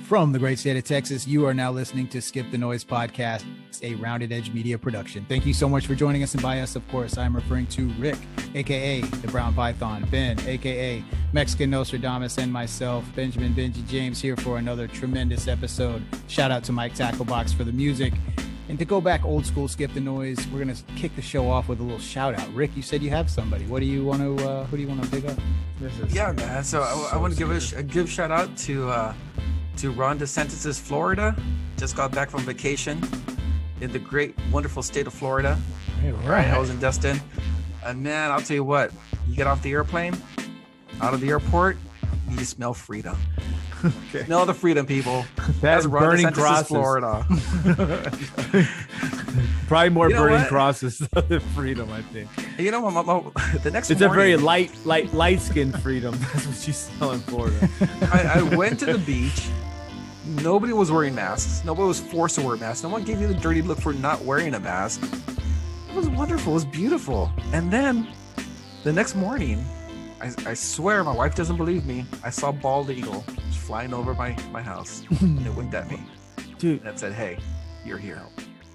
From the great state of Texas, you are now listening to Skip the Noise podcast, a Rounded Edge media production. Thank you so much for joining us. And by us, of course, I'm referring to Rick, a.k.a. the Brown Python, Ben, a.k.a. Mexican Nostradamus, and myself, Benjamin Benji James, here for another tremendous episode. Shout out to Mike Tacklebox for the music. And to go back old school, Skip the Noise, we're going to kick the show off with a little shout out. Rick, you said you have somebody. What do you want to, who do you want to pick up? Yeah, man. So I want to give a good shout out to Ron DeSantis' Florida. Just got back from vacation in the great, wonderful state of Florida. Right. I was in Destin. And man, I'll tell you what, you get off the airplane, out of the airport, you smell freedom. Okay. Smell the freedom, people. That's Ron burning DeSantis' crosses. Florida. Probably more burning what? crosses than freedom, I think. You know, the next It's morning, a very light-skinned freedom. That's what you smell in Florida. I went to the beach. Nobody was wearing masks. Nobody was forced to wear masks. No one gave you the dirty look for not wearing a mask. It was wonderful. It was beautiful. And then the next morning, I swear my wife doesn't believe me. I saw a bald eagle just flying over my house. And it winked at me. Dude, and said, "Hey, you're here."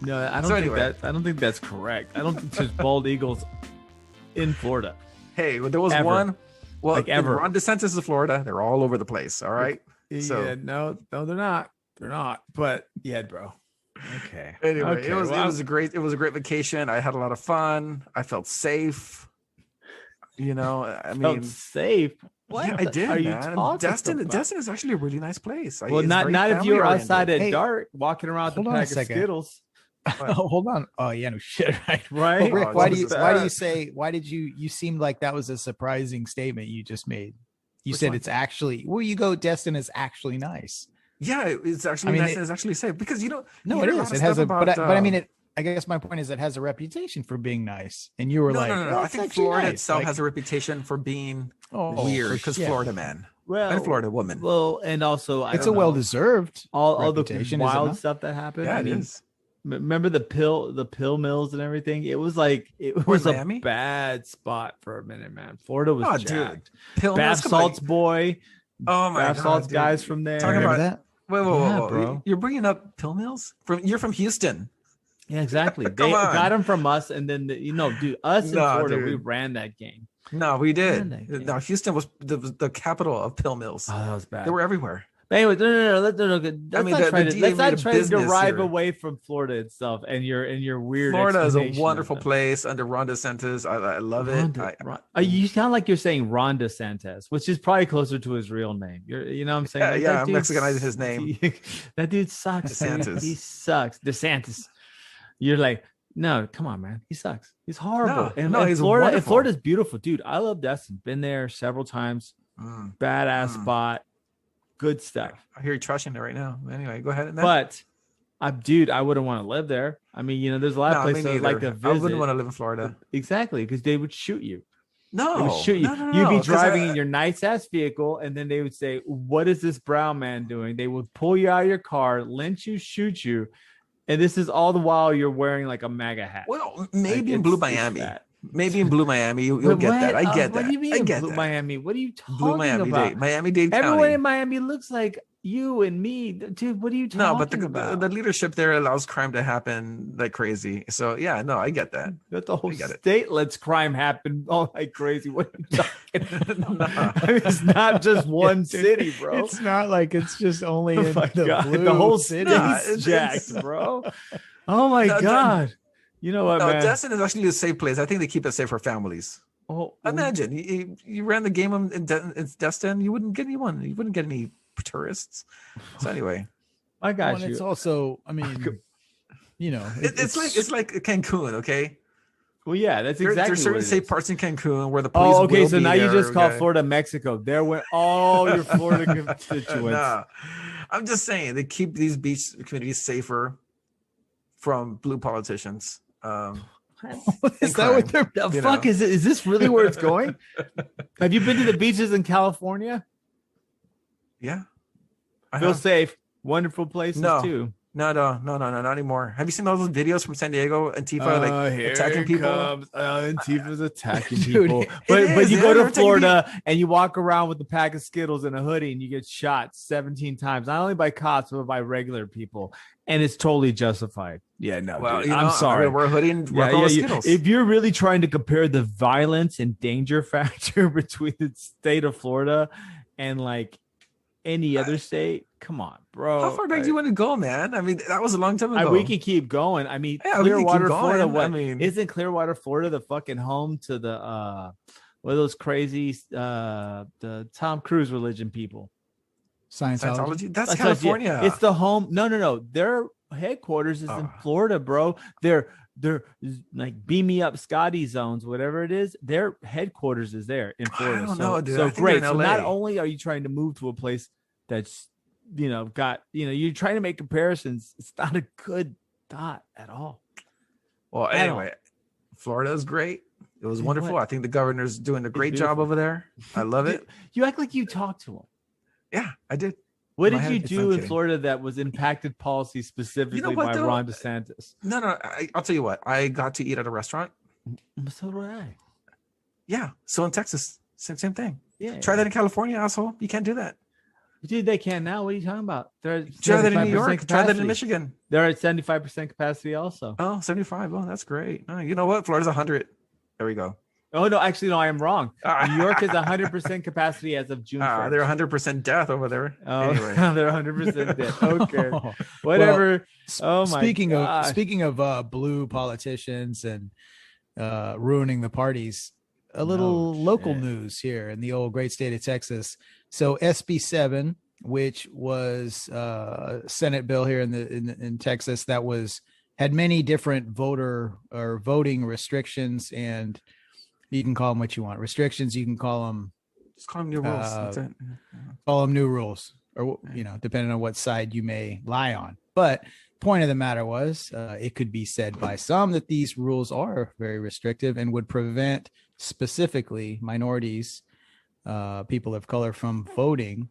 No, I don't So think anyway. I don't think that's correct. I don't think there's bald eagles in Florida. Hey, there was Ever. one. Well, Like ever. Ron DeSantis is Florida. They're all over the place. All right. So- Yeah, no, they're not. They're not. But yeah, bro. Okay. Anyway, Okay, it was well, a great vacation. I had a lot of fun. I felt safe. You know, I mean, felt safe. What yeah, I did. are you Man. talking Destin about? Destin is actually a really nice place. Well, It's not very if you were outside family-oriented. at Hey, dark, walking around with hold a on a pack of second. Skittles, Oh, hold on. Oh, yeah, no shit, right? right? Well, Rick, Oh, why what do you was why do that? you say why did you seemed like that was a surprising statement you just made? You Which said one? it's actually where you go. Destin is actually nice. Yeah, it's actually I mean, nice. it- and it's actually safe because you know. No, you it hear is. lot It of has a stuff but about, I mean it. I guess my point is it has a reputation for being nice, and you were No, like, no. "Oh, I it's think actually Florida nice." itself Like, has a reputation for being weird because yeah. Florida man Well, and Florida woman. Well, and also It's a don't know, well-deserved all the reputation, is it wild not? stuff that happened. yeah, I it mean, is. remember the pill mills and everything? It was like it Where's was a Miami? bad spot for a minute, man. Florida was Oh, dude. jacked. Pill Bath mills, come on. salts boy, Oh my bath god, salts dude. guys from there. Talking Remember about- that? Wait, Yeah, bro. You're bringing up pill mills you're from Houston. Yeah, exactly. They Come on. got them from us, and then dude, us in Nah, Florida, dude. we ran that game. No, we Man, did. they- No, Houston was the capital of pill mills. Oh, that was bad. They were everywhere. But anyway, no. Let's I not mean, try the to DA let's not made a try to business derive here. away from Florida itself and your weird. Florida is a explanation of wonderful them. place under Ron DeSantis. I love it. You sound like you're saying Ron DeSantis, which is probably closer to his real name. You know what I'm saying? Like, Yeah, that I'm dude Mexicanizing his name. That dude sucks. DeSantis. He sucks. DeSantis. You're like, no, come on, man. He sucks. He's horrible. No, he's Florida. And wonderful. Florida's beautiful, dude. I love Destin. Been there several times. Badass spot. Good stuff. I hear you trashing it right now. Anyway, go ahead. But I wouldn't want to live there. I mean, there's a lot of places I'd like to visit. I wouldn't want to live in Florida. Exactly, because they would shoot you. No, They would shoot you. no, You'd be 'cause driving in your nice ass vehicle, and then they would say, "What is this brown man doing?" They would pull you out of your car, lynch you, shoot you, and this is all the while you're wearing like a MAGA hat. Well, maybe Like, in Blue it's Miami. bad. Maybe in Blue Miami, you'll But get what? that. I get that. What do you mean I get Blue that. Miami? What are you talking Blue Miami about? Dade, Miami-Dade Everyone County. in Miami looks like you and me, dude. What are you talking No, but about? the leadership there allows crime to happen like crazy. So yeah, no, I get that. That the whole I get it. state lets crime happen all like crazy. What are you talking about? Nah. I mean, it's not just one dude, city, bro. It's not like it's just only Oh in my the God, blue the whole city. Nah, city's it's- jacked, bro. Oh my No, God. You know what, No, man? Destin is actually a safe place. I think they keep it safe for families. Oh, Imagine you ran the game in Destin, you wouldn't get anyone. You wouldn't get any tourists. So anyway, I got Well, and you. it's also, I mean, it's like Cancun. Okay, Well, yeah, that's exactly there's what certain it safe is. parts in Cancun where the police. Oh, okay. will So be now you there, just call okay? Florida Mexico. There went all your Florida constituents. Nah, I'm just saying they keep these beach communities safer from blue politicians. is that what they're? The You fuck know. is it? Is this really where it's going? Have you been to the beaches in California? Yeah, I Feel have. safe. Wonderful places No. too. No, not anymore. Have you seen all those videos from San Diego, Antifa attacking people? Antifa's attacking Dude, people. it But you go they're to attacking Florida and you walk around with a pack of Skittles and a hoodie and you get shot 17 times, not only by cops but by regular people, and it's totally justified. Yeah, no, Well, dude, you know, I'm sorry. wear a hoodie and rock all the Skittles. If you're really trying to compare the violence and danger factor between the state of Florida and like any other state, come on, bro. How far back do you want to go, man? I mean, that was a long time ago. We can keep going. I mean, Yeah, we can keep Clearwater, going. Florida. What I mean- isn't Clearwater, Florida, the fucking home to the what are those crazy the Tom Cruise religion people? Scientology. That's California. It's the home. No. Their headquarters is in Florida, bro. They're like beam me up Scotty zones, whatever it is. Their headquarters is there in Florida. I don't know, dude. I So think they're great. in So LA. not only are you trying to move to a place that's you're trying to make comparisons. It's not a good thought at all. Well, anyway, Florida is great. It was wonderful. I think the governor's doing a great job over there. I love it. You act like you talked to him. Yeah, I did. What My did head- you it's do not in kidding. Florida that was impacted policy specifically what, by though? Ron DeSantis? No, I'll tell you what. I got to eat at a restaurant. So did I. Yeah. So in Texas, same thing. Yeah. Try that in California, asshole. You can't do that. Dude, they can now. What are you talking about? They're at Try that in New 75% York. Try that capacity. in Michigan. They're at 75% capacity also. Oh, 75. Oh, that's great. Oh, you know what? Florida's 100. There we go. Oh, no, actually, no, I am wrong. New York is 100% capacity as of June 1st. They're 100% death over there. Oh, Anyway. they're 100% dead. Okay. Whatever. Well, my speaking gosh. of blue politicians and ruining the parties, a little local shit. news here in the old great state of Texas. So SB7, which was a Senate bill here in Texas that had many different voting restrictions, and you can call them what you want. Restrictions, you can call them Just call them new rules. That's it. new rules, or depending on what side you may lie on. But point of the matter was, it could be said by some that these rules are very restrictive and would prevent specifically minorities, people of color, from voting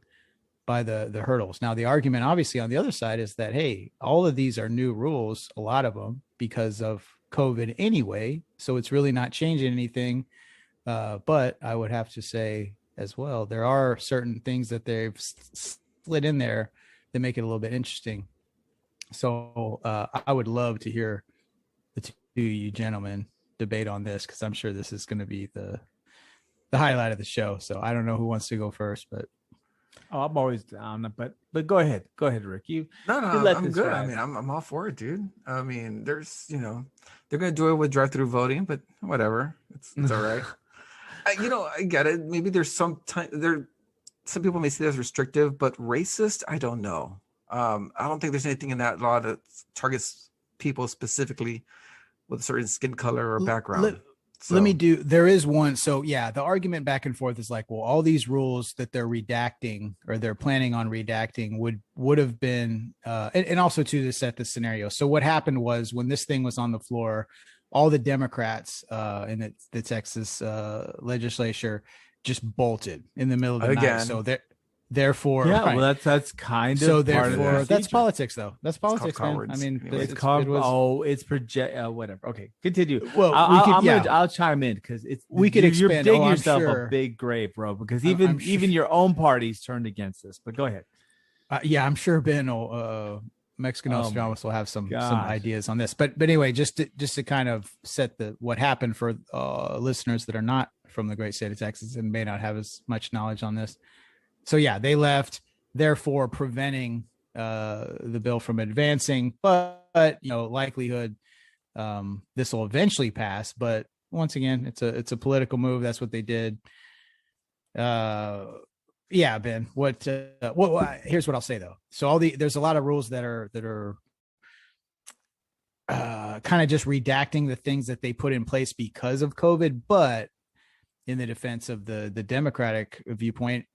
by the hurdles. Now, the argument obviously on the other side is that, hey, all of these are new rules, a lot of them because of COVID anyway, so it's really not changing anything. But I would have to say as well, there are certain things that they've slid in there that make it a little bit interesting. So I would love to hear the two of you gentlemen debate on this, because I'm sure this is going to be the highlight of the show. So I don't know who wants to go first, but I'm always down, but go ahead, Rick. You let I'm this good. ride. I mean, I'm all for it, dude. I mean, there's, they're gonna do it with drive-through voting, but whatever, it's all right. I get it. Maybe there's some people may see that as restrictive, but racist, I don't know. I don't think there's anything in that law that targets people specifically with a certain skin color or background. There is one. So yeah, the argument back and forth is like, well, all these rules that they're redacting or they're planning on redacting would have been, and also to set the scenario. So what happened was, when this thing was on the floor, all the Democrats in the Texas legislature just bolted in the middle of the night. So therefore, yeah, right. well, that's kind of so part of the therefore that's procedure. politics, though. That's politics, man. cowards. I mean, Anyways, it's project whatever. Okay, continue. Well, I'll chime in, because we could you're expand. digging I'm yourself sure. a big grave, bro. Because I'm sure. even your own party's turned against this. But go ahead. I'm sure Ben Mexican Nostradamus will have some ideas on this. But anyway, just to kind of set what happened for listeners that are not from the great state of Texas and may not have as much knowledge on this. So yeah, they left, therefore preventing the bill from advancing. But likelihood this will eventually pass. But once again, it's a political move. That's what they did. Yeah, Ben. Here's what I'll say though. So there's a lot of rules that are kind of just redacting the things that they put in place because of COVID. But in the defense of the Democratic viewpoint,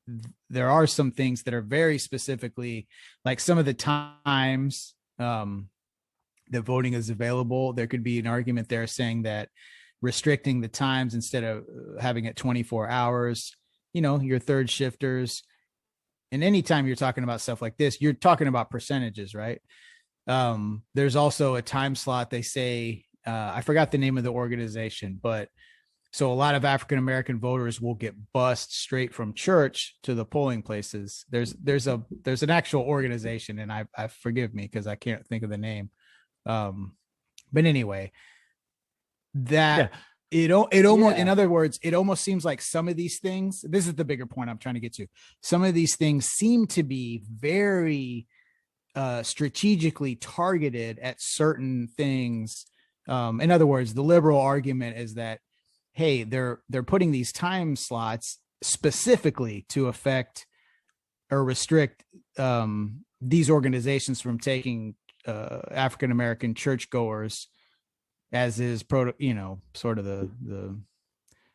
there are some things that are very specifically, like some of the times that voting is available. There could be an argument there saying that restricting the times instead of having it 24 hours, your third shifters. And anytime you're talking about stuff like this, you're talking about percentages, right? There's also a time slot. They say, I forgot the name of the organization, but so a lot of African-American voters will get bused straight from church to the polling places. There's an actual organization, and I forgive me because I can't think of the name. But anyway, that it almost, in other words, it almost seems like some of these things, this is the bigger point I'm trying to get to. Some of these things seem to be very strategically targeted at certain things. In other words, the liberal argument is that, hey, they're putting these time slots specifically to affect or restrict these organizations from taking African-American churchgoers, as is sort of the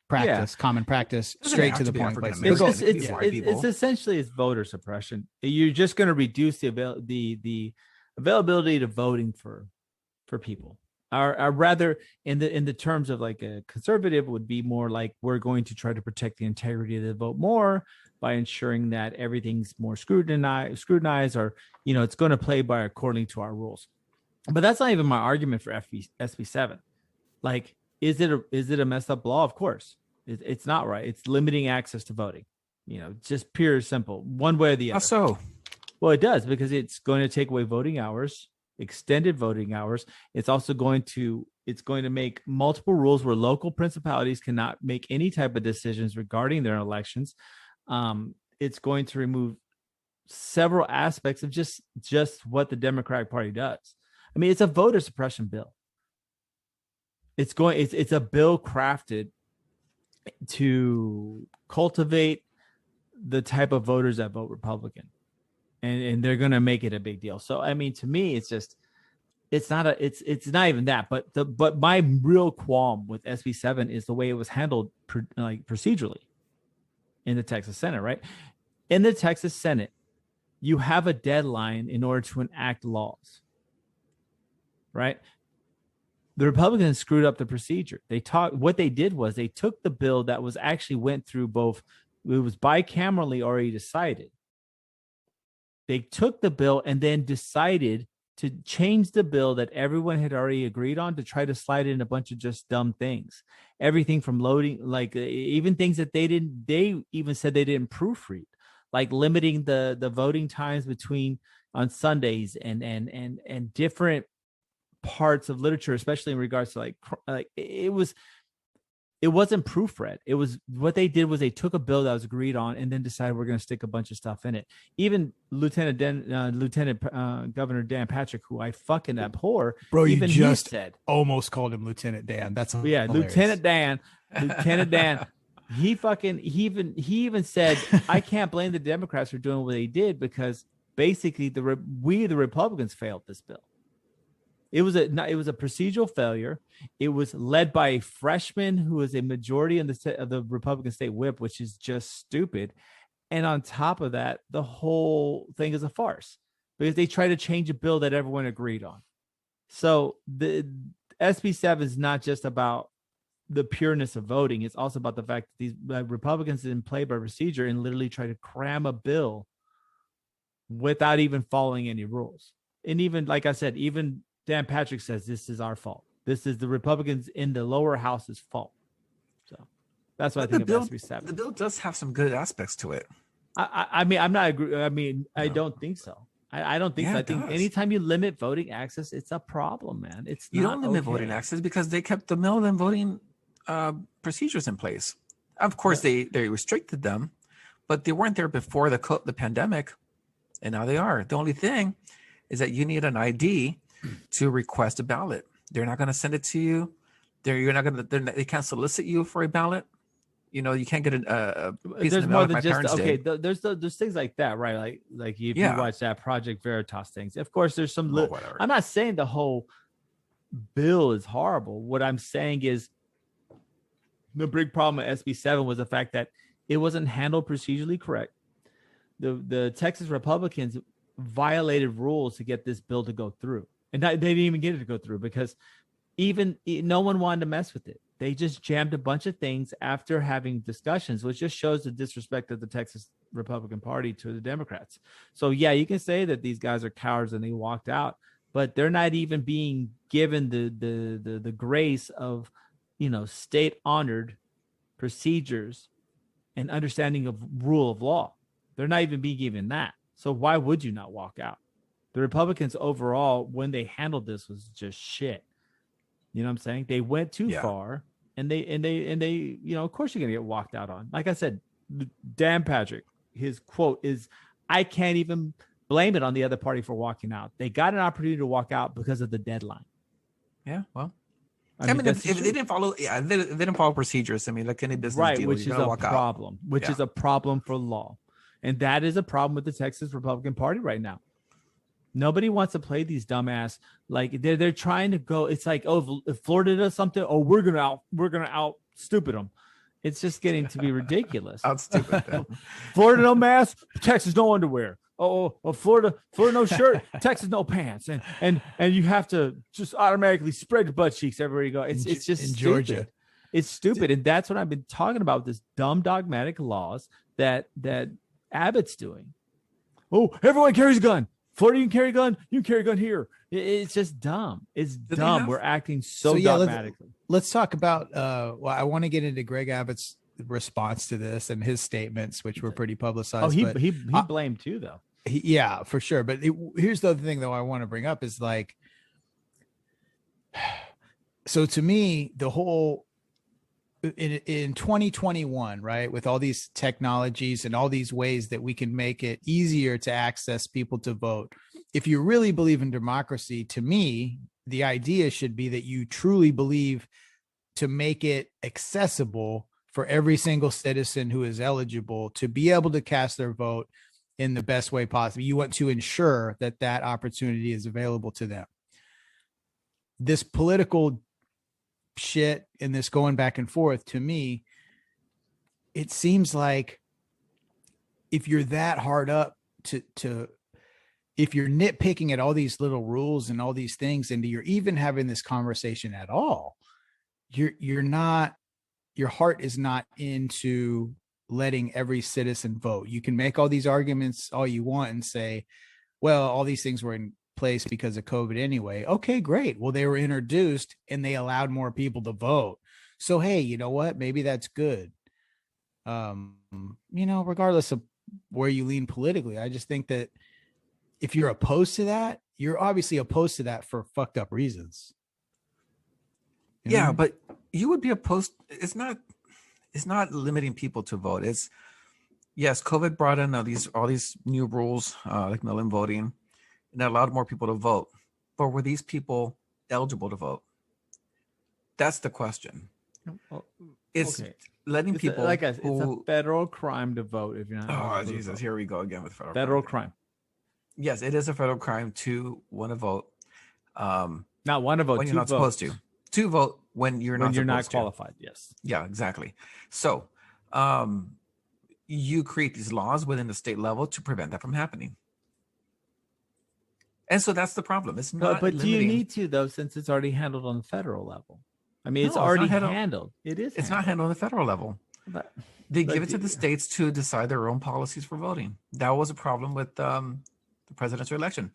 practice, common practice, straight to the polling place. It's essentially it's voter suppression. You're just going to reduce the availability to voting for people. Or rather, in the terms of like a conservative, would be more like we're going to try to protect the integrity of the vote more by ensuring that everything's more scrutinized, or it's going to play by according to our rules. But that's not even my argument for SB7. Like, is it a messed up law? Of course, it's not right. It's limiting access to voting. Just pure simple, one way or the other. How so? Well, it does, because it's going to take away voting hours, extended voting hours. It's also going to make multiple rules where local principalities cannot make any type of decisions regarding their elections. It's going to remove several aspects of just what the Democratic Party does. I mean, it's a voter suppression bill. It's a bill crafted to cultivate the type of voters that vote Republican. And they're going to make it a big deal. So, I mean, to me, it's not even that, but my real qualm with SB7 is the way it was handled procedurally in the Texas Senate, right? In the Texas Senate, you have a deadline in order to enact laws, right? The Republicans screwed up the procedure. What they did was they took the bill that was actually went through both, it was bicamerally already decided. They took the bill and then decided to change the bill that everyone had already agreed on to try to slide in a bunch of just dumb things. Everything from loading, like even things that they even said they didn't proofread, like limiting the voting times between on Sundays and different parts of literature, especially in regards to like it wasn't proofread. It was, what they did was they took a bill that was agreed on and then decided we're going to stick a bunch of stuff in it. Even Lieutenant Governor Dan Patrick, who I fucking abhor, bro, even you just said, almost called him Lieutenant Dan. That's hilarious. Lieutenant Dan. He even said, I can't blame the Democrats for doing what they did, because basically the Republicans failed this bill. It was a procedural failure. It was led by a freshman who was a majority of the Republican state whip, which is just stupid. And on top of that, the whole thing is a farce, because they try to change a bill that everyone agreed on. So the SB7 is not just about the pureness of voting. It's also about the fact that these Republicans didn't play by procedure and literally try to cram a bill without even following any rules. And even, like I said, even Dan Patrick says this is our fault. This is the Republicans in the lower house's fault. So that's what I think of SB7. The bill does have some good aspects to it. I mean, I'm not agree. I mean, I don't think so. I don't think so. I think anytime you limit voting access, it's a problem, man. You don't limit voting access because they kept the mail-in voting procedures in place. Of course, they restricted them, but they weren't there before the pandemic, and now they are. The only thing is that you need an ID to request a ballot. They're not going to send it to you. They can't solicit you for a ballot. You can't get a piece there's of more the than mail just okay. There's things like that, right? Like if you watch that Project Veritas things, of course there's some. Whatever. I'm not saying the whole bill is horrible. What I'm saying is the big problem with SB7 was the fact that it wasn't handled procedurally correct. The Texas Republicans violated rules to get this bill to go through. And they didn't even get it to go through because no one wanted to mess with it. They just jammed a bunch of things after having discussions, which just shows the disrespect of the Texas Republican Party to the Democrats. So, yeah, you can say that these guys are cowards and they walked out. but they're not even being given the grace of, state honored procedures and understanding of rule of law. They're not even being given that. So why would you not walk out? The Republicans overall, when they handled this, was just shit. You know what I'm saying? They went too far, and they, of course you're gonna get walked out on. Like I said, Dan Patrick, his quote is, "I can't even blame it on the other party for walking out. They got an opportunity to walk out because of the deadline." Yeah, well, I mean, if they didn't follow, if they didn't follow procedures, I mean, like any business right, deal, which is a problem, which is a problem for law, and that is a problem with the Texas Republican Party right now. Nobody wants to play these dumbass, like they're trying to go. It's like, oh, if Florida does something, oh, we're gonna out stupid them. It's just getting to be ridiculous. Out stupid them. Florida no mask, Texas no underwear. Oh, Florida no shirt, Texas no pants, and you have to just automatically spread your butt cheeks everywhere you go. It's just in stupid. Georgia. It's stupid, and that's what I've been talking about. This dumb dogmatic laws that Abbott's doing. Oh, everyone carries a gun. Florida, you can carry a gun. You can carry a gun here. It's just dumb. It's dumb. We're acting so dogmatically. Let's talk about. Well, I want to get into Greg Abbott's response to this and his statements, which were pretty publicized. Oh, he blamed too, though. Yeah, for sure. But here's the other thing, though, I want to bring up is like, so to me, the whole in 2021, right, with all these technologies and all these ways that we can make it easier to access people to vote, if you really believe in democracy, to me, the idea should be that you truly believe to make it accessible for every single citizen who is eligible to be able to cast their vote in the best way possible. You want to ensure that that opportunity is available to them. This political shit and this going back and forth, to me, it seems like if you're that hard up to if you're nitpicking at all these little rules and all these things, and you're even having this conversation at all, you're not, your heart is not into letting every citizen vote. You can make all these arguments all you want and say, well, all these things were in place because of COVID anyway. Okay, great. Well, they were introduced and they allowed more people to vote. So, hey, you know what? Maybe that's good. Regardless of where you lean politically, I just think that if you're opposed to that, you're obviously opposed to that for fucked up reasons. Yeah, but you would be opposed. It's not limiting people to vote. It's, yes, COVID brought in all these new rules, like mail-in voting, and that allowed more people to vote. But were these people eligible to vote? That's the question. It's letting people it's a federal crime to vote if you're not. Oh, Jesus, here we go again with federal crime. Yes, it is a federal crime to want to vote. Not want to vote when you're not supposed to. To vote when you're not qualified. Yes. Yeah, exactly. So you create these laws within the state level to prevent that from happening. And so that's the problem. It's not. But do you need to, though, since it's already handled on the federal level? I mean, it's already handled. It is. It's not handled on the federal level. They give it to the states to decide their own policies for voting. That was a problem with the presidential election.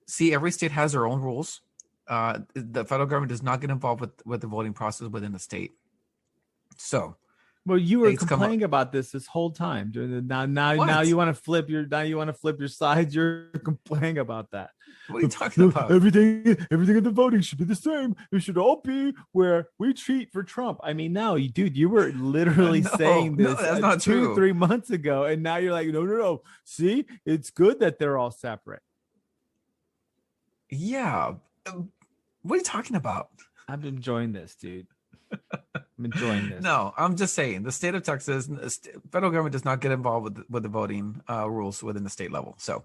See, every state has their own rules. The federal government does not get involved with the voting process within the state. So, well, you were complaining about this whole time. Now you want to flip your sides. You're complaining about that. What are you talking about? Everything in the voting should be the same. It should all be where we cheat for Trump. I mean, no, you were literally saying this that's not 2-3 months ago, and now you're like, no. See, it's good that they're all separate. Yeah. What are you talking about? I'm enjoying this, dude. I'm enjoying this. No, I'm just saying the state of Texas, federal government does not get involved with the voting rules within the state level. So,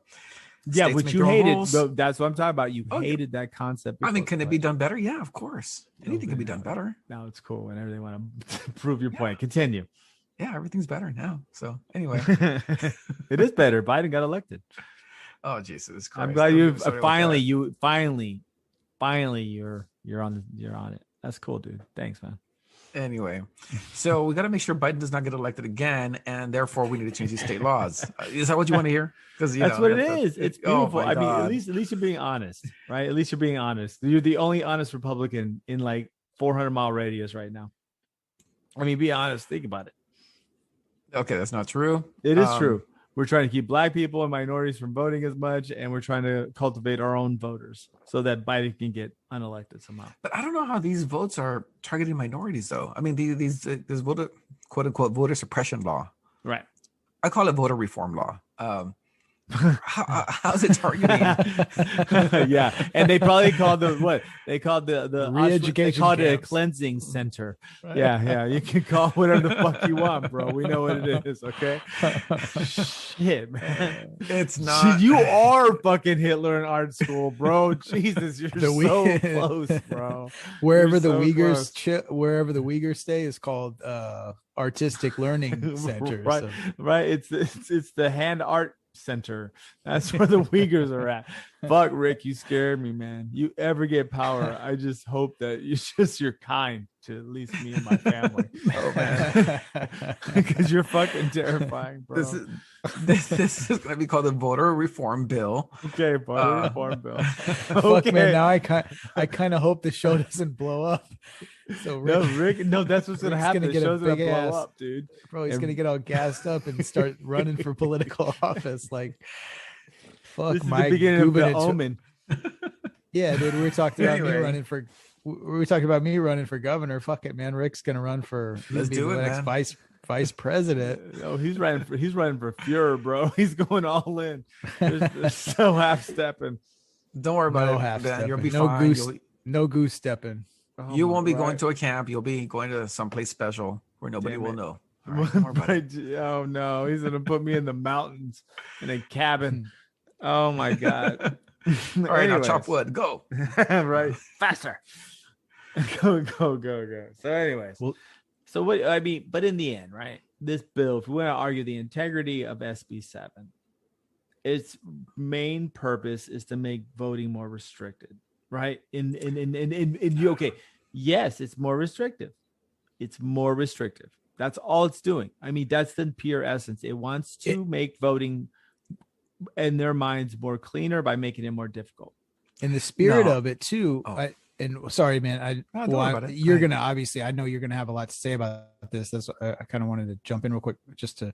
yeah, which you hated. That's what I'm talking about. You hated that concept. I mean, can it be done better? Yeah, of course. Anything can be done better. Now it's cool whenever they want to prove your point. Continue. Yeah, everything's better now. So anyway, it is better. Biden got elected. Oh, Jesus Christ! I'm glad you finally you're on it. That's cool, dude. Thanks, man. Anyway, so we got to make sure Biden does not get elected again, and therefore we need to change these state laws. Is that what you want to hear? Because That's what it is. It's beautiful. Oh I mean, God. at least you're being honest, right? At least you're being honest. You're the only honest Republican in like 400-mile radius right now. I mean, be honest. Think about it. Okay, that's not true. It is true. We're trying to keep black people and minorities from voting as much, and we're trying to cultivate our own voters so that Biden can get unelected somehow. But I don't know how these votes are targeting minorities, though. I mean, these this voter, quote unquote, voter suppression law. Right. I call it voter reform law. How's it targeting? Yeah, and they probably called the Re-education they called it a camps. cleansing center. Right. Yeah, you can call it whatever the fuck you want, bro. We know what it is, okay? Shit, man. It's not. You are fucking Hitler in art school, bro. Jesus, you're so The close, bro. Wherever You're the so Uyghurs wherever the Uyghurs stay is called artistic learning center. Right, So. right. It's the hand art center. That's where the Uyghurs are at. Fuck, Rick, you scared me, man. You ever get power, I just hope that you're kind to at least me and my family. Oh man, Because you're fucking terrifying, bro. This is going to be called the voter reform bill. Okay, voter reform bill. Fuck, man. Now I kind of hope the show doesn't blow up. So Rick, that's what's gonna Rick's happen. gonna The get a show's gonna big blow ass- up, dude. Bro, he's gonna get all gassed up and start running for political office. Like, fuck, This is my the beginning of the gubernator- omen. Yeah, dude, we were talking about Anyway. me running for governor. Fuck it, man. Rick's gonna run for Let's be do the it, next man. vice president. Oh, he's running for Fuhrer, bro. He's going all in. There's so half stepping. Don't worry about No it, half Ben. You'll be stepping. No fine. goose. No goose stepping. You won't be going to a camp. You'll be going to someplace special where nobody Damn will it. know. All right, don't worry about it. Oh no, he's gonna put me in the mountains in a cabin. Oh my god. All right, now chop wood. Go. Right, faster. Go. So, anyways, so what I mean, but in the end, right? This bill, if we want to argue the integrity of SB7, its main purpose is to make voting more restricted, right? Okay, yes, it's more restrictive. It's more restrictive. That's all it's doing. I mean, that's the pure essence. It wants to make voting in their minds more cleaner by making it more difficult. In the spirit No. of it too. And sorry, man. No, don't worry about it. You're Go gonna obviously. I know you're gonna have a lot to say about this. That's I kind of wanted to jump in real quick just to.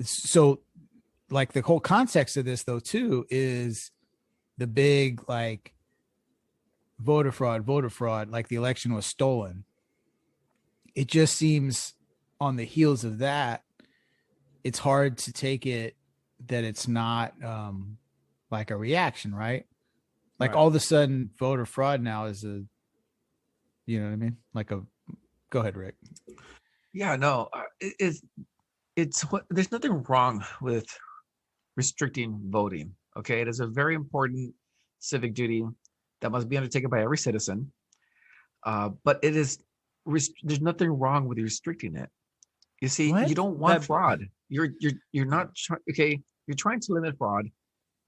So, like the whole context of this though too is the big like voter fraud. Like the election was stolen. It just seems on the heels of that, it's hard to take it that it's not like a reaction, right? Like Right. all of a sudden voter fraud now is a, you know what I mean? Like a, go ahead, Rick. Yeah, no, it's what there's nothing wrong with restricting voting. Okay, it is a very important civic duty that must be undertaken by every citizen. But it is there's nothing wrong with restricting it. You see, What? you don't want That- fraud. You're not okay. You're trying to limit fraud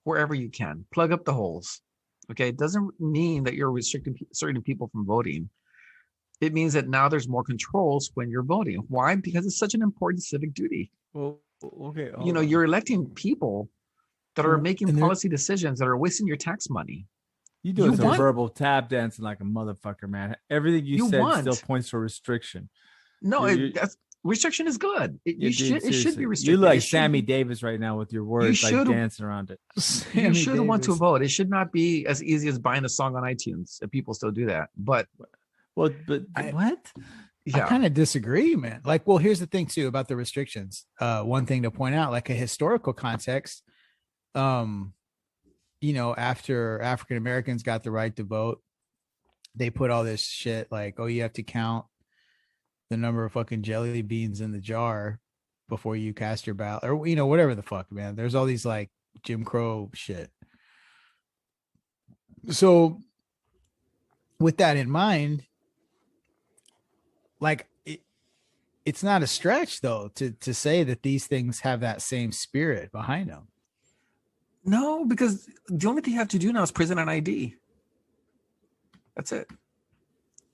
wherever you can. Plug up the holes. Okay, it doesn't mean that you're restricting certain people from voting. It means that now there's more controls when you're voting. Why? Because it's such an important civic duty. Well, okay. You know, you're electing people that are making and they're- policy decisions that are wasting your tax money. You doing you some want- verbal tap dancing like a motherfucker, man. Everything you You said want- still points to restriction. No, You- that's, restriction is good. It, Yeah, you dude, should. It should seriously. be restricted. You like It should Sammy be- Davis right now with your words, like should- dancing around it. You should want to Davis. vote. It should not be as easy as buying a song on iTunes. If people still do that, but Well, but what? yeah, I kind of disagree, man. Like, well, here's the thing too about the restrictions. One thing to point out, like a historical context, you know, after African Americans got the right to vote, they put all this shit like, oh, you have to count the number of fucking jelly beans in the jar before you cast your ballot, or you know, whatever the fuck, man. There's all these like Jim Crow shit. So, with that in mind, like it's not a stretch though to say that these things have that same spirit behind them. no, because the only thing you have to do now is present an ID. That's it.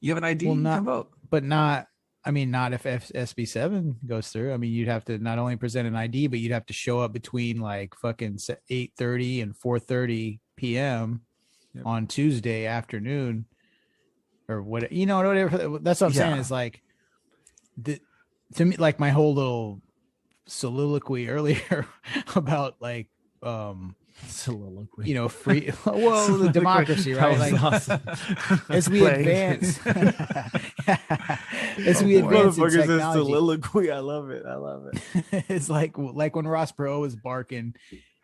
You have an ID, Well, you not- can vote. But not I mean, not if SB7 goes through. I mean, you'd have to not only present an ID, but you'd have to show up between like fucking 8:30 and 4:30 p.m. on Tuesday afternoon, or what, whatever. That's what I'm saying. Is like to me, like my whole little soliloquy earlier about like soliloquy, free the democracy, right? Like awesome. as we advance as we advance in technology, soliloquy. I love it. It's like when Ross Perot was barking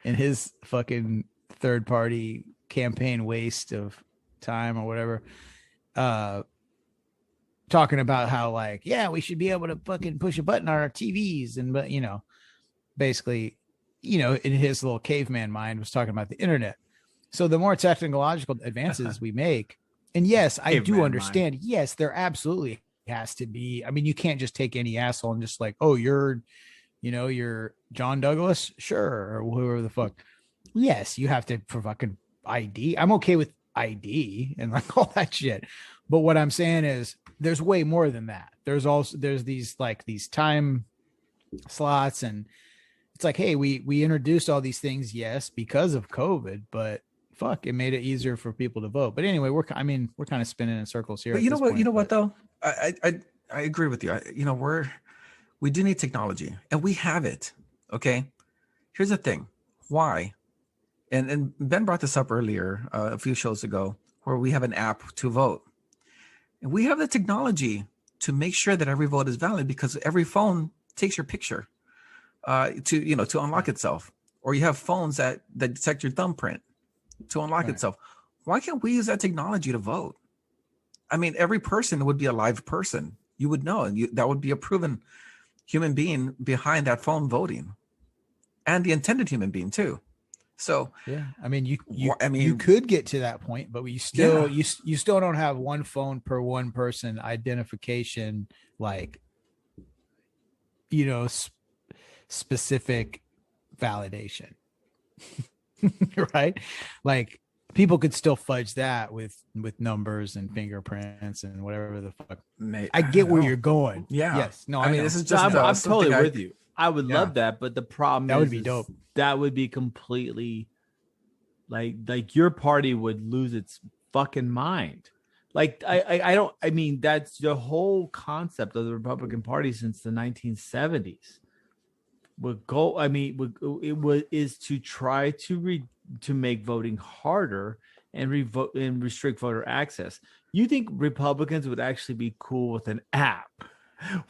in his fucking third party campaign waste of time or whatever, talking about how like, we should be able to fucking push a button on our TVs, and but basically, in his little caveman mind was talking about the internet. So the more technological advances we make, and yes, I do understand. Mind. Yes, there absolutely has to be. I mean, you can't just take any asshole and just like, oh, you're John Douglas, sure, or whoever the fuck. Yes, you have to fucking ID. I'm okay with ID and like all that shit. But what I'm saying is there's way more than that. There's these time slots, and it's like, hey, we introduced all these things, yes, because of COVID, but fuck, it made it easier for people to vote. But anyway, we're kind of spinning in circles here. But what though? I agree with you. We do need technology, and we have it. Okay, here's the thing. Why? And Ben brought this up earlier a few shows ago, where we have an app to vote, and we have the technology to make sure that every vote is valid, because every phone takes your picture to unlock itself, or you have phones that detect your thumbprint to unlock itself. Why can't we use that technology to vote? I mean, every person would be a live person. You would know, and that would be a proven human being behind that phone voting, and the intended human being too. So I mean, you could get to that point, but you still don't have one phone per one person identification, like specific validation. Right? Like people could still fudge that with numbers and fingerprints and whatever the fuck. I get where you're going. Yes. No, I mean, this is just I'm totally with you. I would love that, but the problem that would be dope. That would be completely like your party would lose its fucking mind. Like I mean, that's the whole concept of the Republican Party since the 1970s. Is to try to make voting harder and restrict voter access. You think Republicans would actually be cool with an app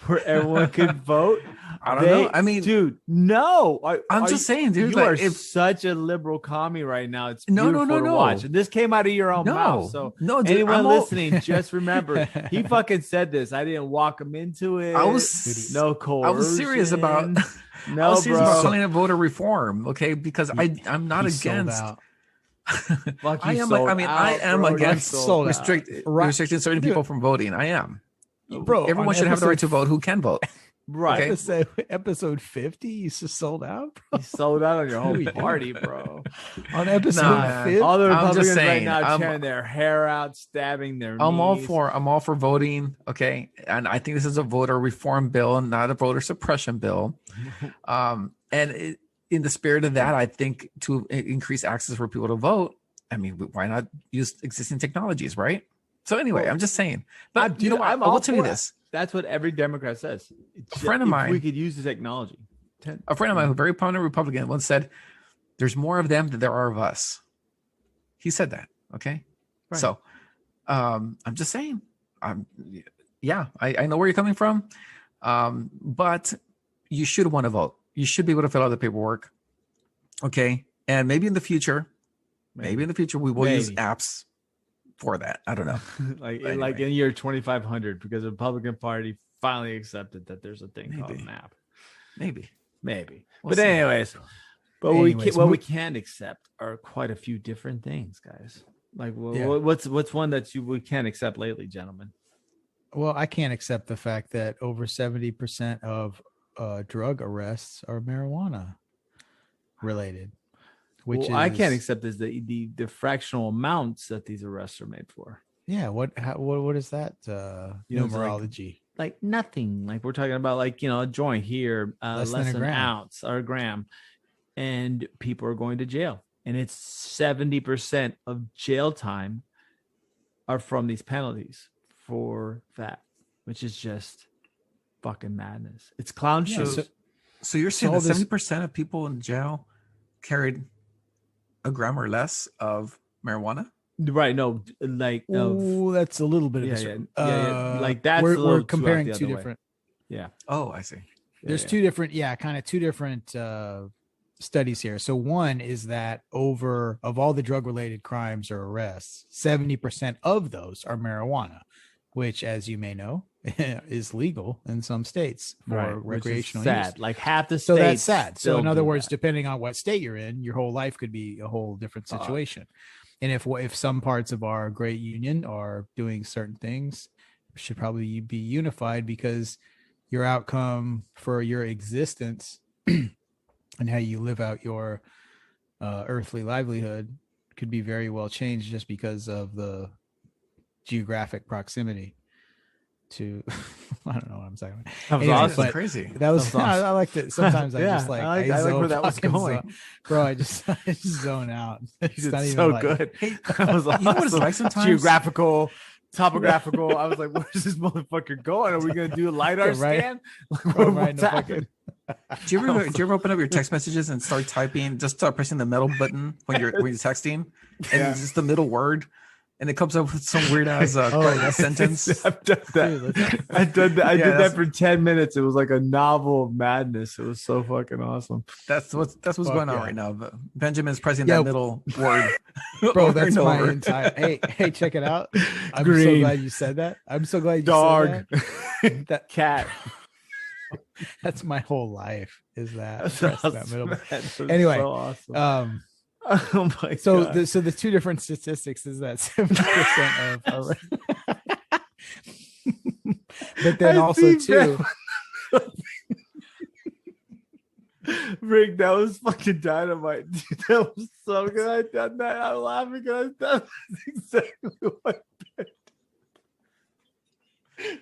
where everyone could vote? I don't know. I mean, dude, no. I'm just saying, dude. You are such a liberal commie right now. It's beautiful to watch. And this came out of your own mouth. So dude, anyone listening, just remember, he fucking said this. I didn't walk him into it. I was no coercion. I was serious about. No, I was serious bro. about calling it voter reform. Okay, because I'm not against. I am against restricting certain people from voting. I am. Bro, everyone should have the right to vote who can vote. Right. Okay? Say episode 50, you just sold out, bro. You sold out on your whole party, bro. On episode 50, all the Republicans right now tearing their hair out, stabbing their I'm knees. all for voting. Okay, and I think this is a voter reform bill, not a voter suppression bill. In the spirit of that, I think to increase access for people to vote, I mean, why not use existing technologies, right? So anyway, I'm just saying. But I will tell you this. That's what every Democrat says. A friend of mine, we could use the technology. A friend of mine, a very prominent Republican, once said, "There's more of them than there are of us." He said that. Okay, right. So I'm just saying. I know where you're coming from, but you should want to vote. You should be able to fill out the paperwork. Okay, and maybe in the future, we will use apps for that. I don't know. like in year 2500, because the Republican Party finally accepted that there's a thing called an app. Maybe. But anyways, what we can't accept are quite a few different things, guys. Like, what's one that we can't accept lately, gentlemen? Well, I can't accept the fact that over 70% of drug arrests are marijuana related. I can't accept is the fractional amounts that these arrests are made for. Yeah, what is that numerology? like nothing. Like we're talking about like, a joint here, less than an ounce or a gram, and people are going to jail. And it's 70% of jail time are from these penalties for that, which is just fucking madness. It's clown shows. So you're saying that 70% of people in jail carried a gram or less of marijuana? Right? No, like that's a little bit of like that's we're comparing two different. Yeah. Oh, I see. There's two different, two different studies here. So one is that of all the drug related crimes or arrests, 70% of those are marijuana, which, as you may know, is legal in some states for recreational use. Like half the states. So that's sad. So in other words, depending on what state you're in, your whole life could be a whole different situation. And if some parts of our great union are doing certain things, it should probably be unified, because your outcome for your existence and how you live out your earthly livelihood could be very well changed just because of the geographic proximity to I don't know what I'm saying. That was awesome. That's crazy. That was awesome. I liked it. Sometimes I just like I like where that was going. Bro, I just zone out. It's not even so good. That was awesome. You know what it's like sometimes? Geographical, topographical. I was like, where's this motherfucker going? Are we gonna do a LiDAR scan? What's happening? Do you ever open up your text messages and start pressing the middle button when you're texting, and it's just the middle word, and it comes up with some weird ass sentence? I've done that. I did that for 10 minutes. It was like a novel of madness. It was so fucking awesome. That's what's going on right now. But Benjamin's pressing that middle word. Bro, that's my entire. Hey, check it out. I'm so glad you said that. I'm so glad you said that. That cat. That's my whole life. Is that middle? Anyway, so awesome. Oh my God. So the two different statistics is that 70% of but then also too Rick, that was fucking dynamite. Dude, that was so good. I done that. I'm laughing because that's exactly what I did.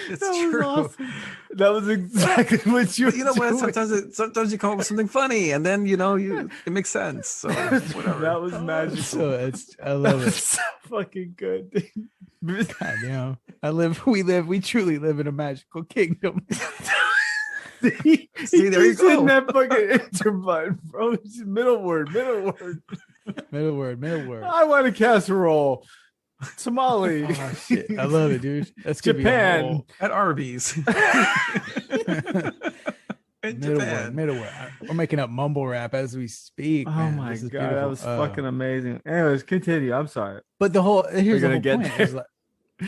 It's true. Awesome. That was exactly what you. You know what? Sometimes you come up with something funny, and then it makes sense. So whatever. That was magical. So I love it. So fucking good. God, we truly live in a magical kingdom. See, there you go. In that fucking interview, bro. It's middle word. Middle word. I want a casserole. Tamale. Oh, shit. I love it, dude. That's Japan at Arby's. Middle word. We're making up mumble rap as we speak. Oh man. my God, beautiful. that was fucking amazing. Anyways, continue. I'm sorry. But here's the whole point. Is like,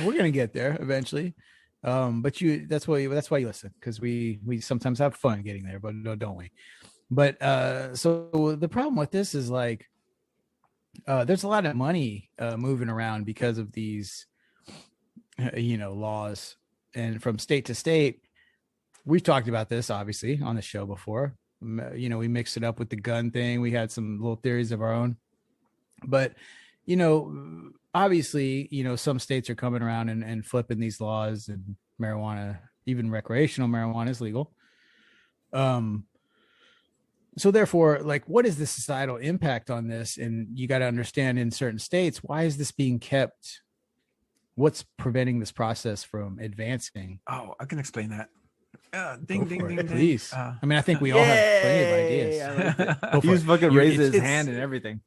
we're gonna get there eventually. But that's why you listen, because we sometimes have fun getting there, but no, don't we? But so the problem with this is like there's a lot of money moving around because of these laws, and from state to state. We've talked about this obviously on the show before. We mixed it up with the gun thing. We had some little theories of our own, but obviously, some states are coming around and flipping these laws, and marijuana, even recreational marijuana, is legal. So therefore, like, what is the societal impact on this? And you got to understand, in certain states, why is this being kept? What's preventing this process from advancing? Oh, I can explain that. Ding, please. I mean, I think we all have plenty of ideas. He's fucking raising his hand and everything.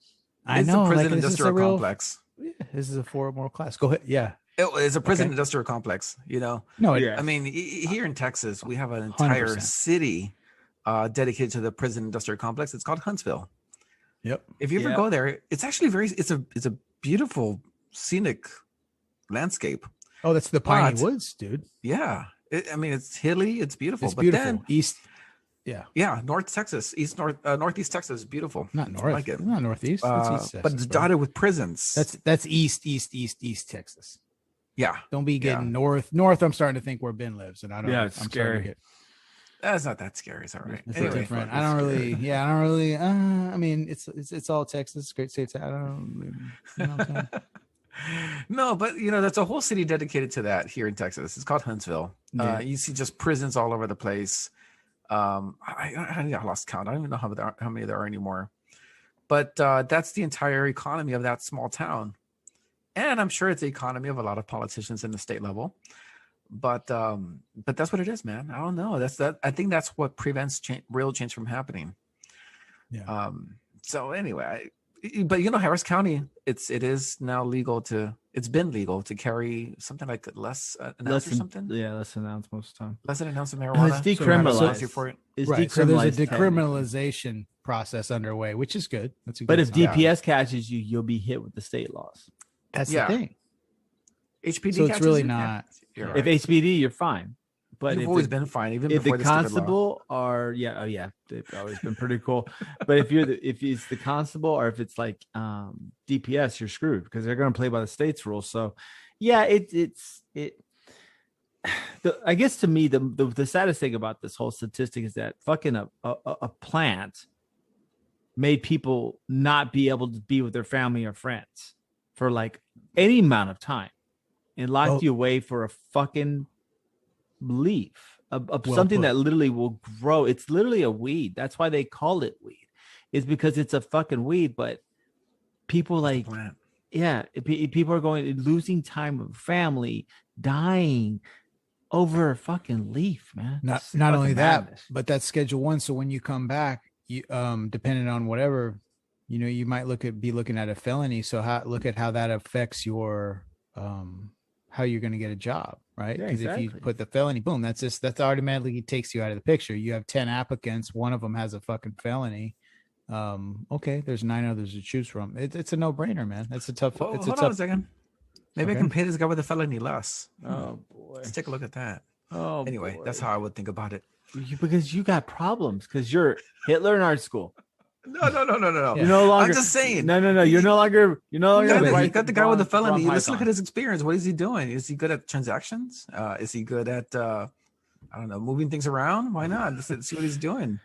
I know. It's a prison industrial complex. Yeah, this is a moral class. Go ahead. Yeah. It's a prison industrial complex, No, I mean, here in Texas, we have an entire 100%. city dedicated to the prison industrial complex. It's called Huntsville. Yep. If you ever go there, it's actually it's a beautiful scenic landscape. Oh, that's the Piney Woods, dude. Yeah. It's hilly. It's beautiful. It's beautiful. Then east. Yeah. North Texas, northeast Texas is beautiful. Not north. Like it. Not northeast. That's east Texas, but it's dotted with prisons. That's east Texas. Yeah. Don't be getting north. North, I'm starting to think where Ben lives, and I don't. Yeah, it's I'm scary. That's not that scary. It's all right. It's different. I don't really. I mean, it's all Texas. Great states. I don't. You know what I'm saying? No, but that's a whole city dedicated to that here in Texas. It's called Huntsville. Yeah. You see just prisons all over the place. I lost count. I don't even know how many there are anymore. But that's the entire economy of that small town. And I'm sure it's the economy of a lot of politicians in the state level. But that's what it is, man. I don't know. I think that's what prevents real change from happening. Yeah. So anyway, but Harris County, it's been legal to carry something like less an ounce or something. Yeah, less than an ounce most of the time. Less than an ounce of marijuana. It's decriminalized. For it. It's Right. So there's a decriminalized decriminalization process underway, which is good. That's a good But if sign. DPS catches you, you'll be hit with the state laws. That's Yeah. the thing. HPD. So it's catches really you? not. Yeah, you're If right. HBD, you're fine. But You've if always the, been fine, even if before the the stupid law. constable are they've always been pretty cool. But if it's the constable or if it's like DPS, you're screwed because they're going to play by the state's rules. So yeah, I guess to me the saddest thing about this whole statistic is that fucking a plant made people not be able to be with their family or friends for like any amount of time and locked you away for a fucking leaf of something that literally will grow. It's literally a weed. That's why they call it weed. It's because it's a fucking weed, but people like, yeah, people are losing time with family, dying over a fucking leaf, man. Not only that, but that's Schedule 1. So when you come back, you depending on whatever, you might be looking at a felony. So look at how that affects your how you're going to get a job, right? Because if you put the felony, boom, that automatically takes you out of the picture. You have 10 applicants, one of them has a fucking felony. Okay, there's 9 others to choose from. It's a no-brainer, man. It's a tough. Hold on a second. Maybe I can pay this guy with a felony less. Oh boy, let's take a look at that. Oh, anyway, boy. That's how I would think about it. Because you got problems. Because you're Hitler in art school. No. You're no longer. I'm just saying. No. You're no longer. You got the guy with the felony. Let's look at his experience. What is he doing? Is he good at transactions? Is he good at I don't know, moving things around? Why not? Let's see what he's doing.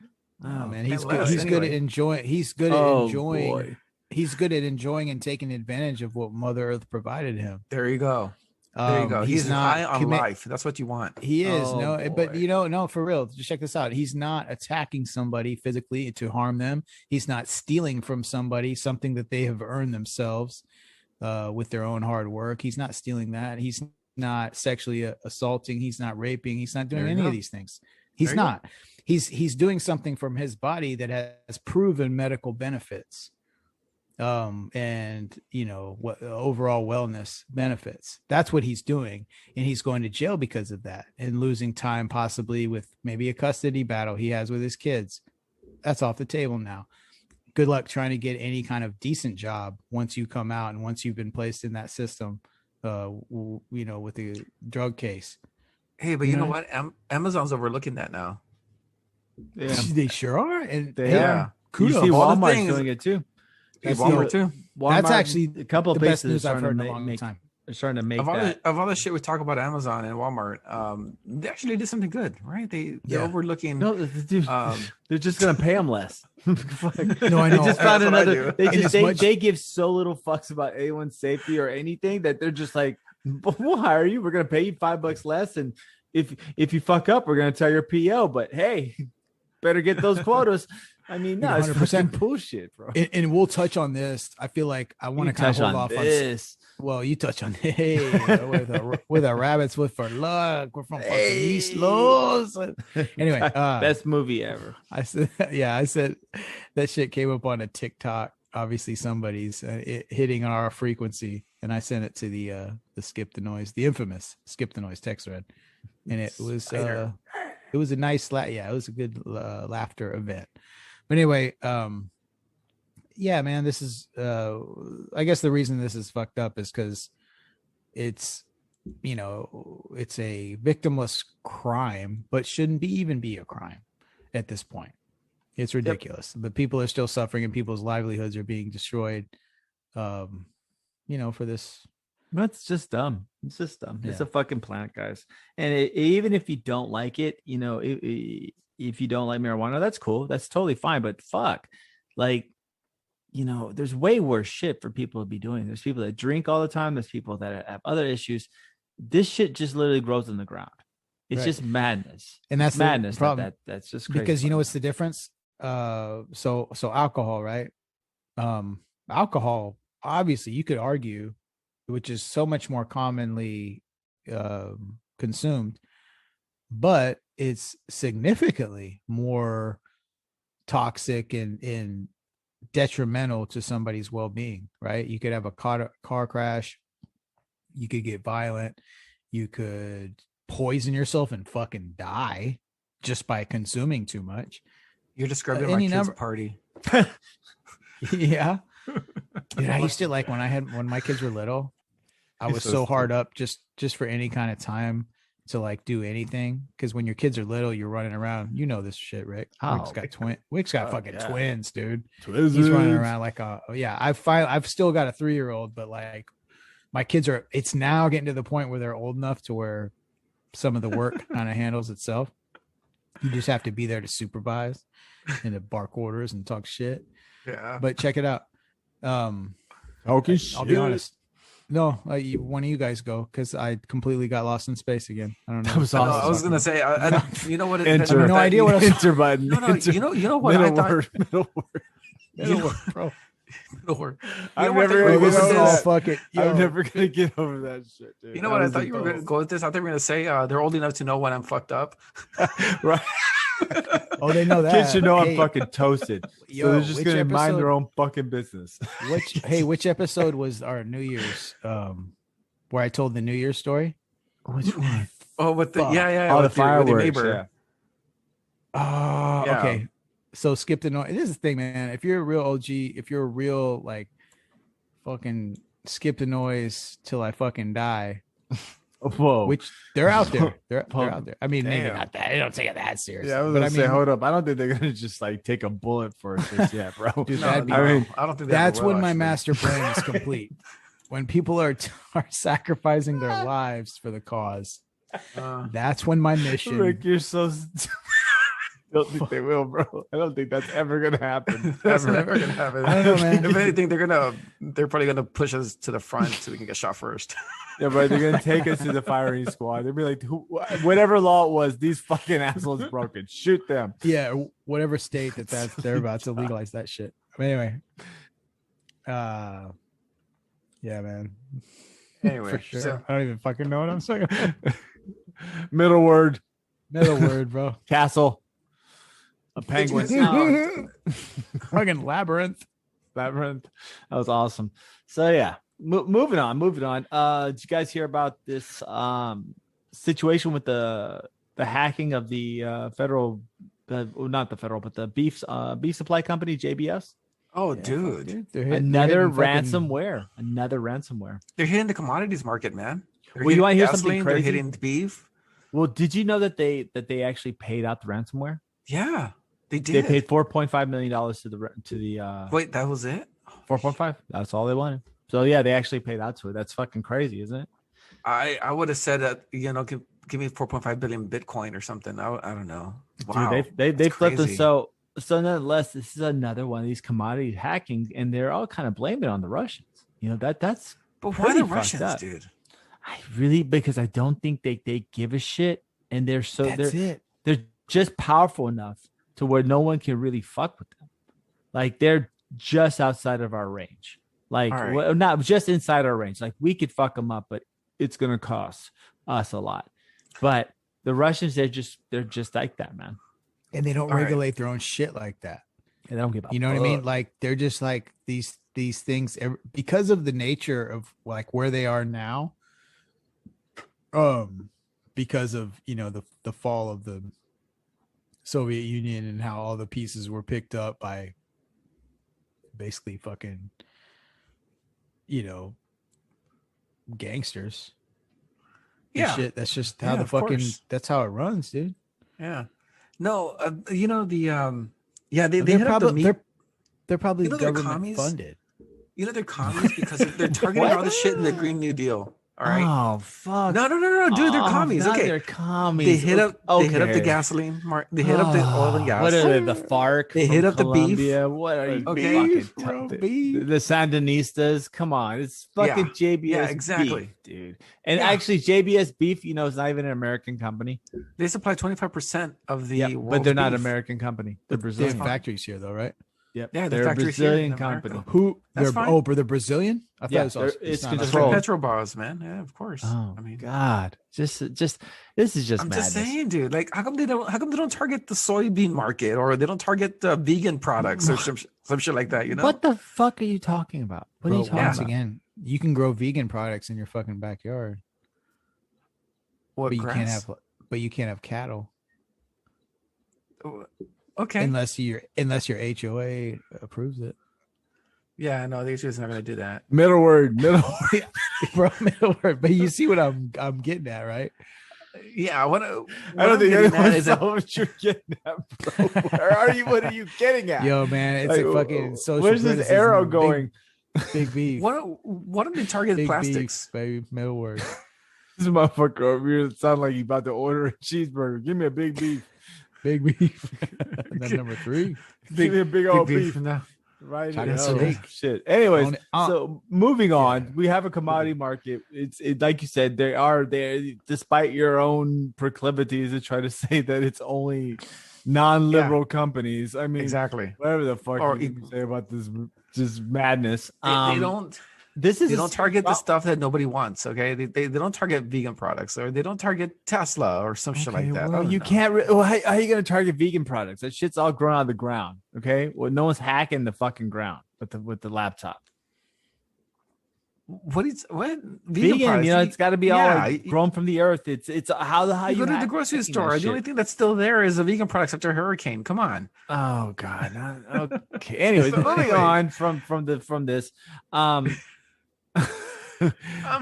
Oh man, he's good. He's good at enjoying. He's good at enjoying. Boy. He's good at enjoying and taking advantage of what Mother Earth provided him. There you go. There you go. He's not high on life. That's what you want. He is. But no, for real. Just check this out. He's not attacking somebody physically to harm them. He's not stealing from somebody something that they have earned themselves with their own hard work. He's not stealing that. He's not sexually assaulting. He's not raping. He's not doing any of these things. He's not. He's doing something from his body that has proven medical benefits. And what overall wellness benefits. That's what he's doing, and he's going to jail because of that and losing time possibly with maybe a custody battle he has with his kids. That's off the table now. Good luck trying to get any kind of decent job once you come out and once you've been placed in that system with the drug case. Hey, but you know what? Amazon's overlooking that now. Yeah. They sure are. And kudos. You see Walmart's doing it too. Walmart too. That's actually a couple of the best places news I've heard in a long time. They're starting to make of all the shit we talk about Amazon and Walmart, they actually did something good, right? They're overlooking. No, dude, they're just gonna pay them less. No, I know. They just found another. They give so little fucks about anyone's safety or anything that they're just like, we'll hire you. We're gonna pay you $5 less, and if you fuck up, we're gonna tell your PO. But hey, better get those quotas. I mean, no, 100% it's bullshit, bro. And we'll touch on this. I feel like I want to kind of hold off on this. Well, you touch on with a rabbit's foot for luck. We're from fucking East Los. Anyway, best movie ever. I said that shit came up on a TikTok. Obviously, somebody's hitting our frequency, and I sent it to the Skip the Noise, the infamous Skip the Noise text thread, and it was a nice it was a good laughter event. But anyway, yeah, man, this is, I guess the reason this is fucked up is because it's a victimless crime, but shouldn't even be a crime at this point. It's ridiculous. Yep. But people are still suffering and people's livelihoods are being destroyed, for this. That's just dumb. It's just dumb. Yeah. It's a fucking plant, guys. And even if you don't like it, if you don't like marijuana, that's cool. That's totally fine. But fuck, like, there's way worse shit for people to be doing. There's people that drink all the time. There's people that have other issues. This shit just literally grows in the ground. It's just madness. And that's madness. the problem. That's just crazy. Because what's the difference? So alcohol, right? Alcohol, obviously you could argue, which is so much more commonly consumed, but it's significantly more toxic and detrimental to somebody's well-being, right? You could have a car crash, you could get violent, you could poison yourself and fucking die just by consuming too much. You're describing my kid's party. Yeah. Dude, I used to like when my kids were little, I was so hard up just for any kind of time to like do anything. Because when your kids are little, you're running around. You know this shit, Rick. Wick's got fucking twins, dude. He's running around like I've still got a 3-year-old, but like my kids it's now getting to the point where they're old enough to where some of the work kind of handles itself. You just have to be there to supervise and to bark orders and talk shit. Yeah. But check it out. I'll be honest. No, one of you guys go, because I completely got lost in space again. I don't know. I was gonna say, you know what? I have no idea what enter button. No, you know what? Middle word, bro. I'm never gonna get over that shit, dude. You know what? I thought you were gonna go with this. I thought you were gonna say they're old enough to know when I'm fucked up. Right. Oh, they know that. Kids should know I'm fucking toasted. So they're just gonna mind their own fucking business. Which episode was our New Year's where I told the New Year's story? Which one? Oh, with the the fireworks. Okay. So skip the noise. This is the thing, man. If you're a real OG, if you're a real like fucking skip the noise till I fucking die. Whoa. Which they're out there. They're out there. I mean, maybe not that. They don't take it that serious. Yeah, I was gonna say, hold up. I don't think they're gonna just like take a bullet for us yet, bro. Dude, I don't think that's when my master plan is complete. When people are sacrificing their lives for the cause. That's when my mission. Rick, you're so. I don't think they will, bro. I don't think that's ever gonna happen. That's never gonna happen. I don't know, man. If anything, they're probably gonna push us to the front so we can get shot first. Yeah, but they're gonna take us to the firing squad. They'll be like, whatever law it was, these fucking assholes broke it. Shoot them. Yeah, whatever state they're about to legalize that shit. But anyway, yeah, man. Anyway, for sure. So, I don't even fucking know what I'm saying. Middle word, bro. Castle. A penguin. Fucking labyrinth. That was awesome. So yeah, moving on. Did you guys hear about this situation with the hacking of the federal, not the federal, but the beef supply company, JBS? Oh, dude. Another ransomware. Another ransomware. They're hitting the commodities market, man. Well, you want to hear something crazy? They're hitting beef. Well, did you know that they actually paid out the ransomware? Yeah, they did. They paid $4.5 million to the Wait, that was it? 4.5. That's all they wanted. So yeah, they actually paid out to it. That's fucking crazy, isn't it? I would have said that, give me 4.5 billion Bitcoin or something. I don't know. Wow, dude, they flipped us. So nonetheless, this is another one of these commodity hacking, and they're all kind of blaming it on the Russians. That's. But why the Russians, dude? Because I don't think they give a shit, and they're just powerful enough to where no one can really fuck with them. Like they're just outside of our range. Like not just inside our range. Like we could fuck them up, but it's gonna cost us a lot. But the Russians, they're just like that, man. And they don't regulate their own shit like that. And they don't give a You know what I mean? Like they're just like these things because of the nature of like where they are now. Because of the fall of the Soviet Union and how all the pieces were picked up by basically fucking gangsters. Yeah, shit. That's just how that's how it runs, dude. Yeah. No, they they're probably government funded. They're commies because they're targeting all the shit in the Green New Deal. All right. Oh fuck! No, dude, they're commies. Now Okay, they're commies. they hit up Okay. they hit up the gasoline mark. They hit up the oil and gas. What are they? The FARC? They from hit up the beef. Colombia? What are you Okay. fucking Beef. the Sandinistas? Come on, it's fucking JBS. Yeah, exactly. Beef, dude. And actually, JBS Beef, it's not even an American company. They supply 25% of the But they're not an beef. American company. They're They Brazilian. have factories here, though, right? Yep. Yeah, they're a factories here Brazilian in America. company. Who? That's They're fine. but they're Brazilian. I thought Yeah, it was also, it's not Just controlled. like Petrobras, man. Yeah, of course. Oh I mean, God! Just this is just I'm madness. just saying, dude. Like, how come they don't target the soybean market, or they don't target the vegan products, or some shit like that? What the fuck are you talking about? What are you Bro, talking once about? again, you can grow vegan products in your fucking backyard, What but you grass? can't have cattle Okay. unless your HOA approves it. Yeah, no, the HOA's not going to do that. Middle word. Bro, but you see what I'm getting at, right? Yeah, I don't think anyone is saw what you're getting at, bro. Where are you? What are you getting at? Yo, man, it's Like, a fucking social. Where's this criticism. arrow Big- going? Big beef. why don't they target Big plastics? beef, baby. Middle word. This motherfucker over here sound like he's about to order a cheeseburger. Give me a big beef. Big beef. And then number 3. Give me a big old beef. No. Right. China Oh, steak. shit. Anyways, Own it. so moving on, we have a commodity market. It's like you said, they are there despite your own proclivities to try to say that it's only non-liberal companies. I mean, Exactly. whatever the fuck Or you can say about this just madness. They don't. This is They don't target the well, stuff that nobody wants. Okay, they don't target vegan products, or they don't target Tesla or some shit like that. I Well, don't you know. can't. Well, how are you going to target vegan products? That shit's all grown out of the ground. Okay, well, no one's hacking the fucking ground with the laptop. What Vegan, products? it's got to be all Yeah, like grown from the earth. It's how you go to the hack grocery hacking store. that The shit. only thing that's still there is the vegan products after a hurricane. Come on. Oh God. Okay. Anyways, So moving anyway. on from this. I'm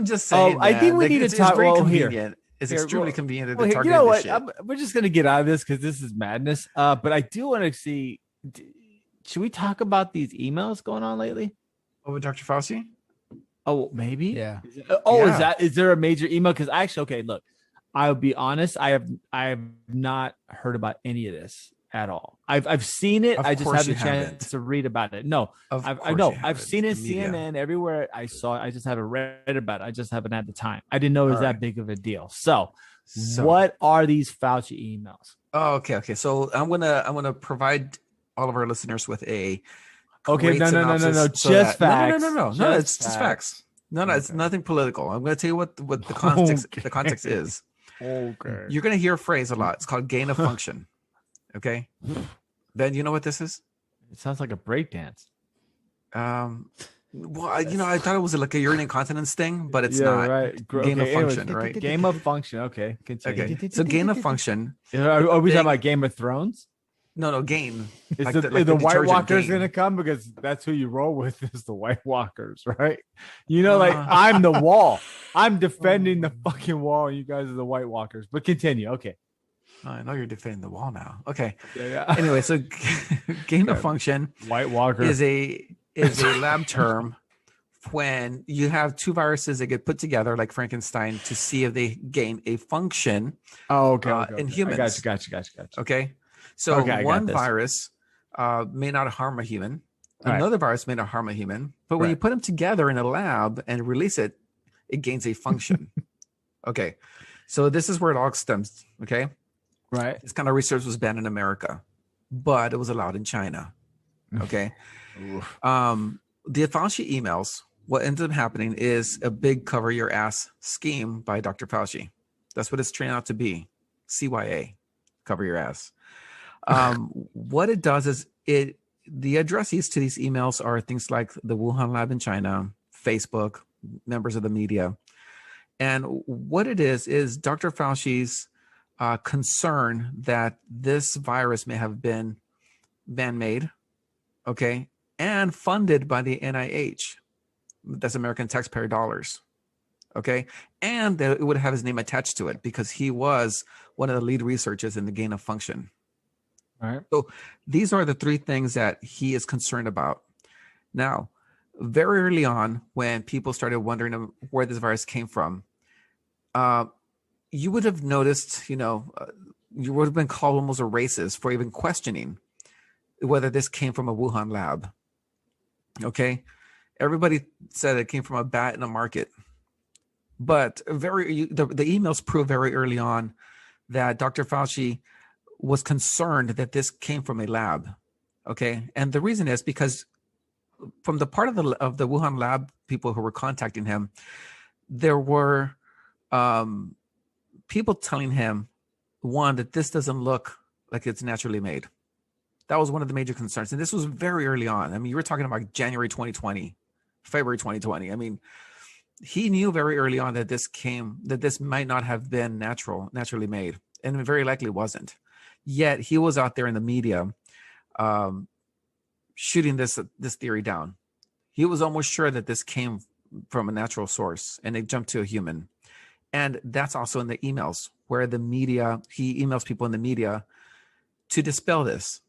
just saying. I think we need to it's talk. very Well, here. convenient. It's Here, extremely well- convenient that Well, they here, you target know this what? shit. We're just gonna get out of this because this is madness. But I do want to see. Should we talk about these emails going on lately? Over Dr. Fauci? Oh, maybe. Yeah. Yeah. Is there a major email? Because actually, okay, look, I'll be honest. I have not heard about any of this at all. I've seen it. Of I just course haven't you chance haven't. to read about it. No, Of I course know. you I've haven't. seen it. The media. CNN everywhere. I saw it. I just haven't read about it. I just haven't had the time. I didn't know it was All that right. big of a deal. So, So- what are these Fauci emails? Oh, okay. So I'm gonna provide all of our listeners with a Okay, great no, synopsis so just that- facts. No, Just it's just facts. No, it's Okay. nothing political. I'm gonna tell you what the context Okay. the context is. Okay. You're gonna hear a phrase a lot. It's called gain of function. Okay, Ben, you know what this is? It sounds like a breakdance. Well, I thought it was like a urinary incontinence thing, but it's Yeah, not. right. Gain of function, right? Game of function. Okay, continue. Okay, so gain of function. Are we Thing- talking about Game of Thrones? No, gain. Is Like the, the- like is the the White detergent Walkers Gain. going to come? Because that's who you roll with is the White Walkers, right? You know, like Uh. I'm the wall. I'm defending the fucking wall. You guys are the White Walkers. But continue. Okay. Oh, I know you're defending the wall now. Okay. Yeah. Anyway, so gain of function White Walker. is a lab term when you have two viruses that get put together like Frankenstein to see if they gain a function. Oh, okay. in I humans. Got you. Okay. So Okay, I got one this. virus may not harm a human. Right. Another virus may not harm a human. But when you Right. put them together in a lab and release it, it gains a function. Okay. So this is where it all stems. Okay. Right. This kind of research was banned in America, but it was allowed in China. Okay. The Fauci emails, what ends up happening is a big cover your ass scheme by Dr. Fauci. That's what it's turned out to be. CYA, cover your ass. What it does is the addressees to these emails are things like the Wuhan lab in China, Facebook, members of the media. And what it is Dr. Fauci's concern that this virus may have been man-made, okay, and funded by the NIH. That's American taxpayer dollars, okay, and that it would have his name attached to it because he was one of the lead researchers in the gain of function. All right. So these are the three things that he is concerned about. Now, very early on, when people started wondering where this virus came from, you would have noticed, you would have been called almost a racist for even questioning whether this came from a Wuhan lab. Okay. Everybody said it came from a bat in a market. But the emails prove very early on that Dr. Fauci was concerned that this came from a lab. Okay. And the reason is because from the part of the Wuhan lab people who were contacting him, there were people telling him, one, that this doesn't look like it's naturally made. That was one of the major concerns. And this was very early on. I mean, you were talking about January 2020, February 2020. I mean, he knew very early on that this might not have been naturally made, and it very likely wasn't. Yet he was out there in the media shooting this theory down. He was almost sure that this came from a natural source, and they jumped to a human. And that's also in the emails where he emails people in the media to dispel this.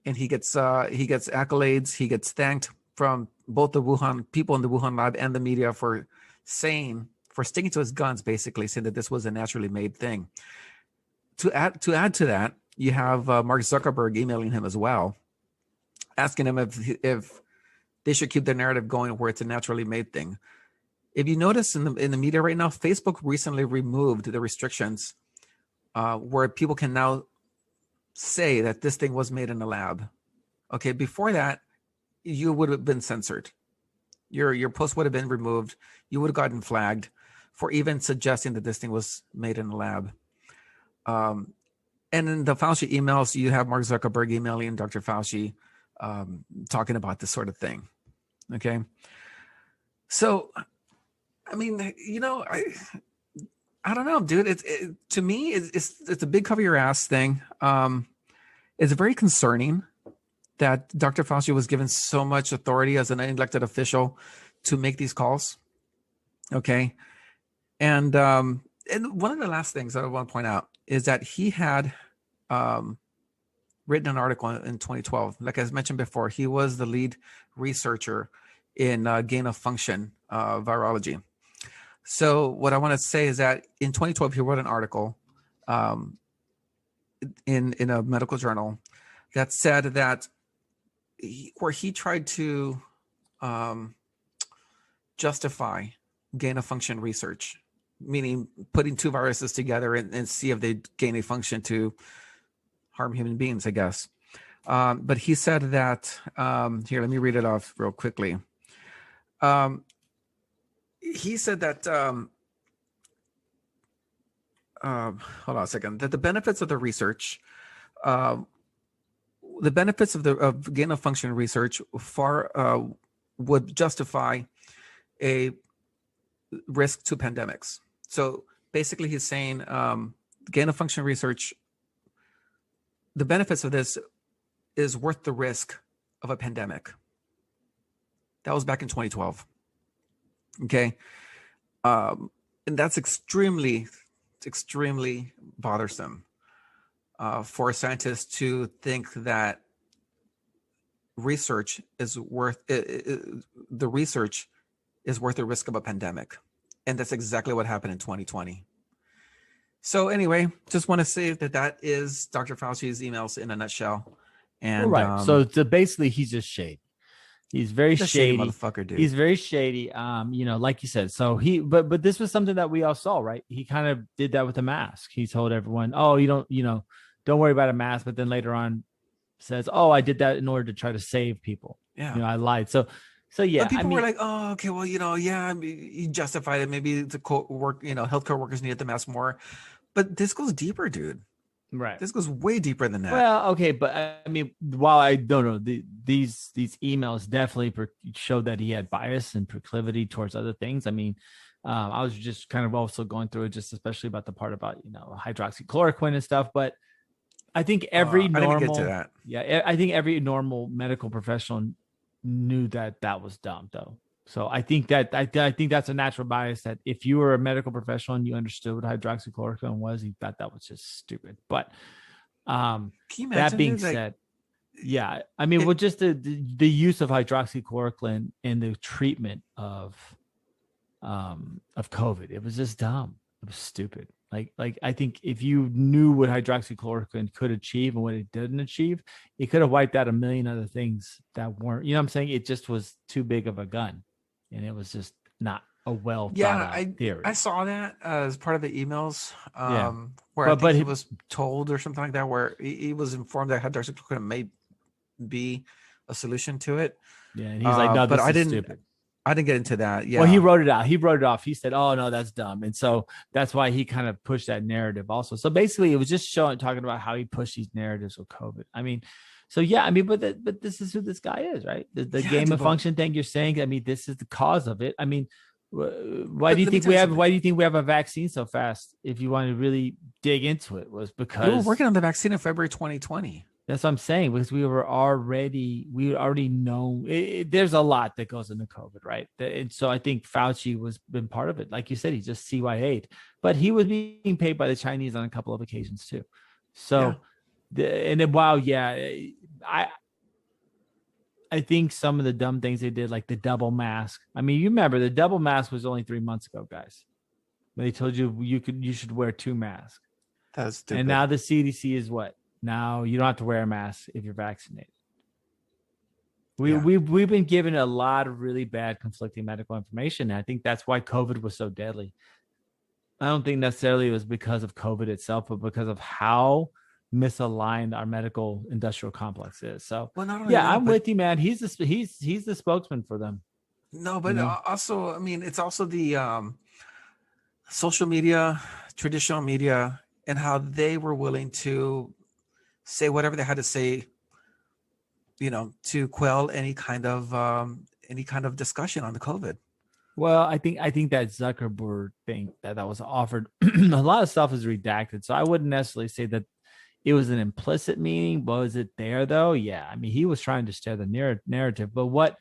And he gets accolades. He gets thanked from both the Wuhan people in the Wuhan lab and the media for sticking to his guns, basically saying that this was a naturally made thing. To add to that, you have Mark Zuckerberg emailing him as well, asking him if they should keep the narrative going where it's a naturally made thing. If you notice in the media right now, Facebook recently removed the restrictions where people can now say that this thing was made in a lab. Okay, before that, you would have been censored. Your post would have been removed. You would have gotten flagged for even suggesting that this thing was made in a lab. And in the Fauci emails, you have Mark Zuckerberg emailing Dr. Fauci, talking about this sort of thing. Okay. So, I mean, I don't know, dude. To me, it's a big cover your ass thing. It's very concerning that Dr. Fauci was given so much authority as an elected official to make these calls. Okay. And one of the last things I want to point out is that he had written an article in 2012. Like I mentioned before, he was the lead researcher in gain of function virology. So what I want to say is that in 2012, he wrote an article in a medical journal that said that where he tried to justify gain of function research, meaning putting two viruses together and see if they gain a function to harm human beings, I guess. But he said that, here, let me read it off real quickly. He said that, hold on a second, that the benefits of the research, the benefits of gain of function research far would justify a risk to pandemics. So basically he's saying gain of function research, the benefits of this is worth the risk of a pandemic. That was back in 2012. Okay. And that's extremely bothersome for scientists to think that research is worth the research is worth the risk of a pandemic. And that's exactly what happened in 2020. So anyway, just want to say that is Dr. Fauci's emails in a nutshell. And right. So basically he's just shady. He's very shady motherfucker, dude. He's very shady. Like you said, so but this was something that we all saw, right? He kind of did that with the mask. He told everyone, oh, don't worry about a mask. But then later on says, oh, I did that in order to try to save people. Yeah. I lied. So yeah. But people were like, oh, okay, well, yeah, he justified it. Maybe the healthcare workers needed the mask more. But this goes deeper, dude. Right. This goes way deeper than that. Well, okay, but I mean, while I don't know, these emails definitely showed that he had bias and proclivity towards other things. I mean, I was just kind of also going through it, just especially about the part about hydroxychloroquine and stuff. But I think every normal, I didn't get to that. Yeah, I think every normal medical professional knew that was dumb, though. So I think that I think that's a natural bias, that if you were a medical professional and you understood what hydroxychloroquine was, you thought that was just stupid. But that being said, Yeah, I mean, well, just the use of hydroxychloroquine in the treatment of COVID, it was just dumb. It was stupid. Like I think if you knew what hydroxychloroquine could achieve and what it didn't achieve, it could have wiped out a million other things that weren't. You know what I'm saying? It just was too big of a gun, and it was just not a well thought out theory. I saw that as part of the emails, Yeah. where I But think he he- was told or something like that, where he was informed that hydroxychloroquine may be a solution to it. Yeah, and he's like, no, but this I is didn't. stupid. I didn't get into that. Yeah. Well, he wrote it out. He wrote it off. He said, "Oh no, that's dumb," and so that's why he kind of pushed that narrative. Also, so basically, it was just talking about how he pushed these narratives with COVID. I mean, so yeah, I mean, but this is who this guy is, right? The Yeah, gain dude, of but- function thing you're saying. I mean, this is the cause of it. I mean, why But do you let me think tell we you have? something. Why do you think we have a vaccine so fast? If you want to really dig into it, was because We were working on the vaccine in February 2020. that's what I'm saying, because we already know there's a lot that goes into COVID, right? And so I think Fauci been part of it. Like you said, he just CYA'd, but he was being paid by the Chinese on a couple of occasions too. So, and then I think some of the dumb things they did, like the double mask. I mean, you remember the double mask was only 3 months ago, guys. When they told you should wear 2 masks. That's stupid. And now the CDC is what? Now you don't have to wear a mask if you're vaccinated. We've been given a lot of really bad conflicting medical information. And I think that's why COVID was so deadly. I don't think necessarily it was because of COVID itself, but because of how misaligned our medical industrial complex is. So well, not only yeah, that, I'm but- with you, man. He's the spokesman for them. No, but You know? also, I mean, it's also the social media, traditional media, and how they were willing to say whatever they had to say, to quell any kind of discussion on the COVID. Well, I think that Zuckerberg thing that was offered, a lot of stuff is redacted. So I wouldn't necessarily say that it was an implicit meaning. But was it there though? Yeah. I mean, he was trying to share the narrative. But what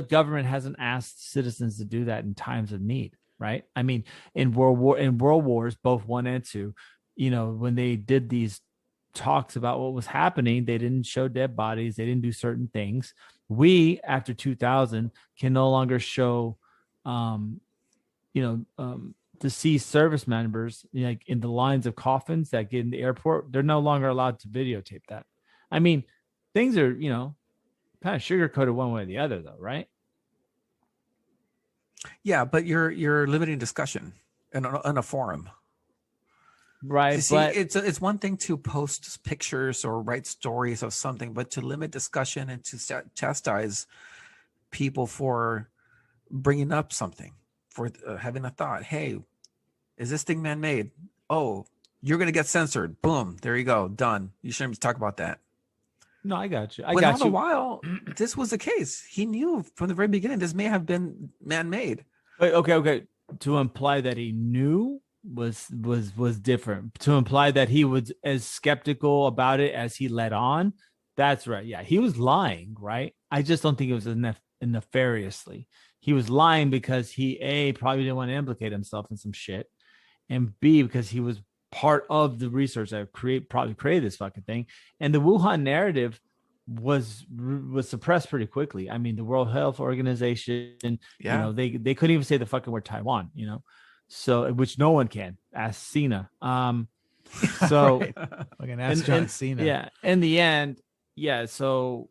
government hasn't asked citizens to do that in times of need, right? I mean, in world wars, both 1 and 2, when they did these talks about what was happening, they didn't show dead bodies, they didn't do certain things. We, after 2000, can no longer show deceased service members like in the lines of coffins that get in the airport. They're no longer allowed to videotape that. I mean, things are kind of sugar-coated one way or the other, though, right? Yeah, but you're limiting discussion in a forum. Right. You see, But it's one thing to post pictures or write stories of something, but to limit discussion and to chastise people for bringing up something, for having a thought. Hey, is this thing man-made? Oh, you're going to get censored. Boom. There you go. Done. You shouldn't talk about that. no, I got you. When all the while, this was the case. He knew from the very beginning this may have been man-made. Wait, okay. To imply that he knew was different. To imply that he was as skeptical about it as he let on, that's right. Yeah, he was lying, right? I just don't think it was nefariously. He was lying because he probably didn't want to implicate himself in some shit, and B, because he was part of the research that probably created this fucking thing. And the Wuhan narrative was suppressed pretty quickly. I mean, the World Health Organization, they couldn't even say the fucking word Taiwan, so which no one can. Ask Cena. So Right. Fucking ask John Cena. yeah, in the end, yeah. So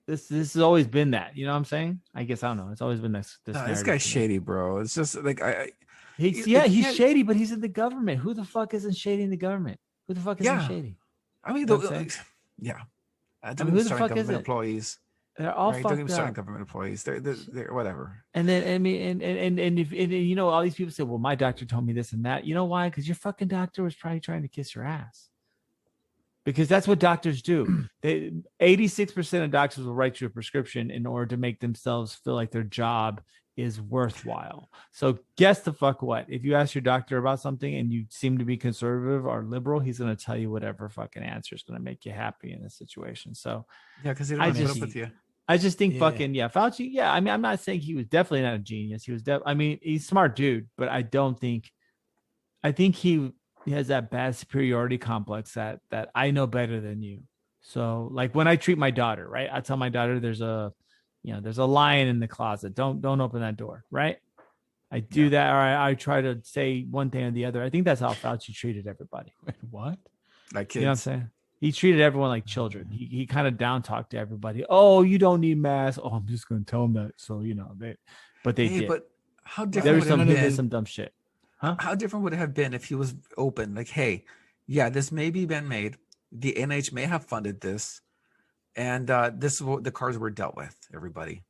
this has always been that. You know what I'm saying? I guess I don't know. It's always been this. This narrative guy's to me. shady, bro. It's just like He's can't- shady, but he's in the government. Who the fuck isn't shady in the government? Who the fuck isn't Yeah. shady? I mean, You know what I'm yeah. I Don't mean, even who the start fuck is government it? employees. They're all Right? Don't even fucked start up. government employees. They're whatever. And then I mean, and if all these people say, well, my doctor told me this and that. You know why? Because your fucking doctor was probably trying to kiss your ass. Because that's what doctors do. 86% of doctors will write you a prescription in order to make themselves feel like their job is worthwhile. So guess the fuck what? If you ask your doctor about something and you seem to be conservative or liberal, he's going to tell you whatever fucking answer is going to make you happy in this situation. So Yeah, because they don't I want to put just- up with you. I just think Yeah. fucking Fauci. Yeah, I mean, I'm not saying he was definitely not a genius. He was I mean, he's a smart dude, but I think he has that bad superiority complex that I know better than you. So like when I treat my daughter, right? I tell my daughter there's a lion in the closet. Don't open that door, right? I do that, or I try to say one thing or the other. I think that's how Fauci treated everybody. Wait, what? Like kids. You know what I'm saying? He treated everyone like children. He kind of down talked to everybody. Oh, you don't need masks. Oh, I'm just going to tell them that. So, they did. But how There different was would it have been? some dumb shit. Huh? How different would it have been if he was open? Like, hey, yeah, this may be been made. The NH may have funded this, and this is what the cards were dealt with. Everybody.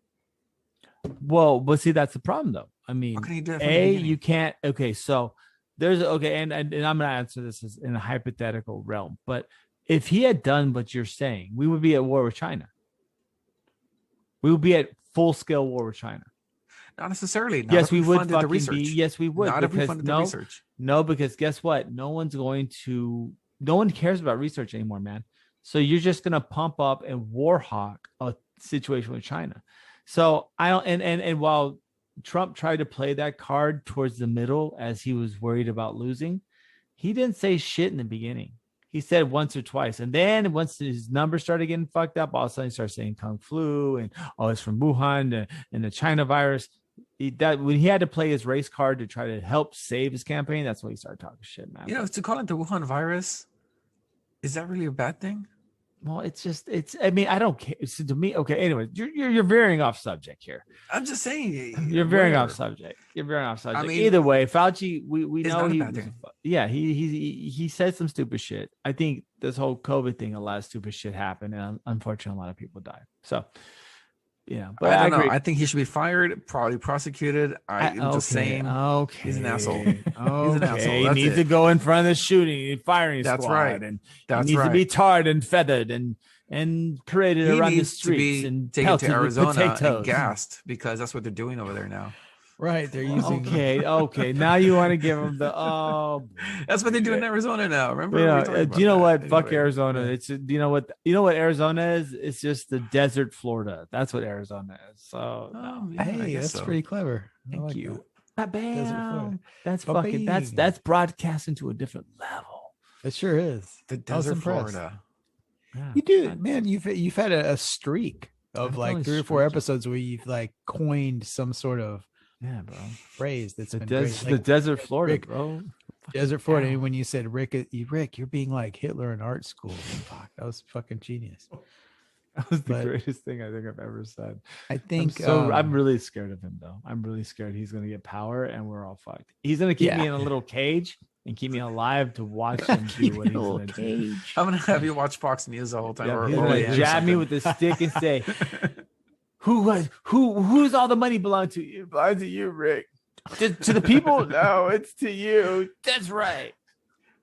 Well, but see, that's the problem, though. I mean, What can he do from the beginning? you can't. Okay, so there's and I'm going to answer this as in a hypothetical realm. But if he had done what you're saying, we would be at war with China. We would be at full scale war with China. Not necessarily. Not Yes, if we would funded the fucking research. be. Yes, we would. Not if we because funded the research. No, because guess what? No one cares about research anymore, man. So you're just gonna pump up and war hawk a situation with China. So I don't and while Trump tried to play that card towards the middle as he was worried about losing, he didn't say shit in the beginning. He said once or twice. And then once his numbers started getting fucked up, all of a sudden he started saying Kung flu and it's from Wuhan and the China virus. When he had to play his race card to try to help save his campaign, that's when he started talking shit, man. To call it the Wuhan virus, is that really a bad thing? Well, I mean, I don't care. So to me, okay. Anyway, you're veering off subject here. I'm just saying. You're veering whatever. off subject. You're veering off subject. I mean, either way, Fauci, we it's know not a he, bad thing. he said some stupid shit. I think this whole COVID thing, a lot of stupid shit happened, and unfortunately, a lot of people died. So, but I don't agree. know. I think he should be fired, probably prosecuted. I'm just saying. Okay, he's an asshole. Okay. He's an asshole. He That's needs it. to go in front of the shooting, firing That's squad, right. and That's he needs right. to be tarred and feathered and paraded He around the needs to streets be and taken pelted to Arizona with potatoes. and gassed because that's what they're doing over there now. Right. They're using. Okay. Now you want to give him the That's what they do in Arizona now. Remember? do you know what? Fuck Anyway. Arizona. It's you know what Arizona is? It's just the desert Florida. That's what Arizona is. So Yeah, I Hey, guess that's so. pretty clever. I thank like you. that. Desert Bam. Florida. That's Ba-bing. fucking that's broadcasting to a different level. It sure is. The I was desert impressed. Florida. Yeah. You do, man. You've had a streak of I'm like totally 3 or 4 streaky. episodes where you've like coined some sort of Yeah, bro. phrase that's The, been des- great. the Like desert Florida, Rick- bro. Desert Florida. Ow. And when you said Rick, you're being like Hitler in art school. Fuck, that was fucking genius. That was the But- greatest thing I think I've ever said. I think I'm really scared of him though. I'm really scared he's gonna get power and we're all fucked. He's gonna keep me in a little cage and keep me alive to watch him do what he's gonna do. I'm gonna have you watch Fox News the whole time. Yeah, or he's OAN gonna or jab me something. with a stick and say, who's all the money belong to? You belongs to you, Rick. To the people? No, it's to you. That's right.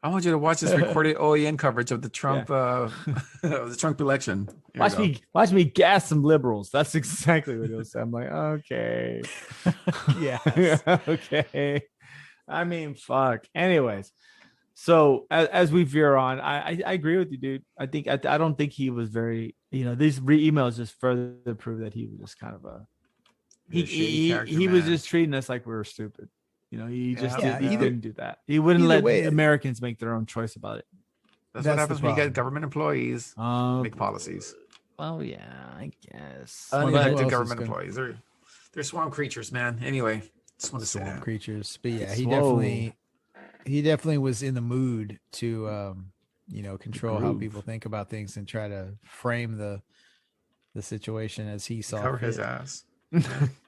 I want you to watch this recorded OAN coverage of the Trump of the Trump election. Here you go. Watch me gas some liberals. That's exactly what he'll say. I'm like, okay. yeah. Okay. I mean, fuck. Anyways, so as we veer on, I agree with you, dude. I don't think he was very. These emails just further prove that he was just kind of a. He's a shady character, He was man. just treating us like we were stupid. He just Yeah, didn't do that. He wouldn't either let way, Americans make their own choice about it. That's That's what happens the when you get problem. government employees make policies. Well, yeah, I guess. Well, who Unelected else is government gonna- employees. They're swamp creatures, man. Anyway, just want to say Swamp that. creatures. But yeah, Whoa. he definitely was in the mood to control how Groove. people think about things and try to frame the situation as he saw Cover fit his ass.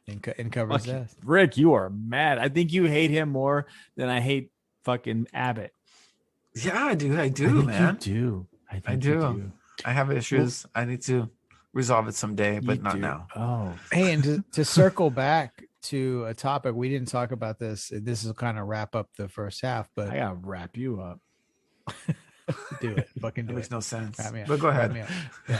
and cover his Fuck you. ass. Rick, you are mad. I think you hate him more than I hate fucking Abbott. Yeah, I do, I think man. You do. I think do. You do. I have issues. I need to resolve it someday, but You not do. now. Oh, Hey, and to circle back to a topic we didn't talk about this. This will kind of wrap up the first half, but I gotta wrap you up. do it. Fucking It do makes it. no sense. Wrap me up. But go Wrap ahead. me up. Yeah.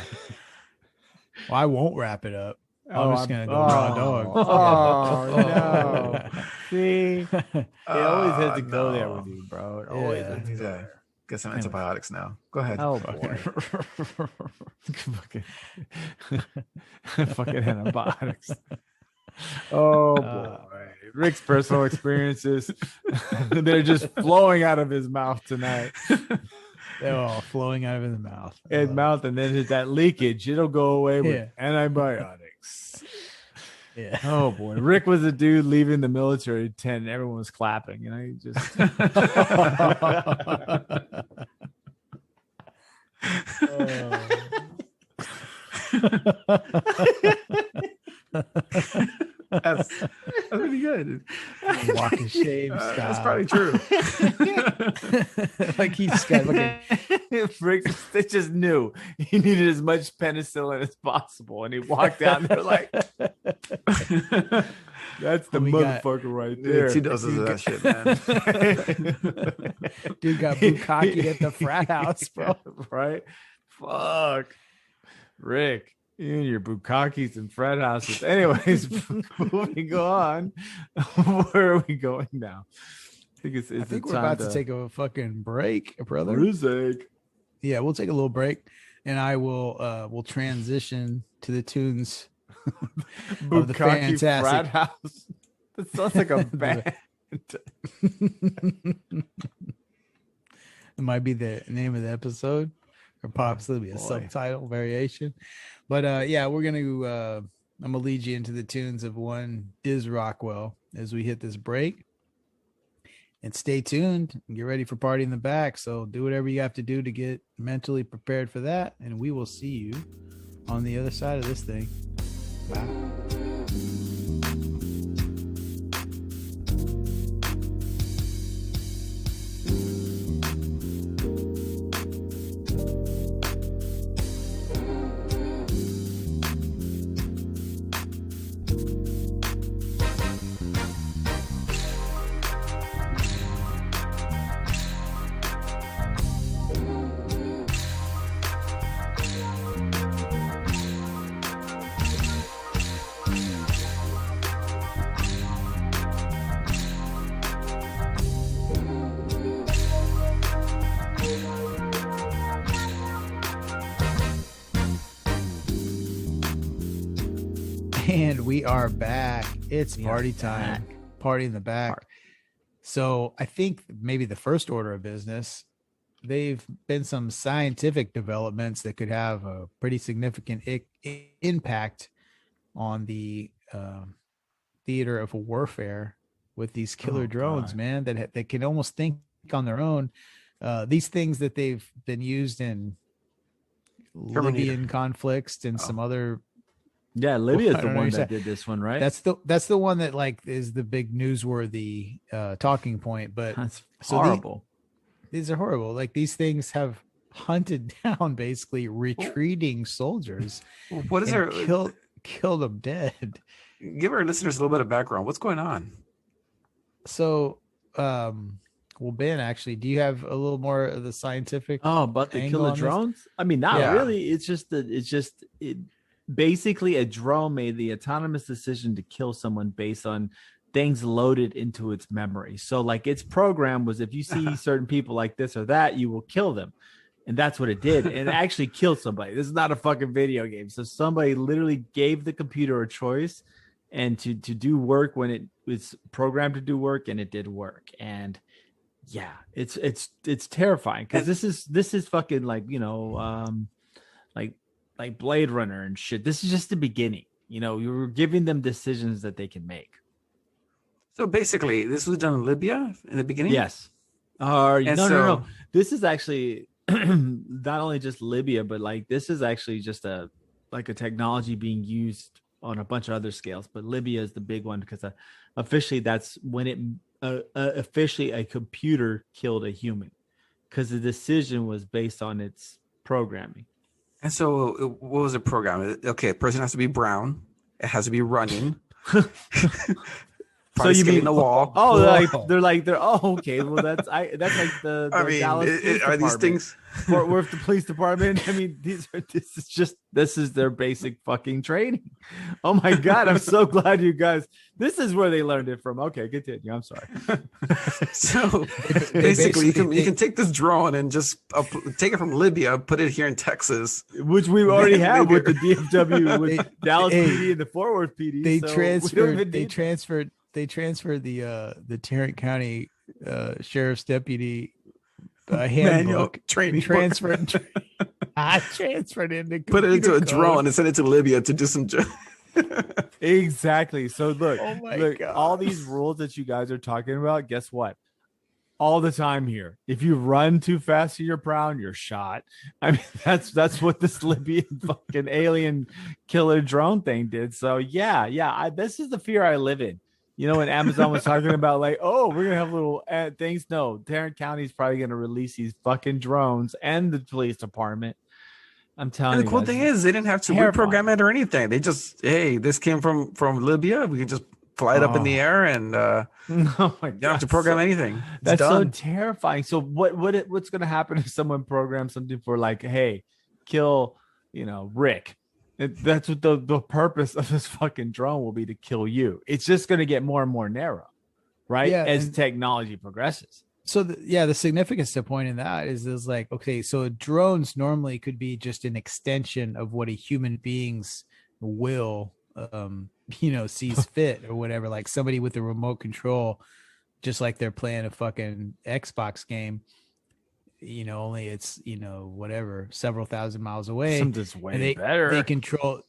Well, I won't wrap it up. Oh, I'm just gonna go raw dog. Oh, no. See, it always has to go there no. with you, bro. It always Yeah. has to Need go to there. get some Anyway. antibiotics now. Go ahead. Oh boy. Fucking antibiotics. Oh boy. Rick's personal experiences. They're just flowing out of his mouth tonight. Oh, flowing out of the mouth. And mouth, and then that leakage, it'll go away with antibiotics. Yeah. Oh boy, Rick was a dude leaving the military tent, and everyone was clapping. You know, he just. That's pretty good. Walk of shame. That's probably true. Like he's got Rick, they just knew he needed as much penicillin as possible, and he walked down there like, "That's the motherfucker right there." 2 doses of that shit, man. Dude got bukkake at the frat house, bro. Right? Fuck, Rick. You and your bukkakes and frat houses. Anyways, moving on. Where are we going now? I think we're about to take a fucking break, brother. Music. Yeah, we'll take a little break, and I will we'll transition to the tunes of the Bukkake fantastic frat house. That sounds like a band. It might be the name of the episode, or possibly be a subtitle variation. But yeah, we're gonna I'm gonna lead you into the tunes of one Diz Rockwell as we hit this break. And stay tuned and get ready for Party in the Back. So do whatever you have to do to get mentally prepared for that. And we will see you on the other side of this thing. Bye. And we are back. It's party time. Party in the Back. So I think maybe the first order of business, they've been some scientific developments that could have a pretty significant impact on the theater of warfare with these killer drones, man, that can almost think on their own. These things that they've been used in Libyan conflicts and some other. Yeah, Libya's the one that did this one, right? That's the one that like is the big newsworthy talking point. But that's horrible. These are horrible. Like these things have hunted down basically retreating soldiers. What is there? Killed them dead. Give our listeners a little bit of background. What's going on? So, well, Ben, actually, do you have a little more of the scientific? But the killer drones? I mean, not really. It's just basically a drone made the autonomous decision to kill someone based on things loaded into its memory. So like its program was, if you see certain people like this or that, you will kill them. And that's what it did. And it actually killed somebody. This is not a fucking video game. So somebody literally gave the computer a choice and to do work when it was programmed to do work, and it did work. And yeah, it's terrifying because this is fucking like, you know, like Blade Runner and shit. This is just the beginning. You know, you were giving them decisions that they can make. So basically, this was done in Libya in the beginning? Yes. No. This is actually not only just Libya, but like this is actually just a technology being used on a bunch of other scales. But Libya is the big one because officially that's when it officially a computer killed a human because the decision was based on its programming. And so what was the program? Okay, a person has to be brown. It has to be running. So you mean the wall? Oh, they're okay. Well, that's like the Dallas Police are these things Fort Worth the police department? I mean, this is their basic fucking training. Oh my god, I'm so glad you guys. This is where they learned it from. Okay, continue. I'm sorry. So basically, you can take this drone and just take it from Libya, put it here in Texas, which we already have with the DFW, with Dallas PD and the Fort Worth PD. They transferred the Tarrant County sheriff's deputy a Manual handbook training transferred. I transferred into put it into a computer drone code. and send it to Libya to do some. Exactly. So look, Oh my look, God. all these rules that you guys are talking about, guess what? All the time here. If you run too fast to your prown, you're shot. I mean, that's what this Libyan fucking alien killer drone thing did. So yeah, this is the fear I live in. You know, when Amazon was talking about like, oh, we're gonna have little things. No, Tarrant County is probably gonna release these fucking drones and the police department. I'm telling And you. the cool guys, thing is, they didn't have to terrifying. reprogram it or anything. They just, hey, this came from Libya. We can just fly it up in the air and oh my you don't have to program anything. It's That's done. so terrifying. So what's going to happen if someone programs something for like, hey, kill, Rick? That's what the purpose of this fucking drone will be, to kill you. It's just going to get more and more narrow, right? Yeah, as and- technology progresses. So the significance to point in that is like, okay, so drones normally could be just an extension of what a human being's will sees fit or whatever, like somebody with a remote control, just like they're playing a fucking Xbox game, only it's whatever, several thousand miles away. Something's way And better.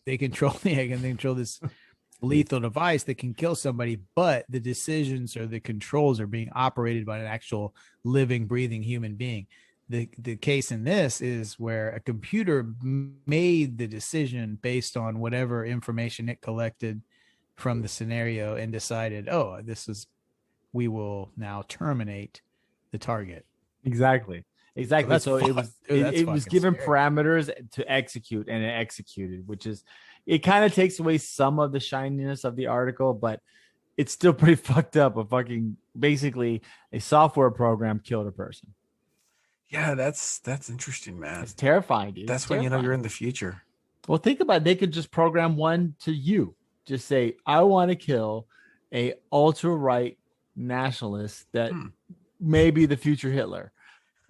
They control this lethal device that can kill somebody, but the decisions or the controls are being operated by an actual living, breathing human being. The case in this is where a computer made the decision based on whatever information it collected from the scenario and decided, oh, we will now terminate the target. Exactly. So it was given scary. parameters to execute, and it executed, which is, it kind of takes away some of the shininess of the article, but it's still pretty fucked up. Basically a software program killed a person. Yeah, that's interesting, man. It's terrifying, dude. That's when you're in the future. Well, think about it. They could just program one to you. Just say, I want to kill a ultra-right nationalist that may be the future Hitler.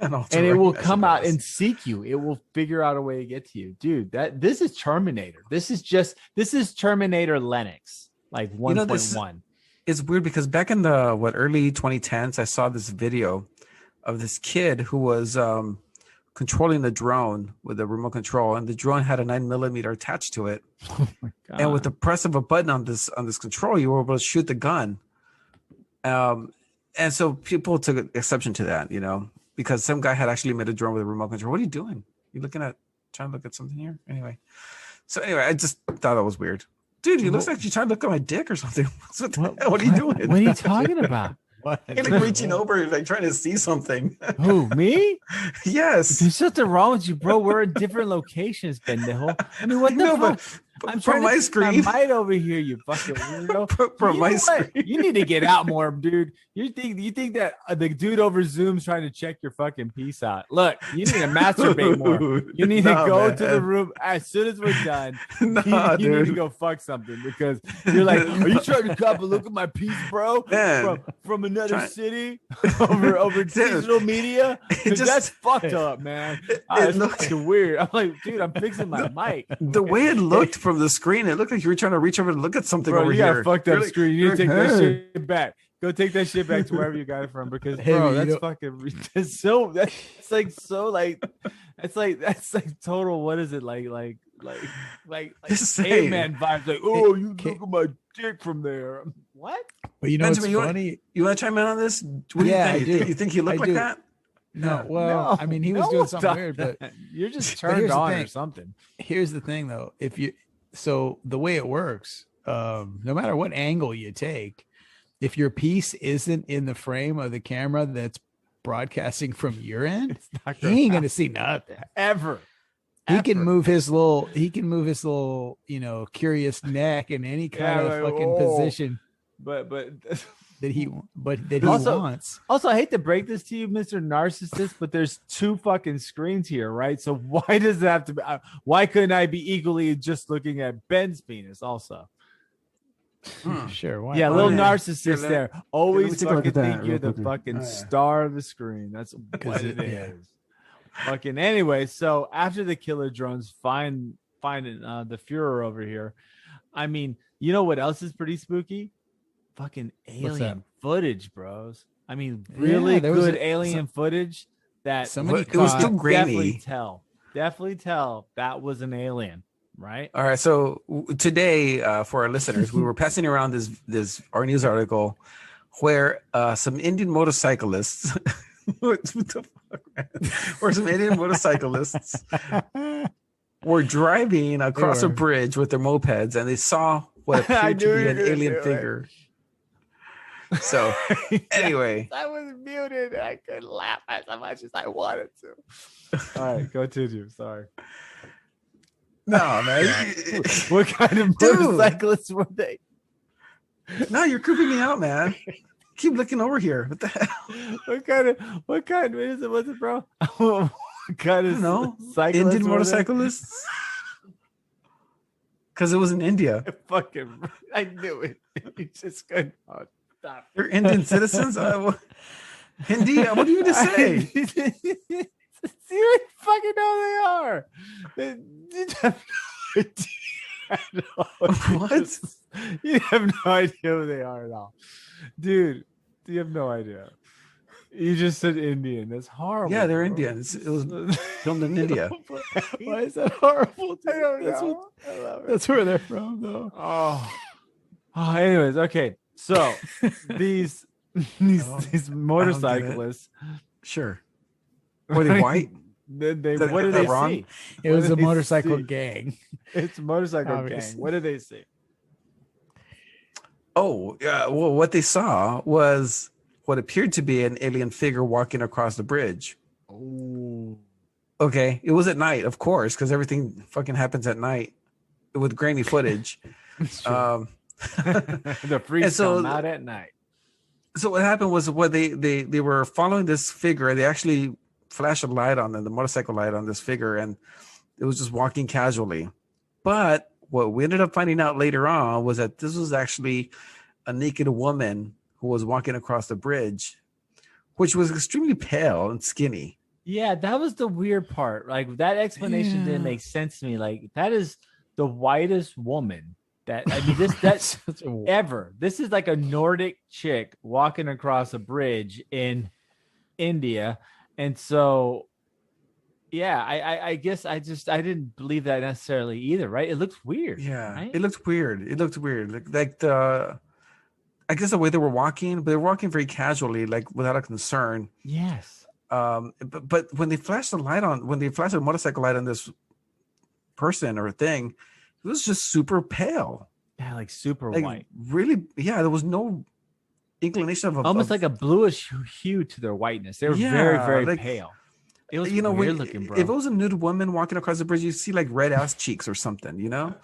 And it will come out and seek you. It will figure out a way to get to you. Dude, this is Terminator. This is Terminator Lennox, like 1.1. It's weird because back in the early 2010s, I saw this video of this kid who was controlling the drone with a remote control, and the drone had a 9mm attached to it. Oh my God. And with the press of a button on this control, you were able to shoot the gun. And so people took exception to that, because some guy had actually made a drone with a remote control. What are you doing? You trying to look at something here? Anyway, I just thought that was weird. Dude, it looks like you're trying to look at my dick or something. What are you doing? What are you talking about? You're like reaching over, like trying to see something. Who, me? Yes. There's something wrong with you, bro. We're in different locations, pendejo. I mean, what the fuck? I'm from my screen. I might over here, you fucking weirdo. From my screen. You need to get out more, dude. You think that the dude over Zoom's trying to check your fucking piece out? Look, you need to masturbate more. You need to go to the room as soon as we're done. You need to go fuck something, because you're like, are you trying to cop a look at my piece, bro? Man, from another city over digital media? That's fucked up, man. It's fucking weird. I'm like, dude, I'm fixing my mic. The way it looked from the screen, it looked like you were trying to reach over and look at something over you here. Got fucked up screen. You need to take that shit back. Go take that shit back to wherever you got it from, because bro, that's fucking. That's like total. What is it like caveman vibes? Like, oh, you look at my dick from there. What? But Benjamin, it's funny. You want to chime in on this? What do you think? You think he looked like that? No, well, I mean, he was doing something weird, but you're just turned on or something. Here's the thing, though. So the way it works, no matter what angle you take, if your piece isn't in the frame of the camera that's broadcasting from your end, he ain't gonna see nothing ever. He can move his little, curious neck in any kind of fucking position. But that he wants. Also, I hate to break this to you, Mr. Narcissist, but there's two fucking screens here, right? So why does it have to be? Why couldn't I be equally just looking at Ben's penis also? Sure. Why? Yeah, little narcissist there. Always fucking think you're the fucking star of the screen. That's what it is. Fucking anyway. So after the killer drones finding the Fuhrer over here, I mean, you know what else is pretty spooky? Fucking alien footage, bros. I mean, really good alien footage that Somebody it was still caught- grainy. Definitely tell that was an alien, right? All right, so today, for our listeners, we were passing around this our news article where some Indian motorcyclists, what the fuck, man? Where some Indian motorcyclists were driving across a bridge with their mopeds, and they saw what appeared to be an alien figure. So, anyway, I was muted. And I couldn't laugh as much as I wanted to. All right, continue. Sorry. no, man. What kind of Dude. motorcyclists were they? No, you're creeping me out, man. Keep looking over here. What the hell? What kind is it? Was it, bro? What kind I of don't know. cyclists Indian were they? motorcyclists? Because it was in India. I knew it. You just couldn't stop. You're Indian citizens? Hindi? What do you just say? You fucking know they are. You have no idea at all. What? You have no idea who they are at all. Dude, you have no idea. You just said Indian. That's horrible. Yeah, they're bro. Indians. It was filmed in India. Why is that horrible? Dude? I don't That's know. I love it. That's where they're from, though. Oh, anyways, okay. So these motorcyclists, Sure. Were they white? they Is that- what is did that they wrong? see? It was What a did they motorcycle see? gang. It's a motorcycle Obviously. gang. What did they see? Oh, yeah. Well, what they saw was what appeared to be an alien figure walking across the bridge. Oh, Okay. It was at night, of course, because everything fucking happens at night with grainy footage. the freaks so- come out at night. So what happened was what they were following this figure. They actually flashed a light on them, the motorcycle light on this figure, and it was just walking casually. But what we ended up finding out later on was that this was actually a naked woman who was walking across the bridge, which was extremely pale and skinny. Yeah, that was the weird part. Like that explanation didn't make sense to me. Like that is the whitest woman that I mean that's ever. This is like a Nordic chick walking across a bridge in India. And so yeah, I guess I didn't believe that necessarily either, right? It looks weird. Yeah, right? it looked weird. It looked weird. Like the, I guess the way they were walking, but they were walking very casually, like without a concern. Yes. But when they flashed a motorcycle light on this person or thing, it was just super pale, Yeah, like super like white. really. Yeah, there was no inclination of Almost like a bluish hue to their whiteness. They were Yeah, very, very like, pale. It was when, weird looking, bro. if it was a nude woman walking across the bridge, you see like red ass cheeks or something, you know?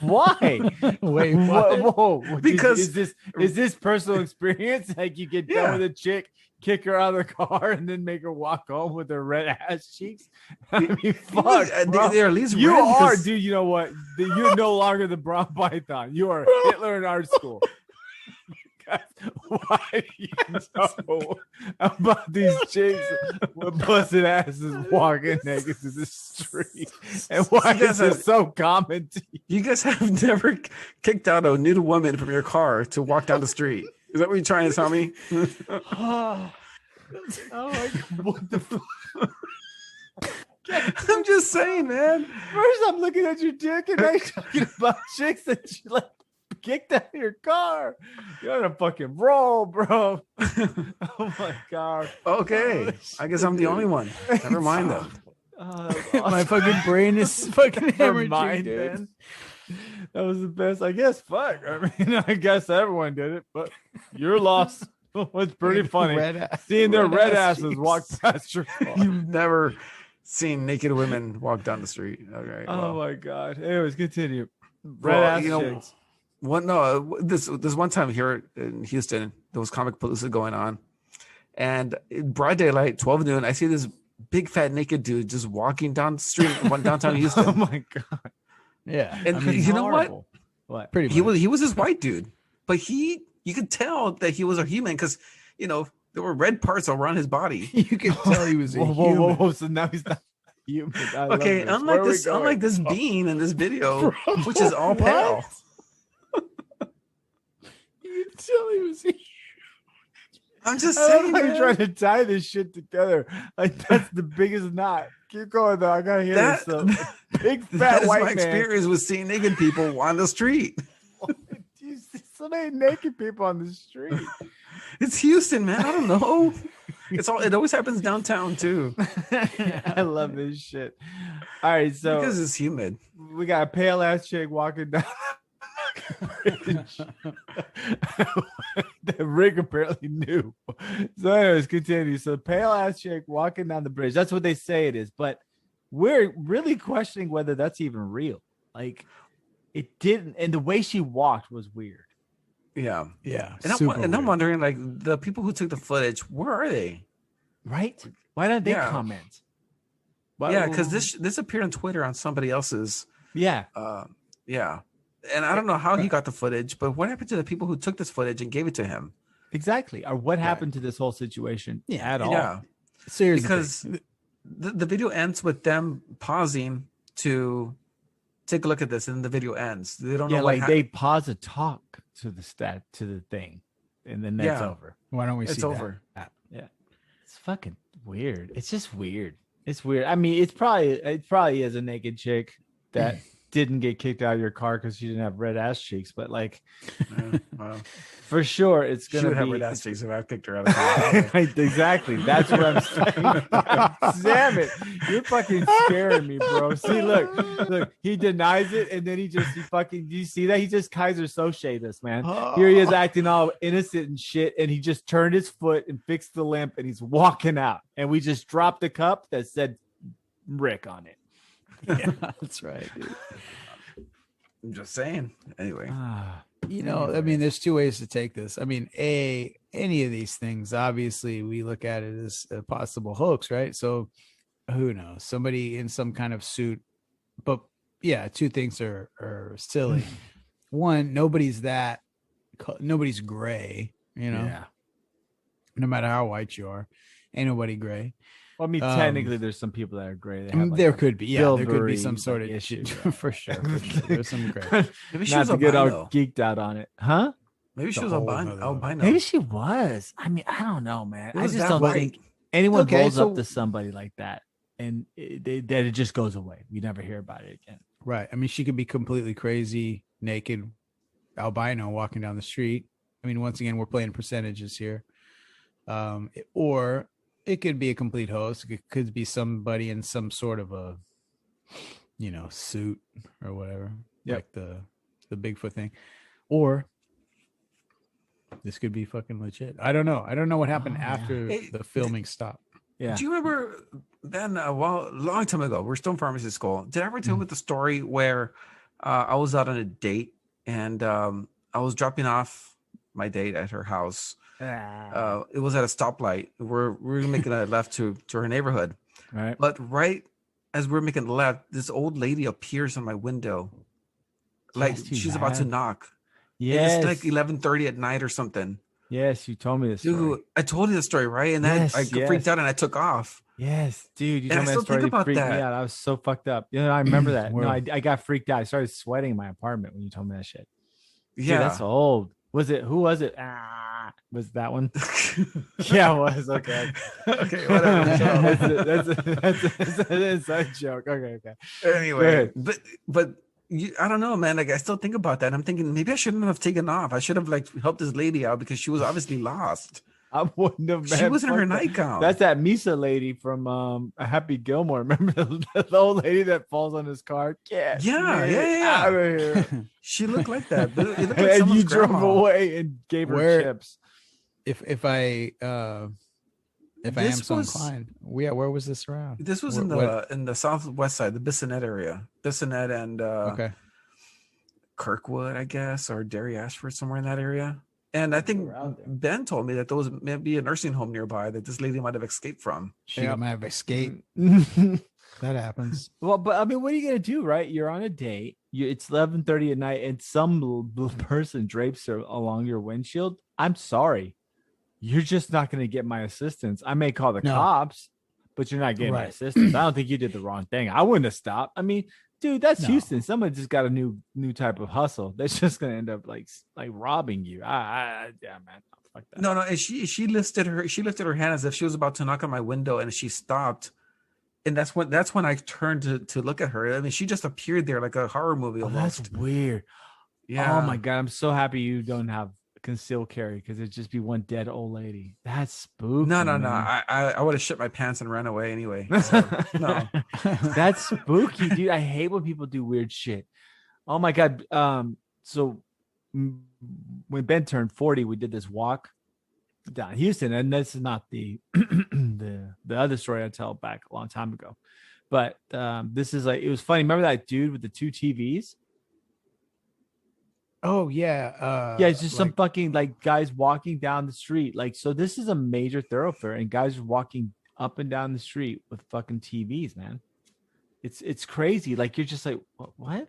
Why? Wait, what? Whoa. Because- is this personal experience? Like you get Yeah. done with a chick, kick her out of the car, and then make her walk home with her red ass cheeks? I mean, fuck, bro. They're at least You red are, because- dude. You know what? You're no longer the brown python. You are Hitler in art school. Why do you know about these chicks with busted asses walking naked to the street? And why You guys is it have- so common to you? You guys have never kicked out a nude woman from your car to walk down the street. Is that what you're trying to tell me? Oh my God, what the fuck? I'm just saying, man. First, I'm looking at your dick, and now you're talking about chicks that you like kicked out of your car. You're on a fucking roll, bro. Oh my God. Okay. I guess I'm the only one. Never mind though. My fucking brain is fucking Never hemorrhaging, mind, dude. man. That was the best. I guess. Fuck. I mean, I guess everyone did it, but your loss was pretty funny. Seeing their red asses walk past your car. You've never seen naked women walk down the street. Okay. Oh my God. Anyways, continue. Red Well, ass you know, chicks. this one time here in Houston, there was comic palooza going on, and in broad daylight, 12 noon, I see this big fat naked dude just walking down the street in downtown Oh Houston. my God. Yeah, And I mean, you know what? Horrible. What? pretty much. He was this white dude, but you could tell that he was a human because there were red parts around his body. You could tell he was a Whoa, human. whoa. So now he's not human. I love Okay, this. Where are we going? unlike this being in this video, Bro, which is all pale. what? You could tell he was a I'm just I saying. love how you're man. trying to tie this shit together. Like that's the biggest knot. Keep going though. I gotta hear this. So, big fat That is white my man. experience with seeing naked people on the street. You see so many naked people on the street. It's Houston, man. I don't know. It always happens downtown too. I love this shit. All right, so Because it's humid. we got a pale ass chick walking down the bridge. That Rick apparently knew. So, anyways, continue. So, pale ass chick walking down the bridge. That's what they say it is, but we're really questioning whether that's even real. Like, it didn't, and the way she walked was weird. Yeah. Yeah. And I'm wondering, like, the people who took the footage, where are they? Right? Why don't they Yeah. comment? Yeah, because this appeared on Twitter on somebody else's. Yeah. Yeah. And I don't know how he got the footage, but what happened to the people who took this footage and gave it to him? Exactly. Or what happened to this whole situation at all? Yeah. Seriously. Because the video ends with them pausing to take a look at this, and the video ends. They don't know like they pause a talk to the thing, and then that's Yeah. over. Why don't we see It's over. that? Yeah. It's fucking weird. It's just weird. It's weird. I mean, it probably is a naked chick that didn't get kicked out of your car because she didn't have red ass cheeks, but like Wow. for sure it's She gonna would have be red ass cheeks if I kicked her out of the car. Exactly. That's what I'm saying. Damn it. You're fucking scaring me, bro. See, look, he denies it, and then he fucking, do you see that? He just Kaiser Soche this, man. Here he is acting all innocent and shit, and he just turned his foot and fixed the limp, and he's walking out. And we just dropped a cup that said Rick on it. Yeah, that's right, dude. I'm just saying. Anyway. You know, I mean, there's two ways to take this. I mean, any of these things, obviously, we look at it as a possible hoax, right? So who knows? Somebody in some kind of suit. But yeah, two things are silly. One, nobody's gray, you know, Yeah. no matter how white you are. Ain't nobody gray. Well, I mean, technically, there's some people that are gray. They have, like, There a could be, there could be some Bilberry, sort like, of issue. for sure. There's some gray. Maybe she Not was to get all albino. geeked out on it, huh? Maybe she The was whole albino. other- albino. Maybe she was. I mean, I don't know, man. It I was just that don't white. think anyone Okay, rolls so- up to somebody like that and that it just goes away. We never hear about it again. Right. I mean, she could be completely crazy, naked, albino walking down the street. I mean, once again, we're playing percentages here. Or it could be a complete hoax. It could be somebody in some sort of a, suit or whatever, like the Bigfoot thing. Or this could be fucking legit. I don't know. I don't know what happened after the filming stopped. Yeah. Do you remember then a long time ago, we're still in pharmacy school. Did I ever tell you the story where I was out on a date and I was dropping off my date at her house. It was at a stoplight. We were making a left to her neighborhood. Right. But right as we're making the left, this old lady appears on my window. Like Yes, you she's about to have. knock. Yes. And it's like 11:30 at night or something. Yes, you told me this. Dude, Story. I told you the story, right? And then Yes, I yes. freaked out and I took off. Yes, dude, you And I told me that still think story. It about freaked me that. out. I was so fucked up. You know, I remember that. No, Well- I got freaked out. I started sweating in my apartment when you told me that shit. Dude, Yeah. that's old. Was it? Who was it? Was that one? Yeah, it was. Okay. Okay, whatever. That's an inside joke. Okay. Anyway, but I don't know, man. Like I still think about that. I'm thinking maybe I shouldn't have taken off. I should have like helped this lady out because she was obviously lost. I wouldn't have. She man, was in her fuck that. nightgown. That's that Misa lady from Happy Gilmore. Remember the old lady that falls on his car? Yeah. Out of here. She looked like that. But it looked like And someone's you drove grandma. away and gave her Where- chips. If I am This so was- inclined, where was this around? This was What- in the southwest side, the Bissonnet area. Bissonnet and Okay. Kirkwood, I guess, or Derry Ashford, somewhere in that area. And I think Around there. Ben told me that there was maybe a nursing home nearby that this lady might have escaped from. She Yep. might have escaped. That happens. Well, but I mean, what are you gonna do, right? You're on a date. It's 11:30 at night, and some person drapes her along your windshield. I'm sorry, you're just not gonna get my assistance. I may call the No. cops, but you're not getting my Right. assistance. I don't think you did the wrong thing. I wouldn't have stopped. I mean, Dude, that's No. Houston. Someone just got a new type of hustle. That's just gonna end up like robbing you. Yeah, man. Fuck that. No, and she lifted her hand as if she was about to knock on my window, and she stopped. And that's when I turned to look at her. I mean, she just appeared there like a horror movie almost. That's weird. Yeah. Oh my god, I'm so happy you don't have concealed carry because it'd just be one dead old lady. That's spooky. No. Man. I would have shit my pants and ran away anyway. So, no. That's spooky, dude. I hate when people do weird shit. Oh my god. So when Ben turned 40, we did this walk down Houston, and this is not the the other story I tell back a long time ago, but this is like, it was funny. Remember that dude with the 2 TVs? Oh yeah. Yeah, it's just some fucking like guys walking down the street. Like, so this is a major thoroughfare, and guys are walking up and down the street with fucking TVs, man. It's crazy. Like, you're just like, what?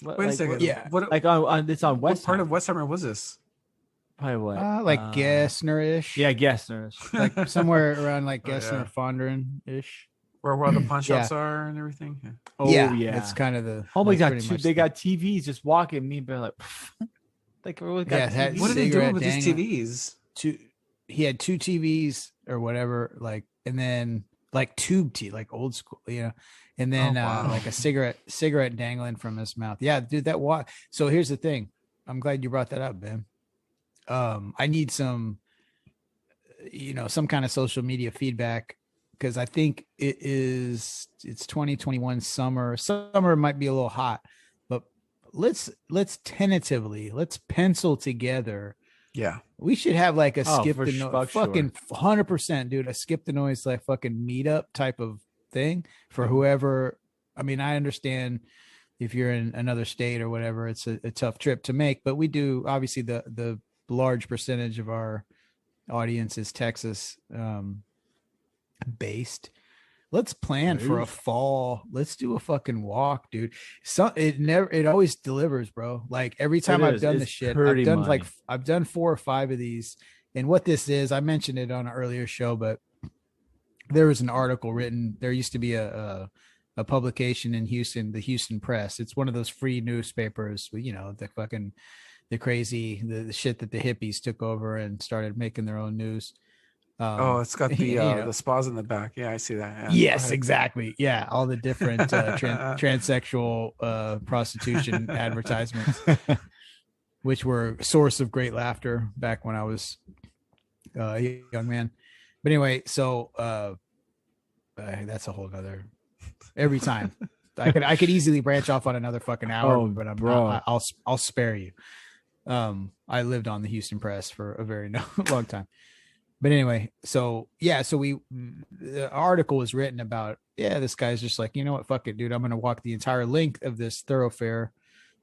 Wait a second. Yeah. What, Like on it's on West. what part of Westheimer was this? Probably what? Like Gessner-ish. Yeah, Gessner. Like somewhere around like Oh, yeah. Gessner, Fondren-ish. Where all the pawn shops are and everything. Yeah. Oh yeah. It's kind of the. Oh my like, god, pretty much they the- got TVs just walking. Me and Ben like, like we got Yeah, it had TVs. What are they doing Cigarette with these dangling. TVs? He had 2 TVs or whatever, like, and then like tube tea, like old school, and then Oh, wow. like a cigarette dangling from his mouth. Yeah, dude, that walk. So here's the thing. I'm glad you brought that up, Ben. I need some kind of social media feedback, because I think it's 2021 summer. Summer might be a little hot, but let's pencil together. Yeah. We should have like a Oh, skip for the fuck noise, fucking 100%, dude. A skip the noise, like fucking meetup type of thing for whoever. I mean, I understand if you're in another state or whatever, it's a tough trip to make, but we do, obviously the large percentage of our audience is Texas based. Let's plan for a fall. Let's do a fucking walk, dude. It always delivers, bro. Like every time I've done this shit, I've done 4 or 5 of these. And what this is, I mentioned it on an earlier show, but there was an article written. There used to be a publication in Houston, the Houston Press. It's one of those free newspapers, the crazy, the shit that the hippies took over and started making their own news. It's got the spas in the back. Yeah, I see that. Yeah. Yes, exactly. Yeah, all the different transsexual prostitution advertisements, which were a source of great laughter back when I was a young man. But anyway, so that's a whole nother. Every time I could easily branch off on another fucking hour, but I'll spare you. I lived on the Houston Press for a very long time. But anyway, so the article was written about, this guy's just like, you know what, fuck it, dude. I'm going to walk the entire length of this thoroughfare,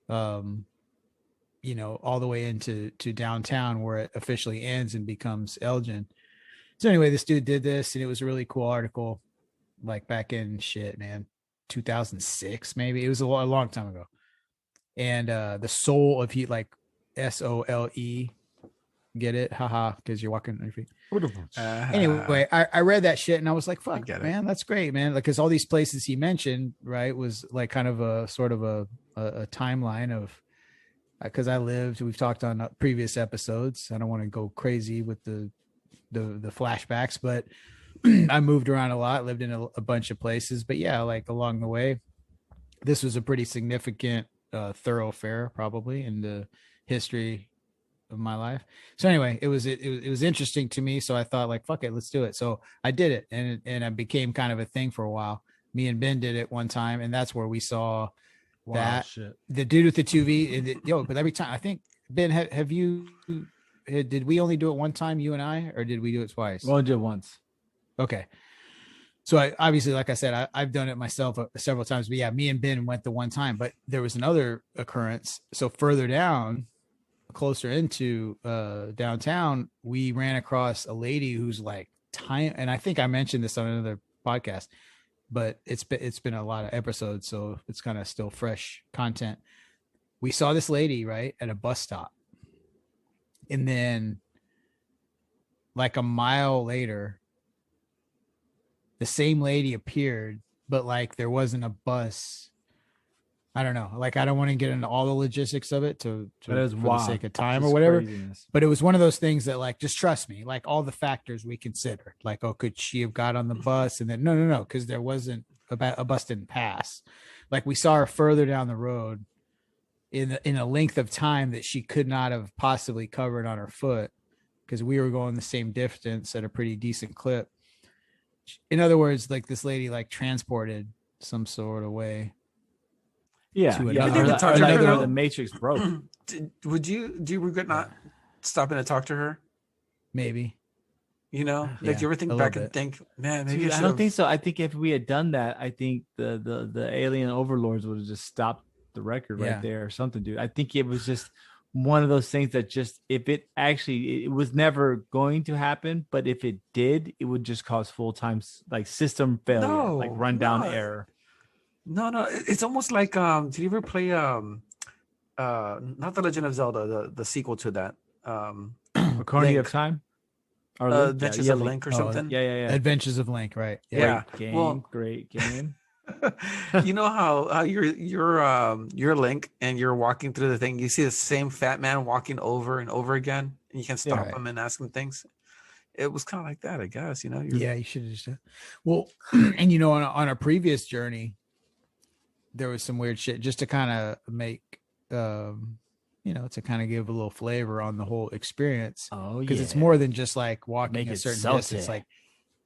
all the way into downtown where it officially ends and becomes Elgin. So anyway, this dude did this, and it was a really cool article, like back in 2006, maybe. It was a long time ago. And the soul of heat, like SOLE, get it? Haha, because you're walking on your feet. Anyway, I read that shit and I was like, fuck, man, that's great, man. Like, because all these places he mentioned, right, was like kind of a sort of a timeline of, because we've talked on previous episodes. I don't want to go crazy with the flashbacks, but I moved around a lot, lived in a bunch of places. But yeah, like along the way, this was a pretty significant thoroughfare, probably in the history of my life. So anyway, it was interesting to me. So I thought, like, fuck it, let's do it. So I did it, and it became kind of a thing for a while. Me and Ben did it one time, and that's where we saw the dude with the 2V. But every time, I think, Ben, did we only do it one time, you and I, or did we do it twice? We only did it once. Okay. So I obviously, like I said, I've done it myself several times, but yeah, me and Ben went the one time, but there was another occurrence. So further down, closer into downtown, we ran across a lady who's like tiny, and I think I mentioned this on another podcast, but it's been a lot of episodes, so it's kind of still fresh content. We saw this lady right at a bus stop, and then like a mile later, the same lady appeared, but like there wasn't a bus I don't know. Like, I don't want to get into all the logistics of it But it was for wild. the sake of time or Just whatever. craziness. But it was one of those things that, like, just trust me, like all the factors we considered, like, oh, could she have got on the bus? And then no, because there wasn't a bus didn't pass. Like, we saw her further down the road in a length of time that she could not have possibly covered on her foot, because we were going the same distance at a pretty decent clip. In other words, like, this lady like transported some sort of way. Yeah, to yeah. another- Or another- the Matrix broke. Do you regret not stopping to talk to her? Maybe. You know, Yeah, like you ever a think little back and bit. think, man, maybe Dude, I I don't should've- think so. I think if we had done that, I think the alien overlords would have just stopped the record Yeah. right there or something, dude. I think it was just one of those things that just, if it actually, it was never going to happen, but if it did, it would just cause full-time like system failure, like No, rundown no. error. No, it's almost like did you ever play not the Legend of Zelda, the sequel to that, Ocarina Link. of Time, or Adventures of Link or Oh, something? Yeah. Adventures of Link, right? Yeah. Great game, Well- great game. You know how you're Link and you're walking through the thing, you see the same fat man walking over and over again, and you can stop right. him and ask him things. It was kind of like that, I guess. You know, Yeah, you should have just. Well, and you know, on a previous journey, there was some weird shit just to kind of make, to kind of give a little flavor on the whole experience, Oh, because it's more than just like walking Make a it certain salty. distance. Like,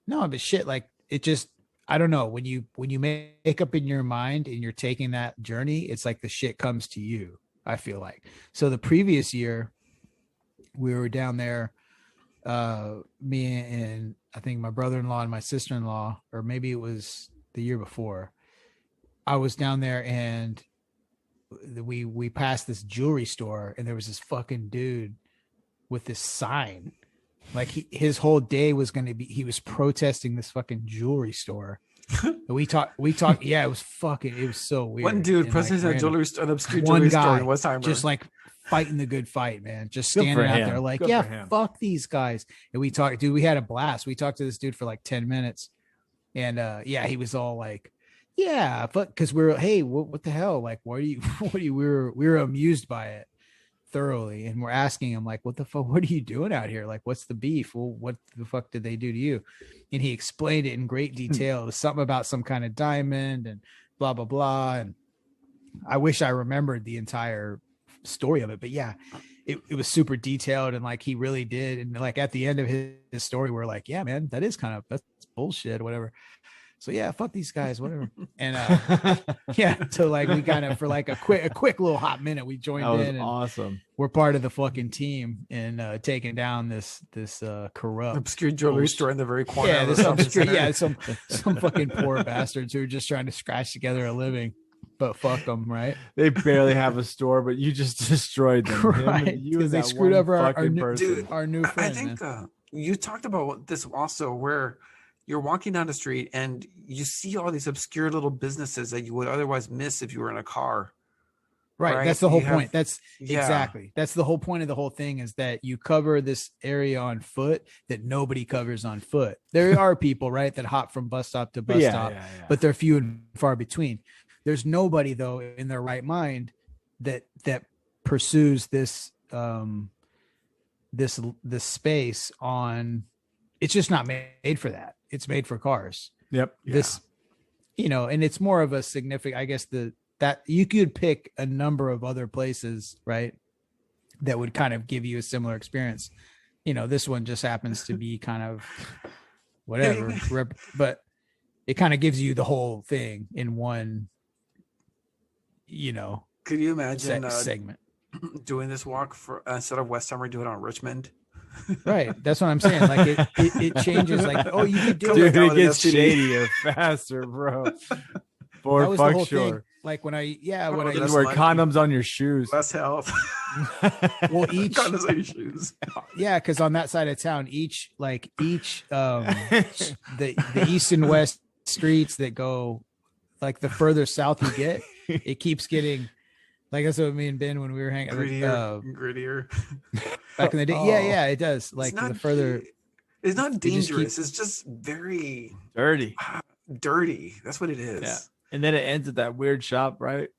no, but shit, like it just. I don't know, when you make up in your mind and you're taking that journey, it's like the shit comes to you, I feel like. So the previous year we were down there, me and I think my brother-in-law and my sister-in-law, or maybe it was the year before, I was down there and we passed this jewelry store and there was this fucking dude with this sign. Like his whole day was going to be, he was protesting this fucking jewelry store. And we talked. Yeah, it was so weird. one dude And, protesting like, an obscure one jewelry guy store in Westheimer. just like fighting the good fight, man. Just Good standing for out him. there like, Good for yeah, him. fuck these guys. And we talked, dude, we had a blast. We talked to this dude for like 10 minutes. And yeah, he was all like, yeah, fuck, because we were, hey, what the hell? Like, we were amused by it thoroughly, and we're asking him like, what the fuck, what are you doing out here? Like, what's the beef? Well, what the fuck did they do to you? And he explained it in great detail. It was something about some kind of diamond and blah blah blah. And I wish I remembered the entire story of it, but yeah, it was super detailed, and like he really did. And like at the end of his story, we're like, yeah, man, that's bullshit, whatever. So yeah, fuck these guys, whatever. And yeah, so like we kind of, for like a quick little hot minute, we joined That was in, and awesome. we're part of the fucking team and taking down this corrupt obscure jewelry bullshit. store in the very corner. Yeah, of the this shopping obscure, center. yeah, some fucking poor bastards who are just trying to scratch together a living, but fuck them, right? They barely have a store, but you just destroyed them. Him and Right, you 'cause and they that screwed one over our fucking new- person. Dude, Our new I friend, think man. you talked about this also, where you're walking down the street and you see all these obscure little businesses that you would otherwise miss if you were in a car. Right, that's the whole You have- point. That's Yeah. exactly, that's the whole point of the whole thing, is that you cover this area on foot that nobody covers on foot. There are people, right, that hop from bus stop to bus stop, but they're few and far between. There's nobody though in their right mind that pursues this this space on. It's just not made for that. It's made for cars. Yep. This, and it's more of a significant, I guess, that you could pick a number of other places, right, that would kind of give you a similar experience. This one just happens to be kind of whatever, but it kind of gives you the whole thing in one, Could you imagine segment. doing this walk for instead of Westheimer, do it on Richmond? Right. That's what I'm saying. Like it changes. Like, oh, you could do Come it. Dude, down it with an gets STD. shadier faster, bro. That For was the fuck whole sure. thing. Like when I Oh, You that's wear money. condoms on your shoes. Less health. well, each Condoms on your shoes. yeah, because on that side of town, each the east and west streets that go, like the further south you get, it keeps getting, like that's what me and Ben, when we were hanging Grittier. back in the day. Oh. Yeah, it does. Like It's not, the further, it's not you just dangerous. It's just very Dirty. dirty. That's what it is. Yeah. And then it ends at that weird shop, right?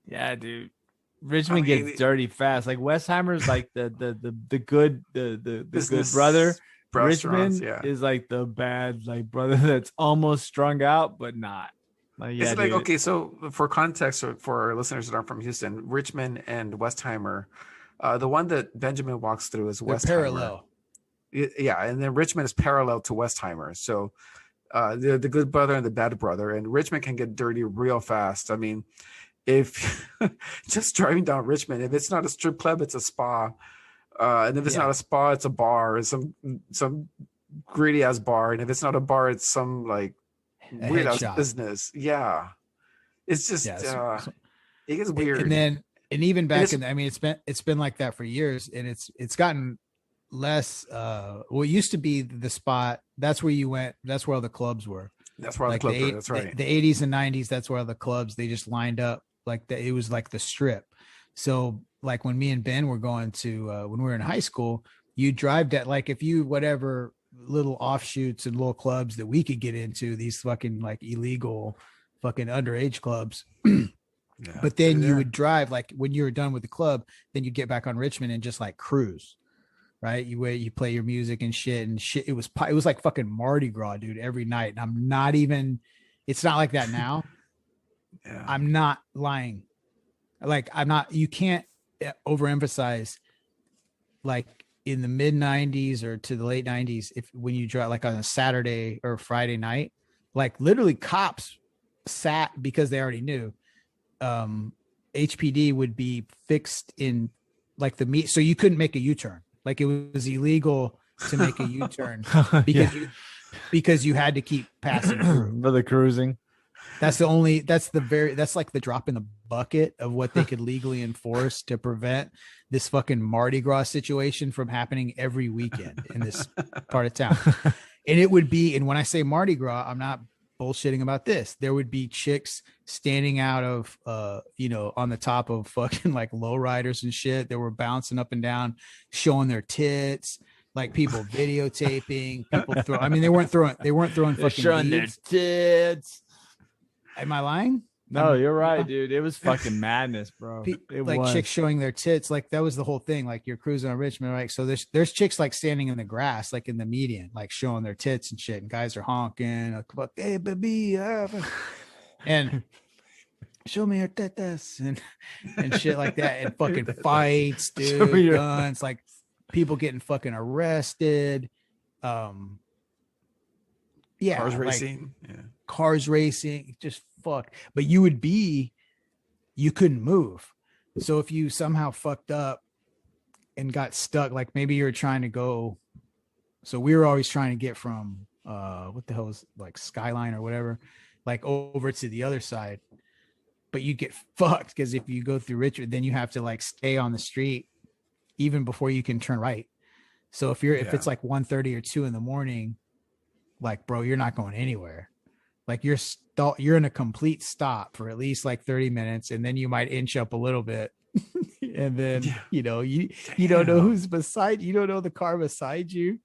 Yeah, dude. Richmond gets dirty fast. Like Westheimer's like the good the good brother. Richmond is like the bad like brother that's almost strung out but not. Like, yeah, it's like, okay, so for context, for our listeners that aren't from Houston, Richmond and Westheimer, the one that Benjamin walks through is Westheimer. Parallel. Yeah, and then Richmond is parallel to Westheimer. So the good brother and the bad brother, and Richmond can get dirty real fast. I mean, if just driving down Richmond, if it's not a strip club, it's a spa, and if it's not a spa, it's a bar, it's some greedy ass bar, and if it's not a bar, it's some like weird ass business. Yeah, it's just it gets weird. And even back in, I mean, it's been like that for years, and it's gotten less. Well, it used to be the spot. That's where you went. That's where all the clubs were. That's where all the clubs were. That's right. The 80s and 90s. That's where all the clubs, they just lined up like that. It was like the strip. So like when me and Ben were going to when we were in high school, you drive that, like if you whatever little offshoots and little clubs that we could get into, these fucking like illegal fucking underage clubs. But then you would drive, like when you were done with the club, then you get back on Richmond and just like cruise, right? You play your music and shit. It was like fucking Mardi Gras, dude, every night. And I'm not even, it's not like that now. I'm not lying. Like you can't overemphasize, like in the mid 90s or to the late 90s, when you drive like on a Saturday or Friday night, like literally cops sat because they already knew HPD would be fixed in like the meet. So you couldn't make a U-turn. Like it was illegal to make a U-turn because you had to keep passing through for the cruising. That's like the drop in the bucket of what they could legally enforce to prevent this fucking Mardi Gras situation from happening every weekend in this part of town. And it would be, and when I say Mardi Gras, I'm not bullshitting about this. There would be chicks standing out of, on the top of fucking like lowriders and shit. They were bouncing up and down, showing their tits. Like people videotaping, they weren't throwing fucking showing their tits. Am I lying? No, you're right, dude. It was fucking madness, bro. Chicks showing their tits. Like that was the whole thing. Like you're cruising on Richmond, right? So there's chicks like standing in the grass, like in the median, like showing their tits and shit. And guys are honking, like, hey, baby, and show me your tetas and shit like that. And fucking fights, dude, guns, like people getting fucking arrested. Cars racing, just fuck. But you couldn't move. So if you somehow fucked up and got stuck, like maybe you're trying to go. So we were always trying to get from what the hell is like Skyline or whatever, like over to the other side. But you get fucked because if you go through Richard, then you have to like stay on the street even before you can turn right. So if it's like 1:30 or 2 in the morning, like, bro, you're not going anywhere. Like you're in a complete stop for at least like 30 minutes. And then you might inch up a little bit. And then, you don't know who's beside you. You don't know the car beside you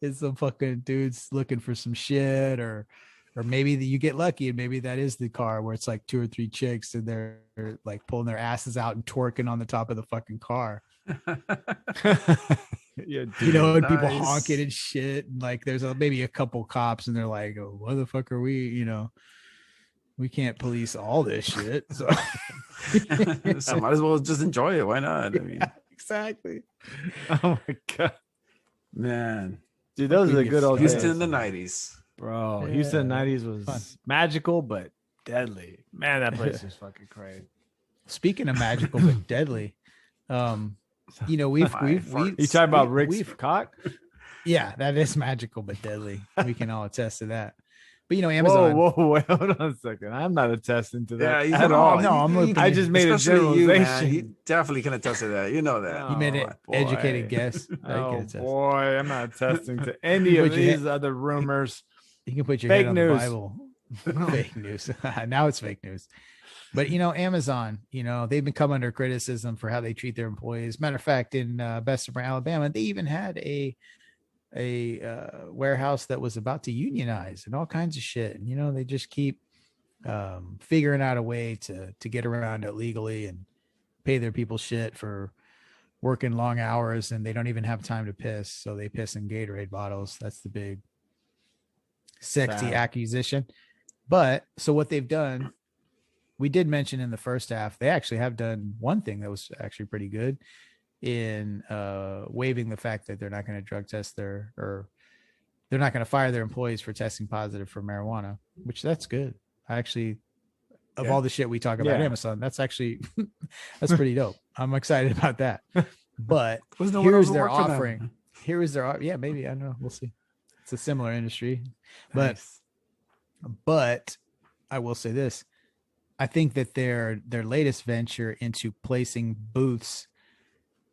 is some fucking dudes looking for some shit, or maybe you get lucky and maybe that is the car where it's like 2 or 3 chicks and they're like pulling their asses out and twerking on the top of the fucking car. And people honking and shit, and like there's maybe a couple cops and they're like, oh, what the fuck are we, we can't police all this shit, so so might as well just enjoy it. Why not? I mean, exactly. Oh my god, man, dude, those are the good old Houston days. in the 90s, bro. Houston in the 90s was fun. Magical but deadly, man. That place is fucking crazy. Speaking of magical but deadly, you talking about Rick's cock? Yeah, that is magical but deadly. We can all attest to that. But Amazon. Whoa, wait, hold on a second. I'm not attesting to that at all. No, I just made a generalization. You definitely can attest to that. You know that. You made an educated guess. Oh boy, I'm not attesting to any of these other rumors. You can put your head on the Bible. Fake news. Now it's fake news. But Amazon, they've been come under criticism for how they treat their employees. Matter of fact, in Bessemer, Alabama, they even had a warehouse that was about to unionize and all kinds of shit. And they just keep figuring out a way to get around it legally and pay their people shit for working long hours, and they don't even have time to piss, so they piss in Gatorade bottles. That's the big sexy accusation. But so what they've done, we did mention in the first half, they actually have done one thing that was actually pretty good in waiving the fact that they're not going to drug test they're not going to fire their employees for testing positive for marijuana, which that's good. I actually, of all the shit we talk about Amazon, that's actually, that's pretty dope. I'm excited about that. But here's their offering. Here is their, maybe, I don't know. We'll see. It's a similar industry, but I will say this. I think that their latest venture into placing booths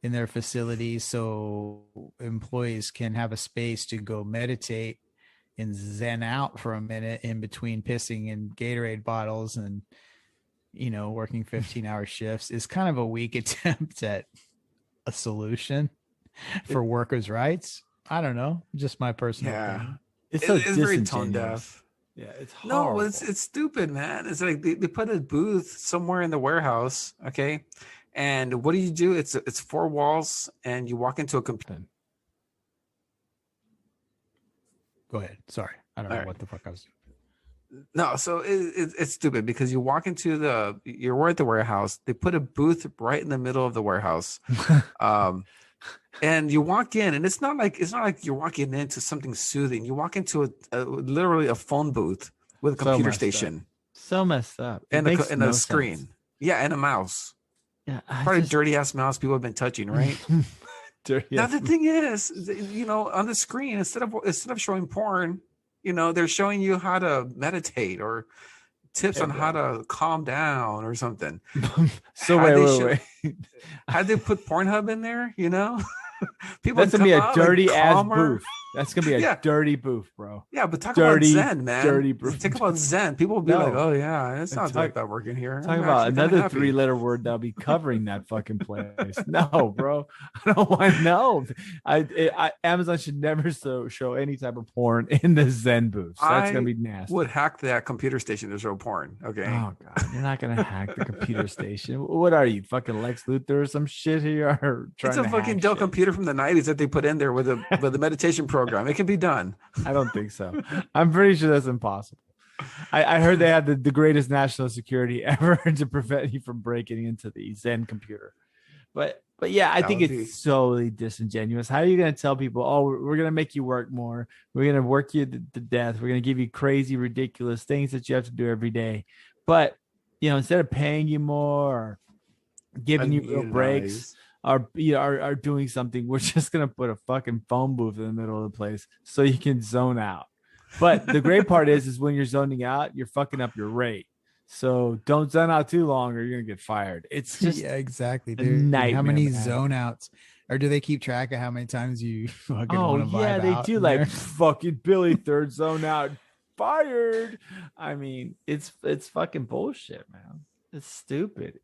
in their facilities so employees can have a space to go meditate and zen out for a minute in between pissing in Gatorade bottles and, working 15-hour shifts is kind of a weak attempt at a solution for workers' rights. I don't know. Just my personal opinion. It's very tone deaf. Yeah, it's horrible. No, it's stupid, man. It's like they put a booth somewhere in the warehouse, okay? And what do? It's four walls, and you walk into a computer. Go ahead. Sorry, I don't know what the fuck I was doing. No, so it's stupid because you walk into you're at the warehouse. They put a booth right in the middle of the warehouse, and you walk in, and it's not like you're walking into something soothing. You walk into literally a phone booth with a computer station. So messed up. And a screen. Sense. Yeah, and a mouse. Yeah, probably dirty ass mouse people have been touching, right? Now the thing is, on the screen, instead of showing porn, they're showing you how to meditate or tips on how to calm down or something. So wait. How'd they put Pornhub in there? People. That's gonna be a dirty ass booth. That's gonna be a dirty booth, bro. Yeah, but talk about Zen, man. Dirty booth. Talk about Zen. People will be like, "Oh yeah, it's not like that working here." Talk about another 3-letter word that'll be covering that fucking place. No, bro, I don't want to know. Amazon should never show any type of porn in the Zen booth. So that's gonna be nasty. Would hack that computer station to show porn. Okay. Oh god, you're not gonna hack the computer station. What are you, fucking Lex Luthor or some shit here? It's a fucking Dell computer from the 90s that they put in there with a meditation program. It can be done. I don't think so. I'm pretty sure that's impossible. I heard they had the greatest national security ever to prevent you from breaking into the Zen computer. But yeah, I think it's solely disingenuous. How are you going to tell people, oh, we're going to make you work more. We're going to work you to death. We're going to give you crazy, ridiculous things that you have to do every day. But, instead of paying you more or giving you real breaks, are doing something, we're just gonna put a fucking phone booth in the middle of the place so you can zone out. But the great part is when you're zoning out, you're fucking up your rate. So don't zone out too long or you're gonna get fired. It's just exactly, dude. Nightmare, how many zone outs? Or do they keep track of how many times you fucking want to vibe they out do. Like fucking Billy, third zone out, fired. I mean, it's fucking bullshit, man. It's stupid.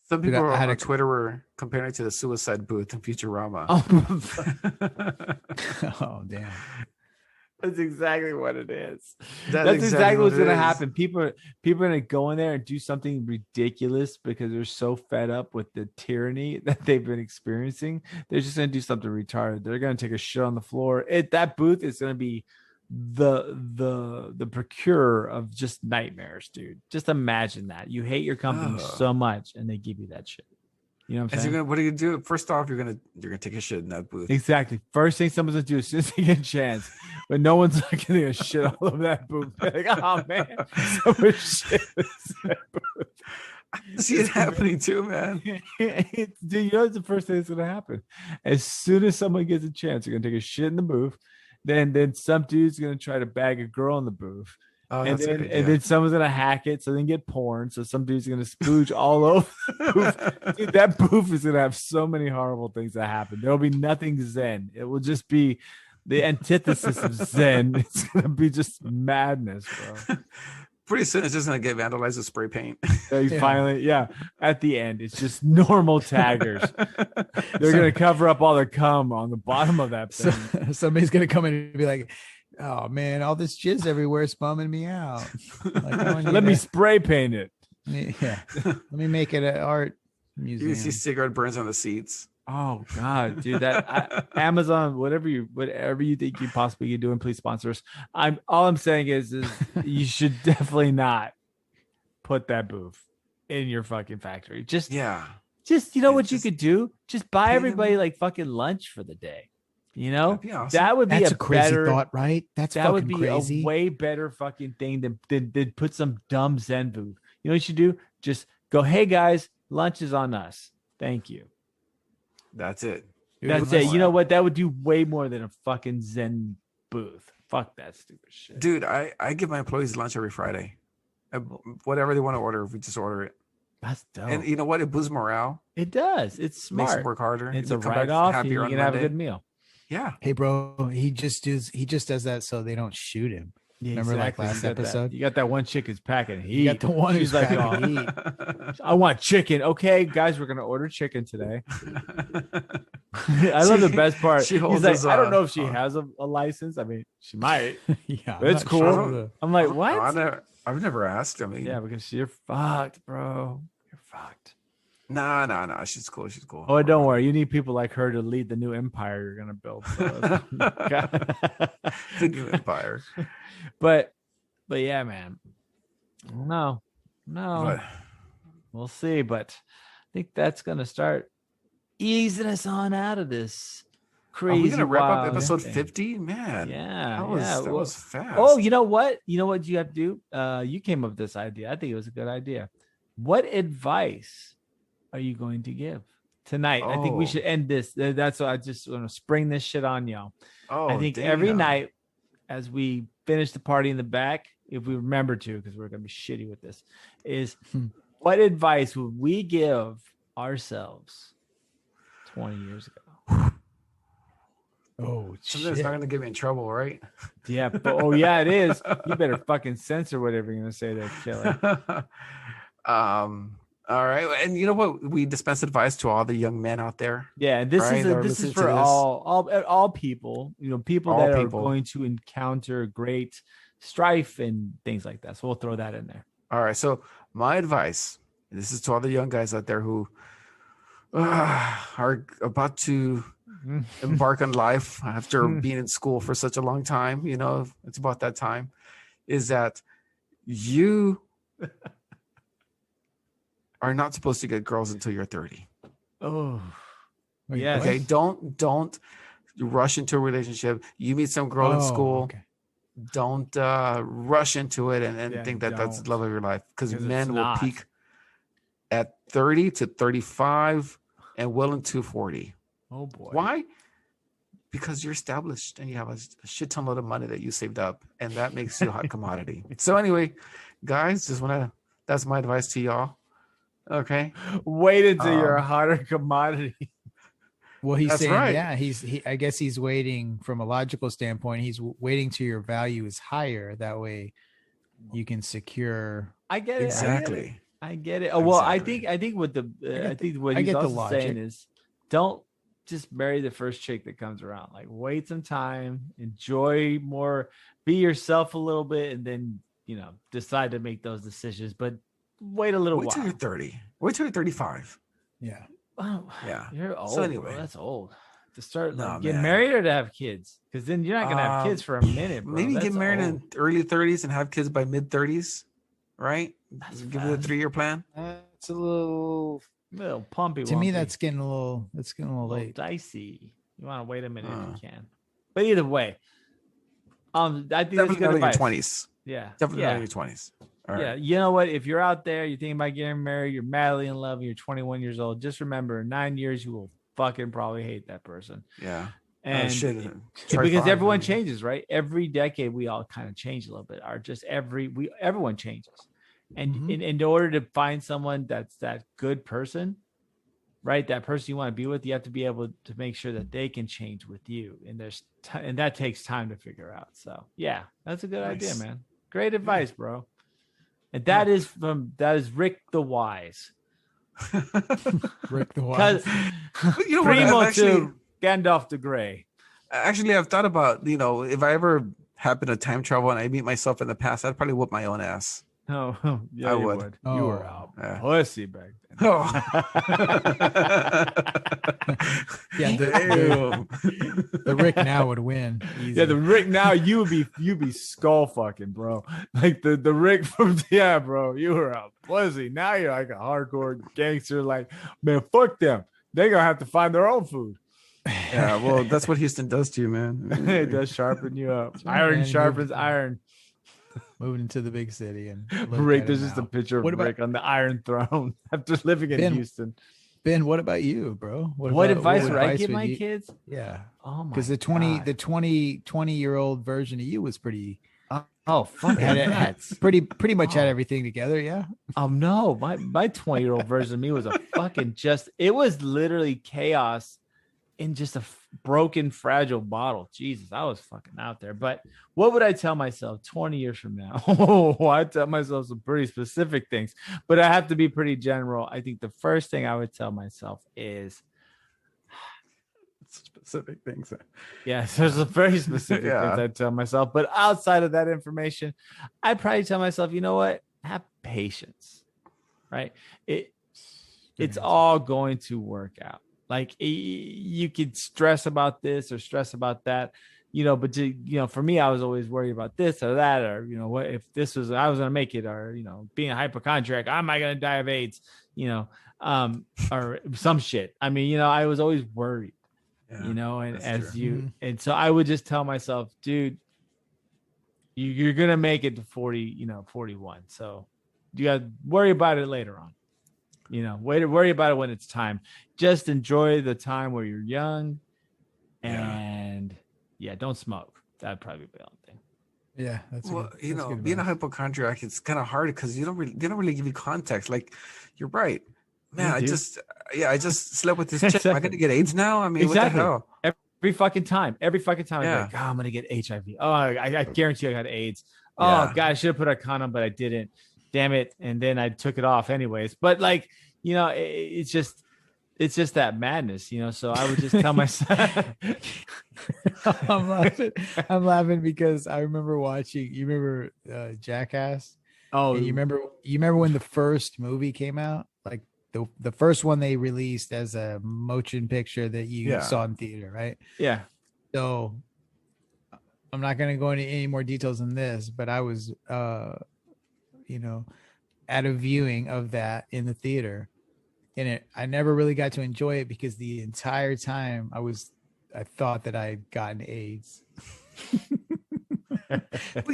Some people on Twitter were comparing it to the suicide booth in Futurama. Oh damn. That's exactly what it is. That's exactly what's going to happen. People are going to go in there and do something ridiculous because they're so fed up with the tyranny that they've been experiencing. They're just going to do something retarded. They're going to take a shit on the floor. That booth is going to be the procurer of just nightmares, dude. Just imagine that. You hate your company so much and they give you that shit. You know what I'm saying? What are you gonna do? First off, you're gonna take a shit in that booth. Exactly. First thing someone's gonna do as soon as they get a chance, but no one's like gonna shit all over that booth. Like, oh man, so much shit in that booth. I see it happening too, man. Dude, it's the first thing that's gonna happen. As soon as someone gets a chance, they're gonna take a shit in the booth. Then some dude's gonna try to bag a girl in the booth. Oh, and then someone's gonna hack it, so then get porn. So some dude's gonna spooge all over the booth. Dude, that booth is gonna have so many horrible things that happen. There'll be nothing Zen. It will just be the antithesis of Zen. It's gonna be just madness, bro. Pretty soon it's just gonna get vandalized with spray paint. Finally, at the end, it's just normal taggers. They're gonna cover up all their cum on the bottom of that thing. So, somebody's gonna come in and be like, oh man, all this jizz everywhere is bumming me out. Like, I want you Let me to- spray paint it. yeah. Let me make it an art You museum. see cigarette burns on the seats. Oh God, dude, that Amazon, whatever you think you possibly can do, and please sponsor us. All I'm saying is you should definitely not put that booth in your fucking factory. Just you know what you could do? Just buy everybody like fucking lunch for the day. You know, That'd be awesome. that would be That's a a crazy better thought, right? That's that fucking would be crazy. a way better fucking thing than put some dumb Zen booth. You know what you do? Just go, hey guys, lunch is on us. Thank you. That's it. That's it. You know what? That would do way more than a fucking Zen booth. Fuck that stupid shit. Dude, I give my employees lunch every Friday. Whatever they want to order, we just order it. That's dope. And you know what? It boosts morale. It does. It's Makes smart. them work harder. It's They a come back write-off. And you happier on can have a Monday. good meal. Yeah. Hey, bro, he just does that so they don't shoot him. Yeah, Remember, like, exactly. last You got that- episode? You got that one chick who's packing heat. You got the one She's who's like, packing "Oh, heat. I want chicken. Okay, guys, we're gonna order chicken today. I love the best part. she He's holds like, us I don't know up. if she has a license. I mean, she might. Yeah, But it's I'm not cool. sure. I'm like, what? I've never asked. I mean, Yeah, because you're fucked, bro. You're fucked. nah. She's cool. Oh, don't worry. You need people like her to lead the new empire you're gonna build. So The new empire. but yeah, man. No, But we'll see. But I think that's gonna start easing us on out of this are crazy. we gonna wrap up wild episode thing. 50? Man, Yeah, that was yeah. that Well, was fast. oh, you know what? You know what you have to do? You came up with this idea. I think it was a good idea. What advice are you going to give tonight? I think we Oh. should end this. That's what I just want to spring this shit on y'all. Oh, I think every damn. night as we finish the party in the back, if we remember to, because we're gonna be shitty with this, is what advice would we give ourselves 20 years ago? Oh, Something that's shit. not gonna get me in trouble, right? Yeah, but oh yeah, it is. You better fucking censor whatever you're gonna say there, Kelly. All right, and you know what? We dispense advice to all the young men out there. Yeah, and this Right, is that are this is listening to for this. all people, you know, people All that people. are going to encounter great strife and things like that. So we'll throw that in there. All right, so my advice, and this is to all the young guys out there who are about to embark on life after being in school for such a long time. You know, it's about that time. Is that you are not supposed to get girls until you're 30. Oh, Wait, yes. what? Okay, don't rush into a relationship. You meet some girl in Oh, school. okay. Don't rush into it and Yeah, think that that's the don't. love of your life, because 'Cause it's men will not. peak at 30 to 35 and well into 40. Oh boy. Why? Because you're established and you have a shit ton load of money that you saved up, and that makes you a hot commodity. So anyway, guys, that's my advice to y'all. Okay. Wait until you're a Um, hotter commodity. Well, he's That's saying, right. yeah, I guess he's waiting from a logical standpoint. He's waiting till your value is higher. That way you can secure. I get it. Exactly. I get it. Oh, well, Exactly. I think what I think what I he's get the also saying logic. is don't just marry the first chick that comes around. Like wait some time, enjoy more, be yourself a little bit, and then decide to make those decisions. But wait a little Wait till while. you're 30. Wait till you're 35. Yeah. Oh, Yeah. you're old. So anyway. Bro. That's old to start No, getting man. married or to have kids, because then you're not gonna have kids for a minute. Bro. Maybe get That's married old. in early 30s and have kids by mid 30s, right? That's Give it a fast. 3-year plan. It's a little. Little pumpy. To me, wumpy. that's getting a little. It's getting a little little late. dicey. You want to wait a minute if Uh. you can. But either way, I think that's Definitely good not in your advice. 20s. Yeah. Definitely yeah. not in your 20s. All Yeah. right. You know what? If you're out there, you're thinking about getting married, you're madly in love, and you're 21 years old, just remember in 9 years, you will fucking probably hate that person. Yeah. And shit. because everyone changes, right? Every decade, we all kind of change a little bit. Everyone changes. And Mhm. in order to find someone that's that good person, right? That person you want to be with, you have to be able to make sure that they can change with you. And and that takes time to figure out. So yeah, that's a good idea, Nice. man. Great advice, bro. And that is Rick the Wise. Rick the Because Wise. You know what? Primo I've actually, to Gandalf the Grey. I've thought about, if I ever happened to time travel and I meet myself in the past, I'd probably whoop my own ass. Oh, yeah, I you would. You were Oh, out yeah. pussy back then. Oh. Yeah, Damn. the Rick now would win. Easy. Yeah, the Rick now you'd be skull fucking, bro. Like the Rick from bro. You were a pussy. Now you're like a hardcore gangster. Like, man, fuck them. They gonna have to find their own food. Yeah, well, that's what Houston does to you, man. It does sharpen you up. That's right, Iron man. sharpens iron. Moving to the big city and Rick, there's just a picture of What about- Rick on the Iron Throne after living in Ben, Houston. Ben, what about you, bro? What advice would I advice give would my you- kids? Yeah, Oh my because the God. 20-year-old version of you was pretty Oh fuck had it, nuts. pretty much had Oh. everything together. Yeah. No, my 20-year-old version of me was a fucking it was literally chaos in just a broken, fragile bottle. Jesus, I was fucking out there. But what would I tell myself 20 years from now? Oh, I tell myself some pretty specific things, but I have to be pretty general. I think the first thing I would tell myself is, Specific things. yes, there's a very specific Yeah. things I'd tell myself. But outside of that information, I'd probably tell myself, you know what? Have patience, right? It's all going to work out. Like you could stress about this or stress about that, but for me, I was always worried about this or that, or, what if I was going to make it, or, being a hypochondriac, am I going to die of AIDS, or some shit. I mean, I was always worried, and and so I would just tell myself, dude, you're going to make it to 40, 41. So you got to worry about it later on. Worry about it when it's time. Just enjoy the time where you're young, and don't smoke. That'd probably be the only thing. Yeah, that's good being a advice. hypochondriac, it's kind of hard because they don't really give you context. Like, you're right, man. Yeah, I just slept with this chick. Am I gonna get AIDS now? I mean, Exactly. what the hell? Every fucking time. I'd be Yeah. like, I'm gonna get HIV. Oh, I guarantee I got AIDS. Oh Yeah. God, I should have put a condom, but I didn't. Damn it! And then I took it off anyways. But like, it's just that madness, So I would just tell myself. I'm laughing because I remember watching. You remember Jackass? Oh, And you remember when the first movie came out, like the first one they released as a motion picture that you Yeah. saw in theater, right? yeah. So I'm not going to go into any more details than this, but I was, at a viewing of that in the theater, and I never really got to enjoy it because the entire time I thought that I'd gotten AIDS. Well,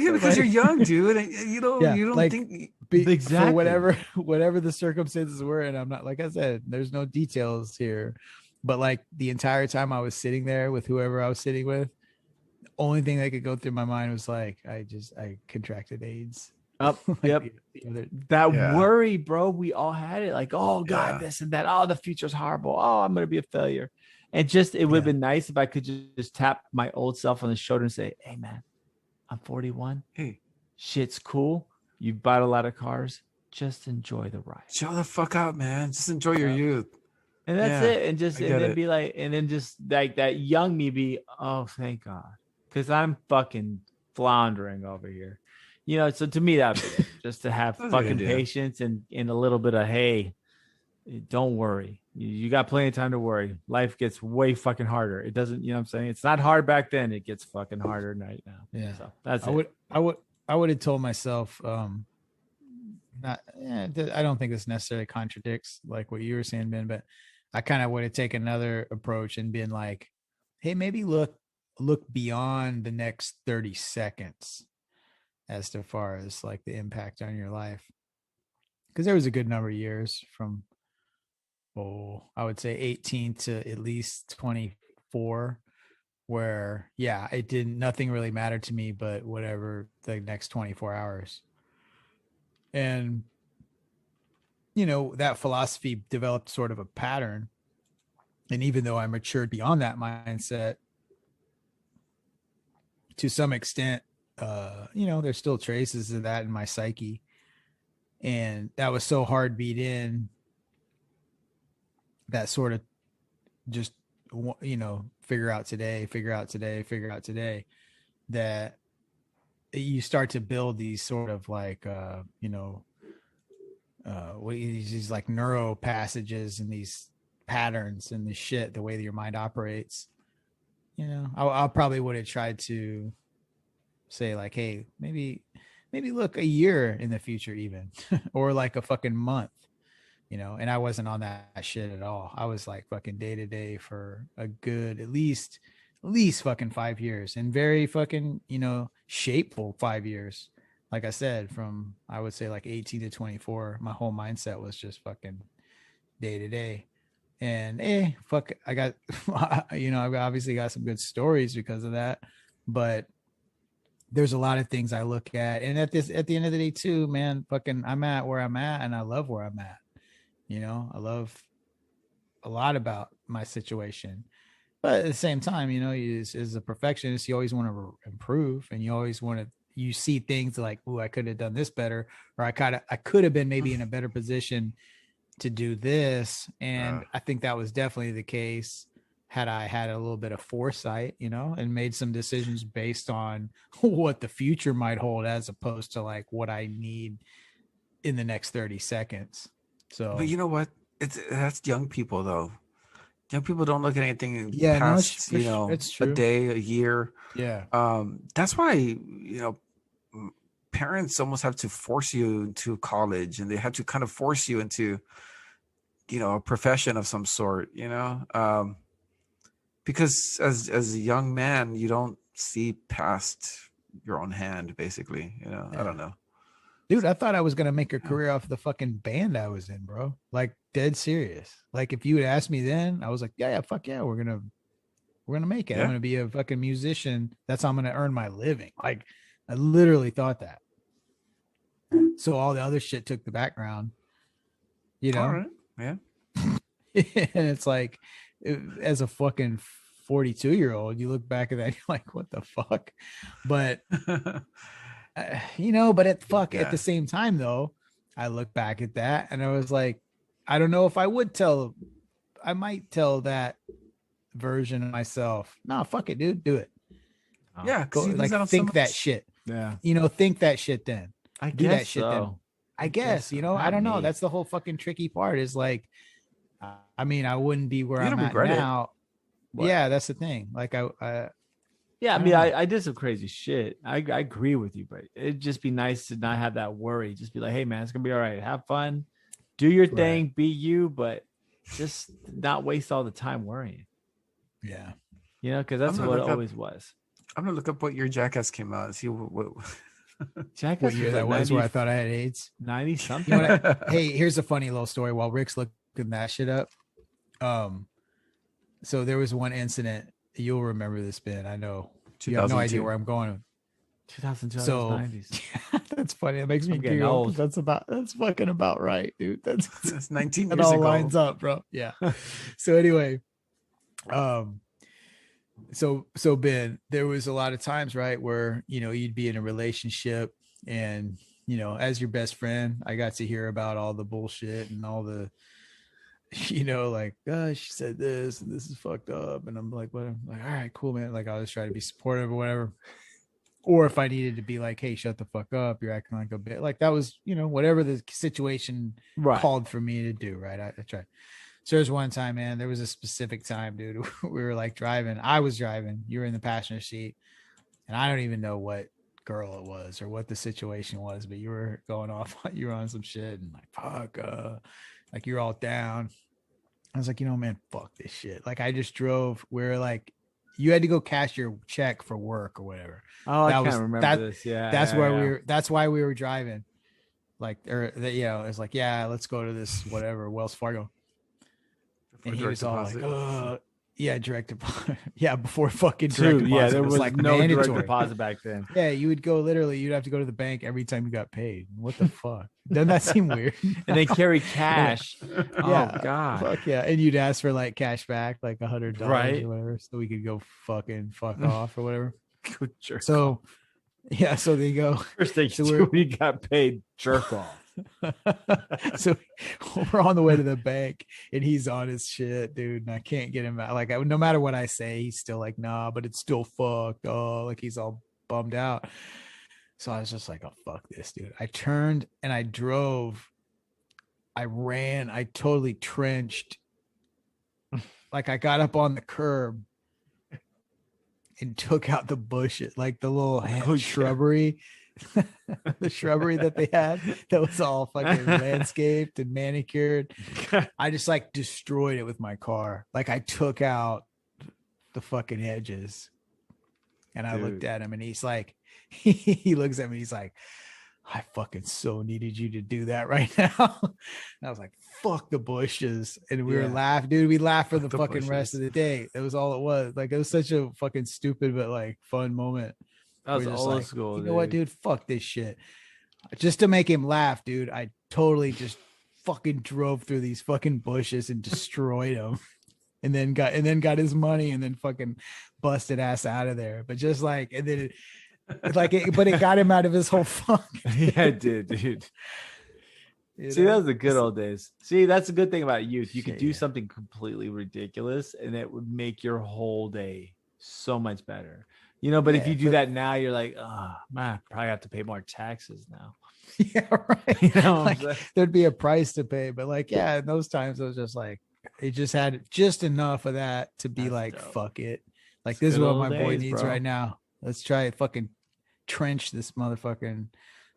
yeah, because you're young, dude. And, you don't like, think. Exactly. For whatever the circumstances were, and I'm not, like I said, there's no details here, but like the entire time I was sitting there with whoever I was sitting with, the only thing that could go through my mind was like, I contracted AIDS. Yep. That Yeah. worry, bro. We all had it. Like, oh God, Yeah. this and that. Oh, the future's horrible. Oh, I'm gonna be a failure. And it would have been nice if I could just tap my old self on the shoulder and say, hey man, I'm 41. Hey, Shit's cool. You've bought a lot of cars. Just enjoy the ride. chill the fuck out, man. Just enjoy your youth. And that's Yeah, it. And I get then it. be like, and then just like that young me be, oh, thank God. Because I'm fucking floundering over here. So to me, that just to have That's a good fucking idea. patience and a little bit of, hey, don't worry. You got plenty of time to worry. Life gets way fucking harder. It doesn't, you know what I'm saying? It's not hard back then. It gets fucking harder right now. Yeah. So that's I it. I would have told myself, I don't think this necessarily contradicts like what you were saying, Ben, but I kind of would have taken another approach and been like, hey, maybe look beyond the next 30 seconds as to far as like the impact on your life. Because there was a good number of years from, I would say 18 to at least 24 where, nothing really mattered to me, but whatever the next 24 hours. And, that philosophy developed sort of a pattern. And even though I matured beyond that mindset, to some extent, there's still traces of that in my psyche. And that was so hard beat in that sort of just, figure out today, that you start to build these sort of like, these like neuro passages and these patterns and the shit, the way that your mind operates. I probably would have tried to say like, hey, maybe look a year in the future even, or like a fucking month, and I wasn't on that shit at all. I was like fucking day to day for a good, at least fucking 5 years, and very fucking, shapeful 5 years. Like I said, from, I would say like 18 to 24, my whole mindset was just fucking day to day. And fuck, I got, I've obviously got some good stories because of that, but there's a lot of things I look at. And at the end of the day too, man, fucking, I'm at where I'm at and I love where I'm at. I love a lot about my situation, but at the same time, as a perfectionist, you always want to improve, and you always want to, you see things like, oh, I could have done this better, or I could have been maybe in a better position to do this. And I think that was definitely the case had I had a little bit of foresight, and made some decisions based on what the future might hold, as opposed to like what I need in the next 30 seconds. So, but you know what? That's young people though. Young people don't look at anything past, it's a day, a year. Yeah. That's why, parents almost have to force you into college, and they have to kind of force you into, a profession of some sort, because as a young man, you don't see past your own hand, basically, Yeah. I don't know. Dude, I thought I was going to make a career off the fucking band I was in, bro. Like, dead serious. Like, if you had asked me then, I was like, yeah, fuck yeah, we're going to make it. Yeah. I'm going to be a fucking musician. That's how I'm going to earn my living. Like, I literally thought that. So all the other shit took the background, All right. Yeah. And it's like, as a fucking 42-year-old, you look back at that, you're like, what the fuck? But but at the same time though, I look back at that and I was like, I don't know if I might tell that version of myself, nah, fuck it, dude, do it. Yeah, Go, like, think that shit. Yeah. Think that shit then. I Do guess that shit so. then. I guess, I don't know. me. That's the whole fucking tricky part, is like, I mean, I wouldn't be where You I'm don't at regret it. now. What? Yeah, that's the thing. Like, Yeah, I I mean, don't know. I did some crazy shit. I agree with you, but it'd just be nice to not have that worry. Just be like, hey, man, it's going to be all right. Have fun. Do your thing. Be you, but just not waste all the time worrying. Yeah. Because that's I'm gonna what it look up- always was. I'm gonna look up what year Jackass came out and see what Jackass What year that was, where I thought I had AIDS. 90 something. You know what? Hey, here's a funny little story while Rick's looking that shit up. So there was one incident, you'll remember this, Ben. I know you have no idea 2002. where I'm going. 2002, So 90s. that's funny. It makes me I'm getting giggle. old. That's fucking about right, dude. That's 19 It years all ago. lines up, bro. Yeah. So anyway, so Ben, there was a lot of times, right, where you'd be in a relationship, and as your best friend, I got to hear about all the bullshit and all the, like, she said this and this is fucked up, and I'm like, what? I'm like, all right, cool, man. Like, I'll just try to be supportive or whatever. Or if I needed to be like, hey, shut the fuck up, you're acting like a bit, like, that was, whatever the situation Right. called for me to do, right? I tried. So there's one time, man, there was a specific time, dude, we were like driving. I was driving, you were in the passenger seat, and I don't even know what girl it was or what the situation was, but you were going off, you were on some shit, and like, fuck, like, you're all down. I was like, man, fuck this shit. Like, I just drove, we're like, you had to go cash your check for work or whatever. Oh, I That can't was- remember that- this. Yeah. That's yeah, where yeah. we were. That's why we were driving. Like, or it was like, yeah, let's go to this whatever Wells Fargo. And he was all like, yeah, direct deposit. Yeah, before fucking direct Dude, deposit. yeah, there it was like no direct mandatory. deposit back then. Yeah, you would go you'd have to go to the bank every time you got paid. What the fuck? Doesn't that seem weird? And they carry cash. Yeah. Oh, God. Fuck yeah. And you'd ask for like cash back, like $100 Right. or whatever, so we could go fuck off or whatever. Good jerk. So yeah, so they go. First thing so you we're- do, we got paid jerk off. So we're on the way to the bank, and he's on his shit, dude, and I can't get him out. Like, no matter what I say, he's still like, nah, but it's still fucked. Oh, like, he's all bummed out. So I was just like, oh, fuck this, dude. I turned and I drove. I ran. I totally trenched. Like I got up on the curb and took out the bushes, like the little shrubbery, the shrubbery that they had that was all fucking landscaped and manicured. I just like destroyed it with my car. Like I took out the fucking hedges. And I looked at him and he's like, he looks at me, he's like, I fucking so needed you to do that right now. And I was like, fuck the bushes. And we were laughing, dude. We laughed for the fucking bushes. Rest of the day. That was all it was. Like, it was such a fucking stupid, but like fun moment. That was old like, school. You know what, dude? Fuck this shit. Just to make him laugh, dude, I totally just fucking drove through these fucking bushes and destroyed them. And then got his money and then fucking busted ass out of there. But just like, and then but it got him out of his whole funk. Yeah, it did, dude. See, that was the good old days. See, that's the good thing about youth. You could do something completely ridiculous and it would make your whole day so much better. You know, but if you do that now, you're like, oh man, I probably have to pay more taxes now. Yeah, right. You know, like, there'd be a price to pay. But like, yeah, in those times it was just like, it just had just enough of that to be like, dope. Fuck it. Like, it's this is what my boy needs right now. Let's try it. Fucking trench this motherfucking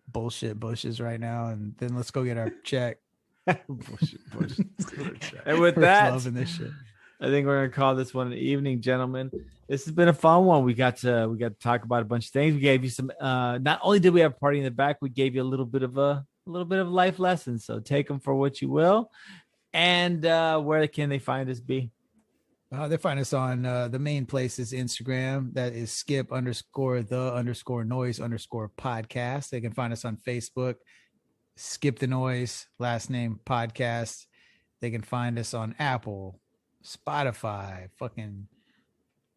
bullshit bushes right now. And then let's go get our check. Bullshit bushes. And with that, loving this shit. I think we're gonna call this one an evening, gentlemen. This has been a fun one. We got to talk about a bunch of things. We gave you some. Not only did we have a party in the back, we gave you a little bit of life lessons. So take them for what you will. And where can they find us, B? They find us on the main place is Instagram. That is skip_the_noise_podcast. They can find us on Facebook, Skip the Noise, last name podcast. They can find us on Apple, Spotify, fucking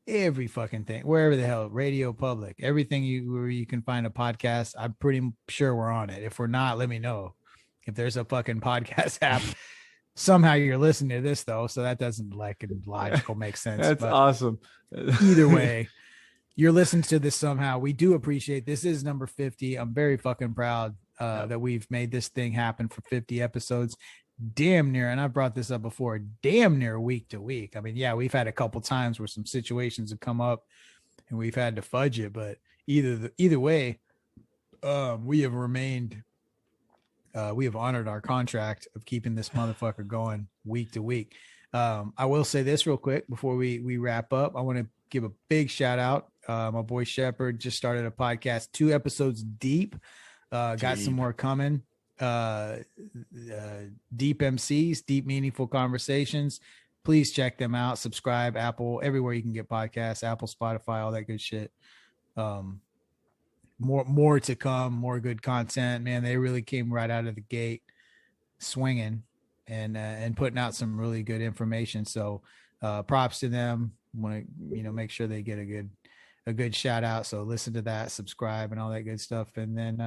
every fucking thing, wherever the hell, Radio Public, everything where you can find a podcast. I'm pretty sure we're on it. If we're not, let me know. If there's a fucking podcast app. Somehow you're listening to this though, so that doesn't like logical make sense. That's awesome. Either way, you're listening to this somehow. We do appreciate this is number 50. I'm very fucking proud that we've made this thing happen for 50 episodes. Damn near, and I brought this up before, damn near week to week. I mean, yeah, we've had a couple times where some situations have come up and we've had to fudge it, but either way, we have remained. We have honored our contract of keeping this motherfucker going week to week. I will say this real quick before we wrap up. I want to give a big shout out. My boy Shepard just started a podcast, 2 episodes deep. Got some more coming. Deep MCs, deep meaningful conversations. Please check them out. Subscribe, Apple, everywhere you can get podcasts, Apple, Spotify, all that good shit. More to come, more good content, man. They really came right out of the gate swinging and putting out some really good information. So props to them. Want to make sure they get a good shout out. So listen to that, subscribe, and all that good stuff. And then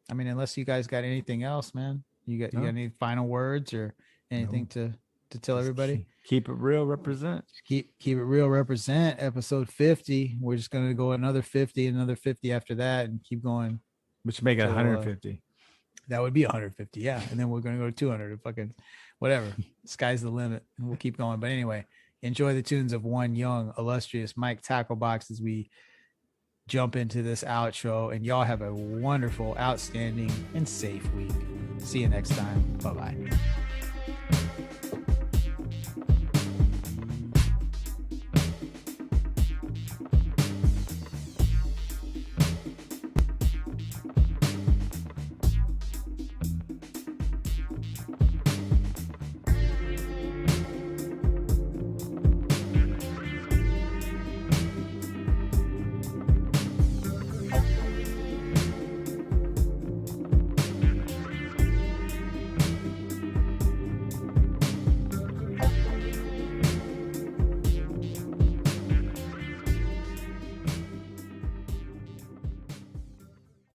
I mean, unless you guys got anything else, man, you got any final words or anything to tell everybody? Keep it real, represent. Keep it real, represent. Episode 50. We're just gonna go another 50, another 50 after that, and keep going. Which make it 150. That would be 150, yeah. And then we're gonna go to 200. Fucking whatever. Sky's the limit, and we'll keep going. But anyway, enjoy the tunes of one young, illustrious Mike Tacklebox as we jump into this outro. And y'all have a wonderful, outstanding, and safe week. See you next time. Bye bye.